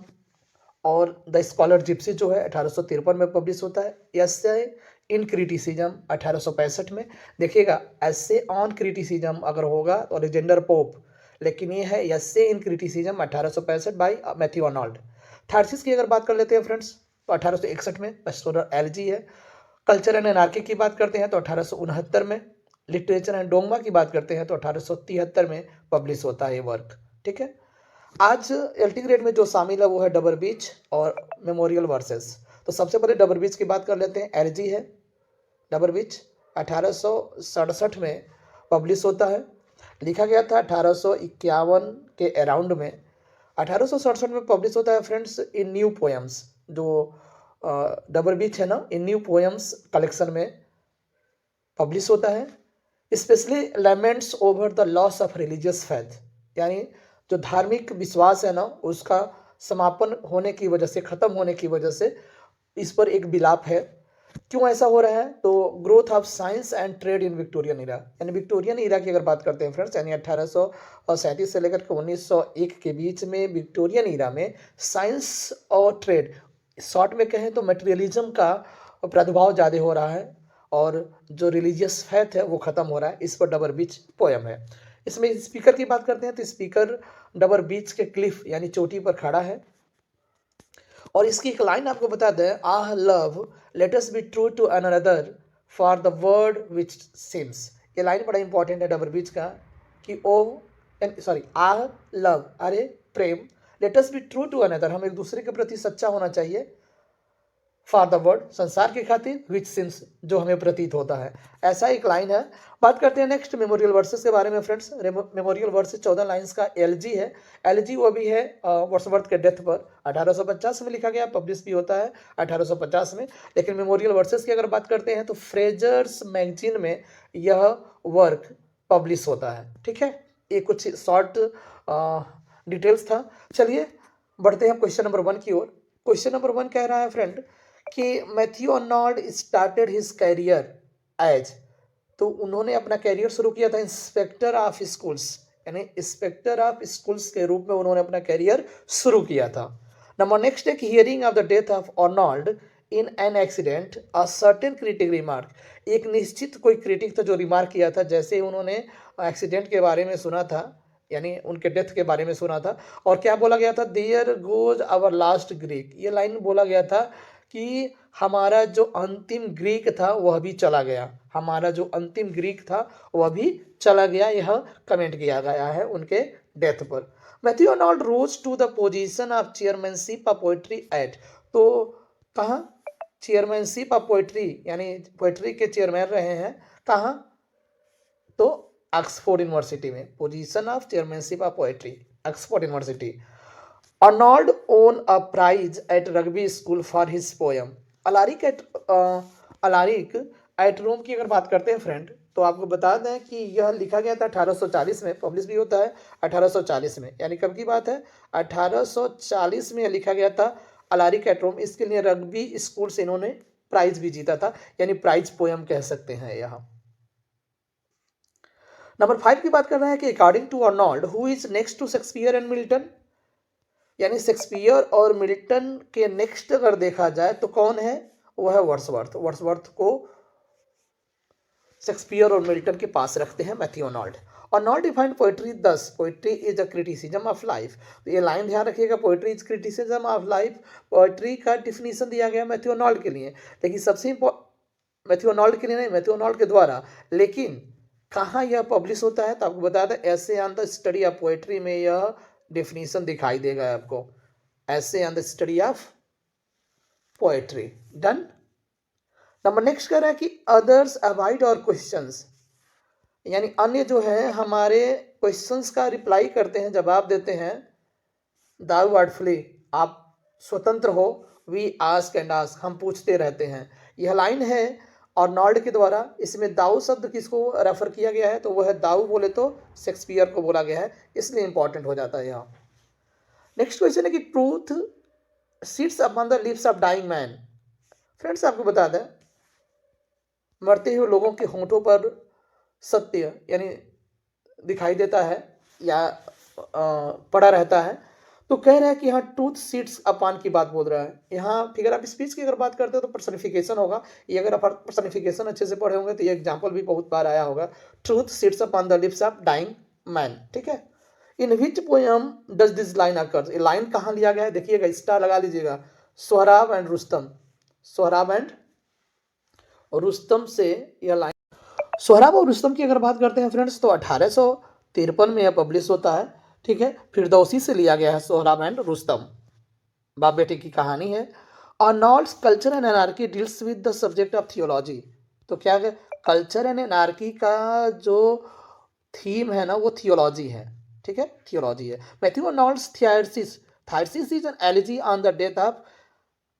और द स्कॉलर जिप्सी जो है 1853 में पब्लिश होता है। एस्से इन क्रिटिसिज्म 1865 में। देखिएगा, एस्से ऑन क्रिटिसिज्म अगर होगा तो अलेक्जेंडर पोप, लेकिन ये है एस्से इन क्रिटिसिज्म 1865 बाय मैथ्यू अर्नोल्ड। थर्सिस की अगर बात कर लेते हैं फ्रेंड्स तो 1861 में। पेस्टोरल एलजी है। कल्चर एंड एनार्की की बात करते हैं तो 1869 में। लिटरेचर एंड डोंगमा की बात करते हैं तो 1873 में पब्लिश होता है ये वर्क। ठीक है, आज LT ग्रेड में जो शामिल है वो है डबर बीच और मेमोरियल वर्सेस। तो सबसे पहले डबर बीच की बात कर लेते हैं। एलजी है डबर बीच, 1867 में पब्लिश होता है। लिखा गया था 1851 के अराउंड में। 1867 में पब्लिश होता है फ्रेंड्स इन न्यू पोएम्स, जो डबर बीच है ना, इन न्यू पोएम्स कलेक्शन में पब्लिश होता है। Specially laments over the loss of religious faith, यानी जो धार्मिक विश्वास है ना उसका समापन होने की वजह से, ख़त्म होने की वजह से इस पर एक विलाप है। क्यों ऐसा हो रहा है? तो growth of science and trade in Victorian इरा, यानी विक्टोरियन इरा की अगर बात करते हैं फ्रेंड्स, यानी 1837 से लेकर के 1901 के बीच में विक्टोरियन इरा में साइंस और ट्रेड, शॉर्ट में कहें तो मटेरियलिज्म का प्रादुर्भाव ज़्यादा हो रहा है और जो रिलीजियस फैथ है वो ख़त्म हो रहा है। इस पर डबर बीच पोयम है। इसमें स्पीकर की बात करते हैं तो स्पीकर डबर बीच के क्लिफ यानी चोटी पर खड़ा है और इसकी एक लाइन आपको बता दें, ah love let us be true to another for the world which seems. ये लाइन बड़ा इंपॉर्टेंट है डबर बीच का कि आह लव, अरे प्रेम, let us be true to another, हम एक दूसरे के प्रति सच्चा होना चाहिए, फॉर द वर्ड, संसार की खातिर, विच सिम्स, जो हमें प्रतीत होता है। ऐसा एक लाइन है। बात करते हैं नेक्स्ट मेमोरियल वर्सेस के बारे में फ्रेंड्स। मेमोरियल वर्सेस 14 लाइंस का एलजी है। एलजी वो भी है वर्ड्सवर्थ के डेथ पर 1850 में लिखा गया, पब्लिश भी होता है 1850 में। लेकिन मेमोरियल वर्सेस की अगर बात करते हैं तो फ्रेजर्स मैगजीन में यह वर्क पब्लिश होता है। ठीक है, ये कुछ शॉर्ट डिटेल्स था। चलिए बढ़ते हैं क्वेश्चन नंबर 1 की ओर। क्वेश्चन नंबर 1 कह रहा है फ्रेंड कि Matthew Arnold started his career as, तो उन्होंने अपना कैरियर शुरू किया था इंस्पेक्टर ऑफ स्कूल्स, यानी इंस्पेक्टर ऑफ स्कूल्स के रूप में उन्होंने अपना कैरियर शुरू किया था। नंबर नेक्स्ट है कि hearing of the death of Arnold in an accident a certain critic remark, एक निश्चित कोई क्रिटिक था जो रिमार्क किया था, जैसे उन्होंने एक्सीडेंट के बारे में सुना था, यानी उनके डेथ के बारे में सुना था। और क्या बोला गया था? There goes our last Greek, ये लाइन बोला गया था कि हमारा जो अंतिम ग्रीक था वह भी चला गया, हमारा जो अंतिम ग्रीक था वह भी चला गया, यह कमेंट किया गया है उनके डेथ पर। Matthew Arnold rose to the position of chairmanship of poetry at, तो कहाँ चेयरमैनशिप ऑफ पोएट्री, यानी पोएट्री के चेयरमैन रहे हैं, कहाँ? तो ऑक्सफोर्ड यूनिवर्सिटी में, position of chairmanship of poetry, Oxford university. Arnold won a prize at Rugby school for his poem Alaric at Rome की अगर बात करते हैं फ्रेंड, तो आपको बता दें कि यह लिखा गया था 1840 में, पब्लिश भी होता है 1840 में। यानी कब की बात है? 1840 में लिखा गया था अलारिक एट रोम। इसके लिए रग्बी स्कूल से इन्होंने प्राइज भी जीता था, यानी प्राइज पोयम कह सकते हैं यहाँ। नंबर 5 की बात कर रहे हैं कि according to Arnold who is next to Shakespeare and Milton, यानी शेक्सपियर और मिल्टन के नेक्स्ट अगर देखा जाए तो कौन है? वह है वर्ड्सवर्थ। वर्ड्सवर्थ को शेक्सपियर और मिल्टन के पास रखते हैं Matthew Arnold. Arnold defined poetry thus, poetry is a criticism of life, तो ये लाइन ध्यान रखिएगा, poetry is criticism of life. Poetry का डिफिनीशन दिया गया मैथ्यू अर्नोल्ड के लिए, लेकिन सबसे मैथ्यू अर्नोल्ड के लिए नहीं, मैथ्यू अर्नोल्ड के द्वारा, लेकिन कहाँ यह पब्लिश होता है? तो आपको बता दें ऐसे on the study of poetry में यह डेफिनेशन दिखाई देगा आपको, ऐसे on the study of poetry. Done. Number next कह रहा है कि अदर्स अवॉइड और क्वेश्चंस, यानी अन्य जो है हमारे क्वेश्चंस का रिप्लाई करते हैं, जवाब देते हैं। दाऊ आर्टफुली, आप स्वतंत्र हो, वी आस्क एंड आस्क, हम पूछते रहते हैं। यह लाइन है अर्नोल्ड के द्वारा। इसमें दाऊ शब्द किसको रेफर किया गया है? तो वह है दाऊ बोले तो शेक्सपियर को बोला गया है, इसलिए इंपॉर्टेंट हो जाता है यहाँ। नेक्स्ट क्वेश्चन है कि truth sits upon the lips of dying man. Friends आपको बता दें मरते हुए लोगों के होंठों पर सत्य यानी दिखाई देता है या पड़ा रहता है, तो कह रहा है कि यहाँ ट्रूथ सीट्स अपॉन की बात बोल रहा है। यहाँ फिगर ऑफ स्पीच की अगर बात करते हो तो पर्सनिफिकेशन होगा, ये अगर आप पर्सनिफिकेशन अच्छे से पढ़े होंगे तो ये एग्जाम्पल भी बहुत बार आया होगा। Truth sits upon the lips of dying man, ठीक है। In which poem does this line occurs, ये लाइन कहाँ लिया गया है? देखिएगा, स्टार लगा लीजिएगा, Sohrab and Rustam, Sohrab and Rustam से यह लाइन। सोहराब और रुस्तम की अगर बात करते हैं फ्रेंड्स तो 1853 में यह पब्लिश होता है, ठीक है। फिरदौसी से लिया गया है सोहराब एंड रुस्तम, बाप बेटे की कहानी है। Arnold's culture and anarchy deals with the subject of theology, तो क्या है? कल्चर एंड एनार्की का जो थीम है ना वो थियोलॉजी है, ठीक है, थियोलॉजी है। Matthew Arnold's Thyrsis is an elegy on the death of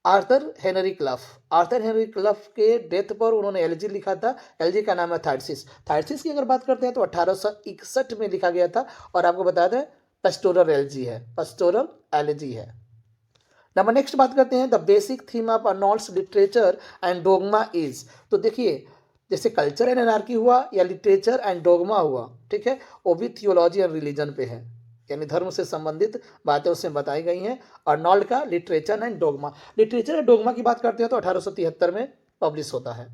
Arthur Henry Clough. Arthur Henry Clough के डेथ पर उन्होंने एलिजी लिखा था। एलिजी का नाम है थायरसिस। थायरसिस की अगर बात करते हैं तो 1861 में लिखा गया था। और आपको बता दें पेस्टोरल एलिजी है, पेस्टोरल एलिजी है। नंबर नेक्स्ट बात करते हैं the basic theme of Arnold's literature and dogma is. तो देखिए जैसे कल्चर एंड एनार्की हुआ या लिटरेचर एंड डोगमा हुआ, ठीक है, वो भी थियोलॉजी और रिलीजन पे है, यानी धर्म से संबंधित बातें उसमें बताई गई हैं। आर्नोल्ड का literature and dogma, literature and dogma की बात करते हैं तो 1873 में पब्लिश होता है।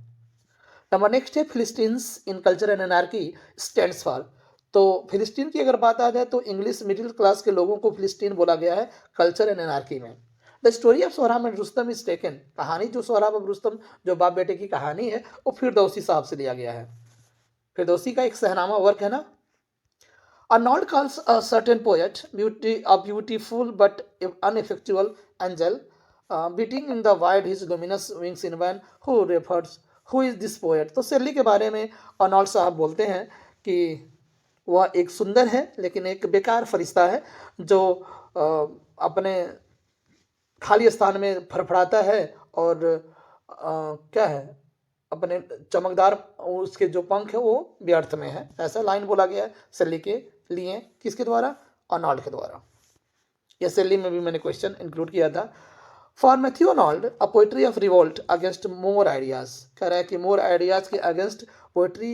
नंबर नेक्स्ट है Philistines in culture and anarchy stands for. तो फिलिस्तीन की अगर बात आ जाए तो इंग्लिश मिडिल क्लास के लोगों को फिलिस्तीन बोला गया है कल्चर एंड एनार्की में। The story of Sohrab and Rustam is taken. कहानी जो सोहराब और रुस्तम जो बाप बेटे की कहानी है वो फिरदौसी साहब से लिया गया है। फिरदौसी का एक सहनामा वर्क है ना। Arnold calls a certain poet a beautiful but ineffectual angel, beating in the wind his luminous wings in vain. Who is this poet? तो शेरली के बारे में अर्नोल्ड साहब बोलते हैं कि वह एक सुंदर है लेकिन एक बेकार फरिश्ता है जो अपने खाली स्थान में फड़फड़ाता है और क्या है अपने चमकदार उसके जो पंख है वो व्यर्थ में है। ऐसा लाइन बोला गया है शेरली के लिए। किसके द्वारा? अर्नोल्ड के द्वारा। यह शेरली में भी मैंने क्वेश्चन इंक्लूड किया था। For Matthew Arnold a poetry of revolt against more ideas. कह रहा है कि मोर आइडियाज के अगेंस्ट पोइट्री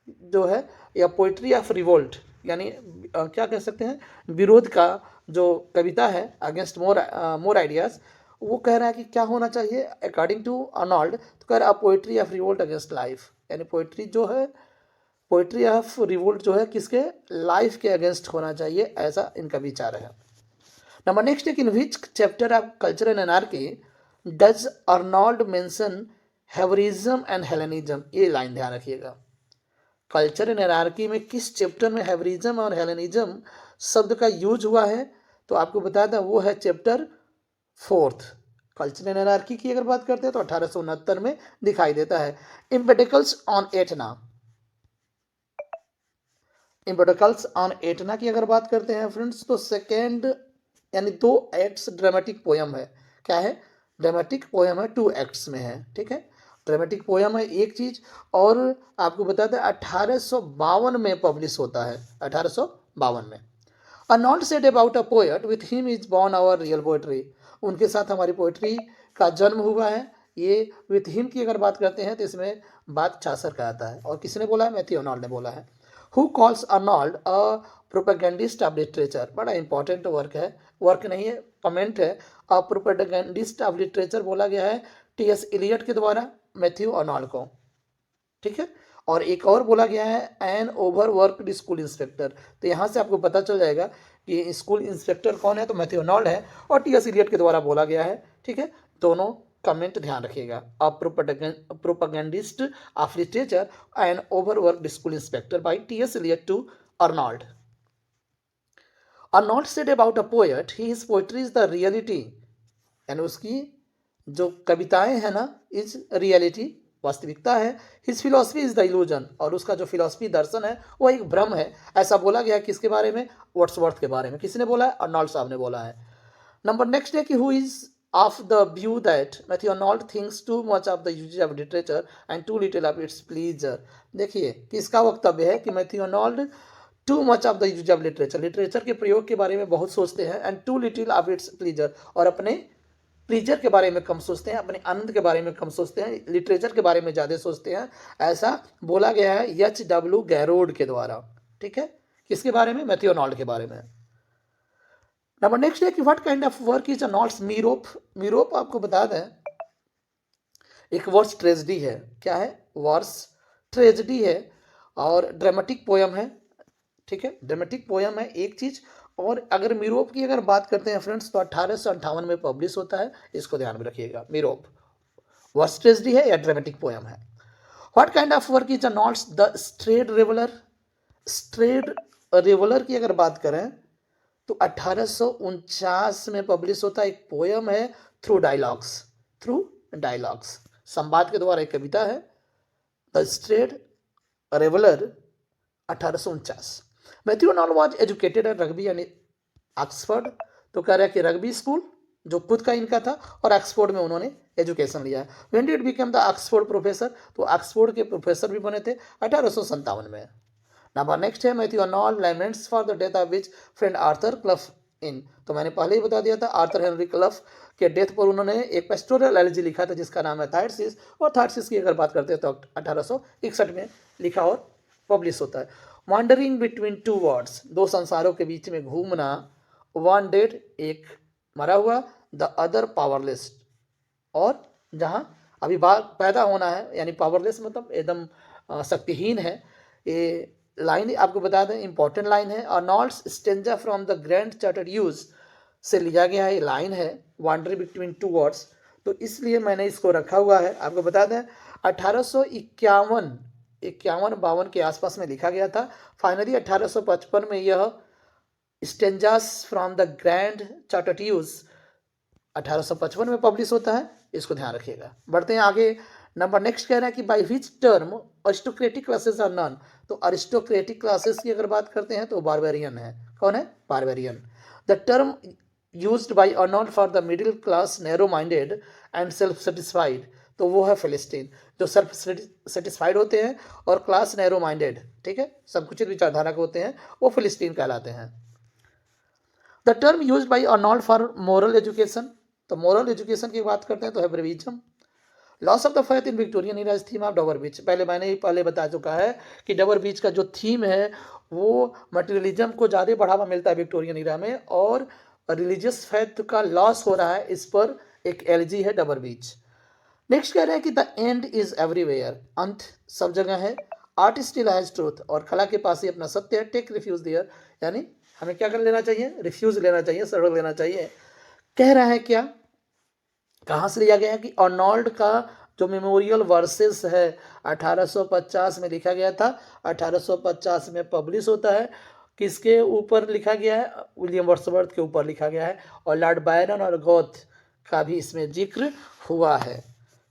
जो है या पोइट्री ऑफ रिवोल्ट यानी क्या कह सकते हैं विरोध का जो कविता है अगेंस्ट मोर आइडियाज, वो कह रहा है कि क्या होना चाहिए अकॉर्डिंग टू अर्नोल्ड। तो कह रहा है poetry of revolt against life, यानी पोइट्री जो है पोइट्री ऑफ रिवोल्ट जो है किसके लाइफ के अगेंस्ट होना चाहिए, ऐसा इनका विचार है। नंबर नेक्स्ट है कि in which chapter of culture and anarchy does Arnold mention Hebraism and Hellenism. ये लाइन ध्यान रखिएगा। कल्चर एंड एनार्की में किस चैप्टर में हेवरिज्म और हेलेनिज्म शब्द का यूज हुआ है? तो आपको बता दें वो है चैप्टर 4। कल्चर एंड एनार्की की अगर बात करते हैं तो 1869 में दिखाई देता है। इम्पेडिकल्स ऑन एटना। इम्पेडिकल्स ऑन एटना की अगर बात करते हैं फ्रेंड्स तो सेकेंड यानी 2 एक्ट्स ड्रामेटिक पोयम है। क्या है? ड्रामेटिक पोयम है, 2 एक्ट्स में है, ठीक है। ड्रामेटिक पोयम है एक चीज, और आपको बताते हैं 1852 में पब्लिश होता है, 1852 में। Arnold said about a poet with him is born our real poetry. उनके साथ हमारी पोएट्री का जन्म हुआ है। ये विथ हिम की अगर बात करते हैं तो इसमें बात चासर का आता है। और किसने बोला है? मैथ्यू अर्नोल्ड ने बोला है। Who calls Arnold a propagandist of literature. बड़ा इंपॉर्टेंट वर्क है, वर्क नहीं है कमेंट है। अ प्रोपेगेंडिस्ट ऑफ लिटरेचर बोला गया है टी.एस. इलियट के द्वारा मैथ्यू अर्नोल्ड को, ठीक है। और एक और बोला गया है एन ओवरवर्क्ड स्कूल इंस्पेक्टर। तो यहाँ से आपको पता चल जाएगा कि स्कूल इंस्पेक्टर कौन है, तो मैथ्यू अर्नोल्ड है और टी.एस. इलियट के द्वारा बोला गया है, ठीक है। दोनों कमेंट ध्यान रखिएगा। A propagandist of literature an overworked school inspector by T S. Eliot to Arnold. Arnold said about a poet his poetry is the reality, यानी उसकी जो कविताएं हैं ना इज रियलिटी वास्तविकता है। His philosophy is the illusion, और उसका जो फिलॉसफी दर्शन है वो एक भ्रम है। ऐसा बोला गया है किसके बारे में? वर्ड्सवर्थ के बारे में। किसने बोला है? अर्नोल्ड साहब ने बोला है। नंबर नेक्स्ट है कि who is of the view that Matthew Arnold thinks too much of the uses of literature and too little of its pleasure. देखिए किसका वक्तव्य है कि Matthew Arnold too much of the use of literature, literature के प्रयोग के बारे में बहुत सोचते हैं, and too little of its pleasure, और अपने प्लीजर के बारे में कम सोचते हैं, अपने आनंद के बारे में कम सोचते हैं, लिटरेचर के बारे में ज़्यादा सोचते हैं। ऐसा बोला गया है H.W. गैरोड के द्वारा, ठीक है। किसके बारे में? मैथ्यू अर्नोल्ड के बारे में। नंबर नेक्स्ट है कि what kind of work is Arnold's Merope. Merope आपको बता दें एक वर्स ट्रेजेडी है। क्या है? वर्स ट्रेजेडी है और ड्रामेटिक पोयम है, ठीक है। ड्रामेटिक पोयम है एक चीज, और अगर मीरोप की अगर बात करते हैं फ्रेंड्स तो 1858 में पब्लिश होता है, इसको ध्यान में रखिएगा। मीरोप वर्स ट्रेजेडी है या ड्रामेटिक पोयम है। What kind of work is Arnold's the Strayed Reveller. Strayed Reveller की अगर बात करें तो 1849 में पब्लिश होता है, एक पोयम है थ्रू डायलॉग्स। थ्रू डायलॉग्स, संवाद के द्वारा एक कविता है। The Strayed Reveller 1849। Matthew Arnold was educated at Rugby यानी ऑक्सफोर्ड, तो कह रहा है कि रग्बी स्कूल जो खुद का इनका था और ऑक्सफोर्ड में उन्होंने एजुकेशन लिया है। When did become the Oxford professor, तो ऑक्सफोर्ड के प्रोफेसर भी बने थे 1857 में। नंबर नेक्स्ट है Matthew Arnold laments for the death of which friend Arthur Clough in, तो मैंने पहले ही बता दिया था आर्थर हेनरी क्लफ के डेथ पर उन्होंने एक पेस्टोरल एलिजी लिखा था जिसका नाम है थायरसिस, और थायरसिस की अगर बात करते हैं तो 1861 में लिखा और पब्लिश होता है। वॉन्डरिंग बिटवीन टू वर्ड्स, दो संसारों के बीच में घूमना, वन डेड एक मरा हुआ, द अदर पावरलेस, और जहाँ अभी पैदा होना है यानी पावरलेस मतलब एकदम शक्तिहीन है। ये लाइन आपको बता दें इंपॉर्टेंट लाइन है, Arnold's stanza from the grand Chartreuse से लिया गया है, लाइन है वॉन्डरिंग बिटवीन टू वर्ड्स, तो इसलिए मैंने इसको रखा हुआ है। आपको बता दें 1851 के आसपास में लिखा गया था। फाइनली 1855 में यह stanzas from the grand chartered use 1855 में पब्लिश होता है, इसको ध्यान रखिएगा। बढ़ते हैं आगे। नंबर नेक्स्ट कह रहा है कि by which term aristocratic classes are known, तो अरिस्टोक्रेटिक क्लासेस की अगर बात करते हैं तो बारबेरियन है। कौन है? Barbarian. The term used by Arnold for the middle class narrow minded and self satisfied, तो वो है फिलिस्तीन। जो सेल्फ सेटिस्फाइड होते हैं और क्लास नैरो माइंडेड, ठीक है, संकुचित विचारधारा के होते हैं, वो फिलिस्तीन कहलाते हैं। The term used by Arnold for moral education, तो मोरल एजुकेशन की बात करते हैं तो है ब्रेविज्म। Loss of the faith in Victorian era theme of Dover Beach, मैंने ही पहले बता चुका है कि डबर बीच का जो थीम है वो मटेरियलिज्म को ज़्यादा बढ़ावा मिलता है विक्टोरियन इरा में, और रिलीजियस फेथ का लॉस हो रहा है, इस पर एक एलजी है डबर बीच। नेक्स्ट कह रहे हैं कि द एंड इज एवरीवेयर, अंत सब जगह है। आर्ट स्टिल हैज ट्रूथ, और कला के पास ही अपना सत्य है। टेक रिफ्यूज देयर, यानी हमें क्या कर लेना चाहिए? रिफ्यूज लेना चाहिए, सड़क लेना चाहिए। कह रहा है क्या, कहाँ से लिया गया है कि अर्नोल्ड का जो मेमोरियल वर्सेस है 1850 में लिखा गया था, 1850 में पब्लिश होता है। किसके ऊपर लिखा गया है? विलियम वर्ड्सवर्थ के ऊपर लिखा गया है, और लॉर्ड बायरन और गोथ का भी इसमें जिक्र हुआ है।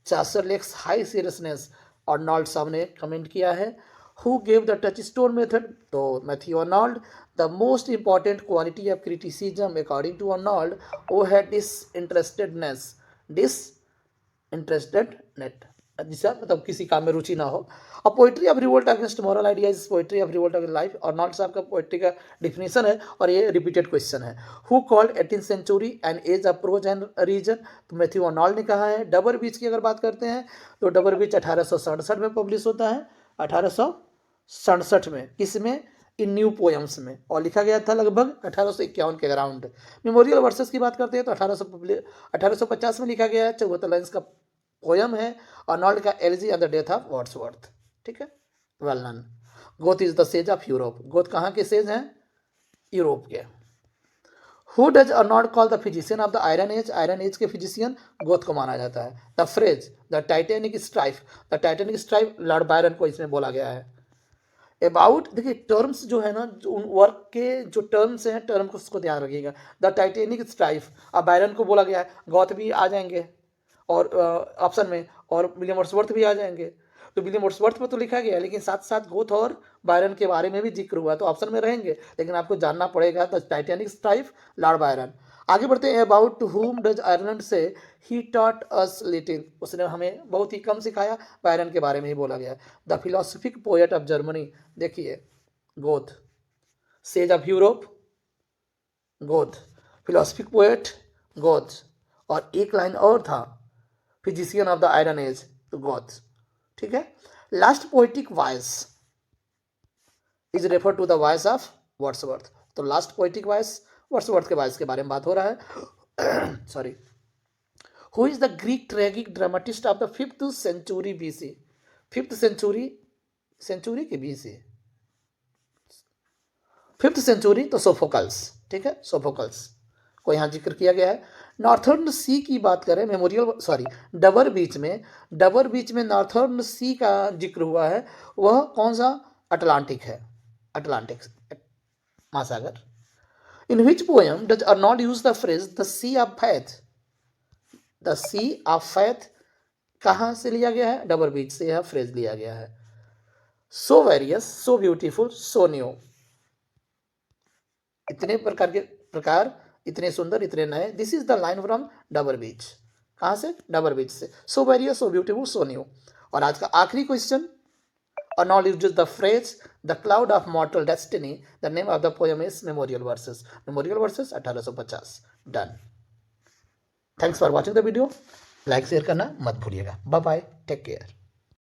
Chaucer lacks high seriousness, Arnold साहब ने कमेंट किया है। Who gave the touchstone method, तो Matthew Arnold. The most important quality of criticism according to Arnold, वो है डिसइंटरेस्टेडनेस, डिसइंटरेस्टेडनेस, जिसका मतलब किसी काम में रुचि ना हो। और poetry of revolt against moral ideas, poetry of revolt against life, Arnold साहब का पोइट्री का डिफिनेशन है, और ये रिपीटेड क्वेश्चन है। Who called 18th century an age of prose and reason, तो मैथ्यू अर्नोल्ड ने कहा है। डबर बीच की अगर बात करते हैं तो डबर बीच 1867 में पब्लिश होता है, 1867 में। किसमें? इन न्यू पोएम्स में, और लिखा गया था लगभग 1851 के अराउंड। मेमोरियल वर्सेस की बात करते हैं तो 1850 में लिखा गया है, 74 लाइन्स का पोएम है, अर्नोल्ड का elegy on the death of Wordsworth, ठीक है, well none. Goethe is the sage of Europe, Goethe कहाँ के सेज हैं? यूरोप के। Who does Arnold call the physician of the iron age, iron age के physician Goethe को माना जाता है। The phrase the titanic strife, the titanic strife Lord Byron को इसमें बोला गया है। अबाउट, देखिए टर्म्स जो है ना, जो वर्क के जो टर्म्स हैं, टर्म को उसको ध्यान रखिएगा। द टाइटेनिक स्ट्राइफ, अब बायरन को बोला गया है, गॉथ भी आ जाएंगे और ऑप्शन में, और विलियम वर्ड्सवर्थ भी आ जाएंगे। तो विलियम वर्ड्सवर्थ पर तो लिखा गया है, लेकिन साथ साथ गोथ और बायरन के बारे में भी जिक्र हुआ, तो ऑप्शन में रहेंगे, लेकिन आपको जानना पड़ेगा। The titanic strife, Lord Byron. आगे बढ़ते हैं। अबाउट हुम डज आयरलैंड से ही टॉट अस लिटिल, उसने हमें बहुत ही कम सिखाया, बायरन के बारे में ही बोला गया। The philosophic poet of Germany, देखिए Goethe. Sage of Europe, Goethe. Philosophic poet, Goethe. और एक लाइन और था, physician of the iron age, तो गोथ, ठीक है। Last poetic voice is refer to the voice of Wordsworth, तो लास्ट पोएटिक वॉइस वर्ड्सवर्थ के वॉइस के बारे में बात हो रहा है। Sorry. Who is the Greek tragic dramatist of the 5th century BC, 5th century के BC, 5th सेंचुरी, तो सोफोकल्स, ठीक है, सोफोकल्स को यहाँ जिक्र किया गया है। नॉर्थर्न सी की बात करें, मेमोरियल सॉरी डबर बीच में नॉर्थर्न सी का जिक्र हुआ है, वह कौन सा? अटलांटिक है, अटलांटिक महासागर। In which poem does Arnold use the phrase the sea of faith, the sea of faith कहाँ से लिया गया है? डबर बीच से यह फ्रेज लिया गया है। So various, so beautiful, so new. इतने प्रकार, इतने सुंदर, इतने नए। This is the line from Dover Beach. कहाँ से? डबर बीच से। So various, so beautiful, so new. और आज का आखिरी क्वेश्चन, और now uses the phrase the cloud of mortal destiny. The name of the poem is Memorial Verses. Memorial Verses 1850. Done. Thanks for watching the video. Like share करना मत भूलिएगा। Bye bye, take care.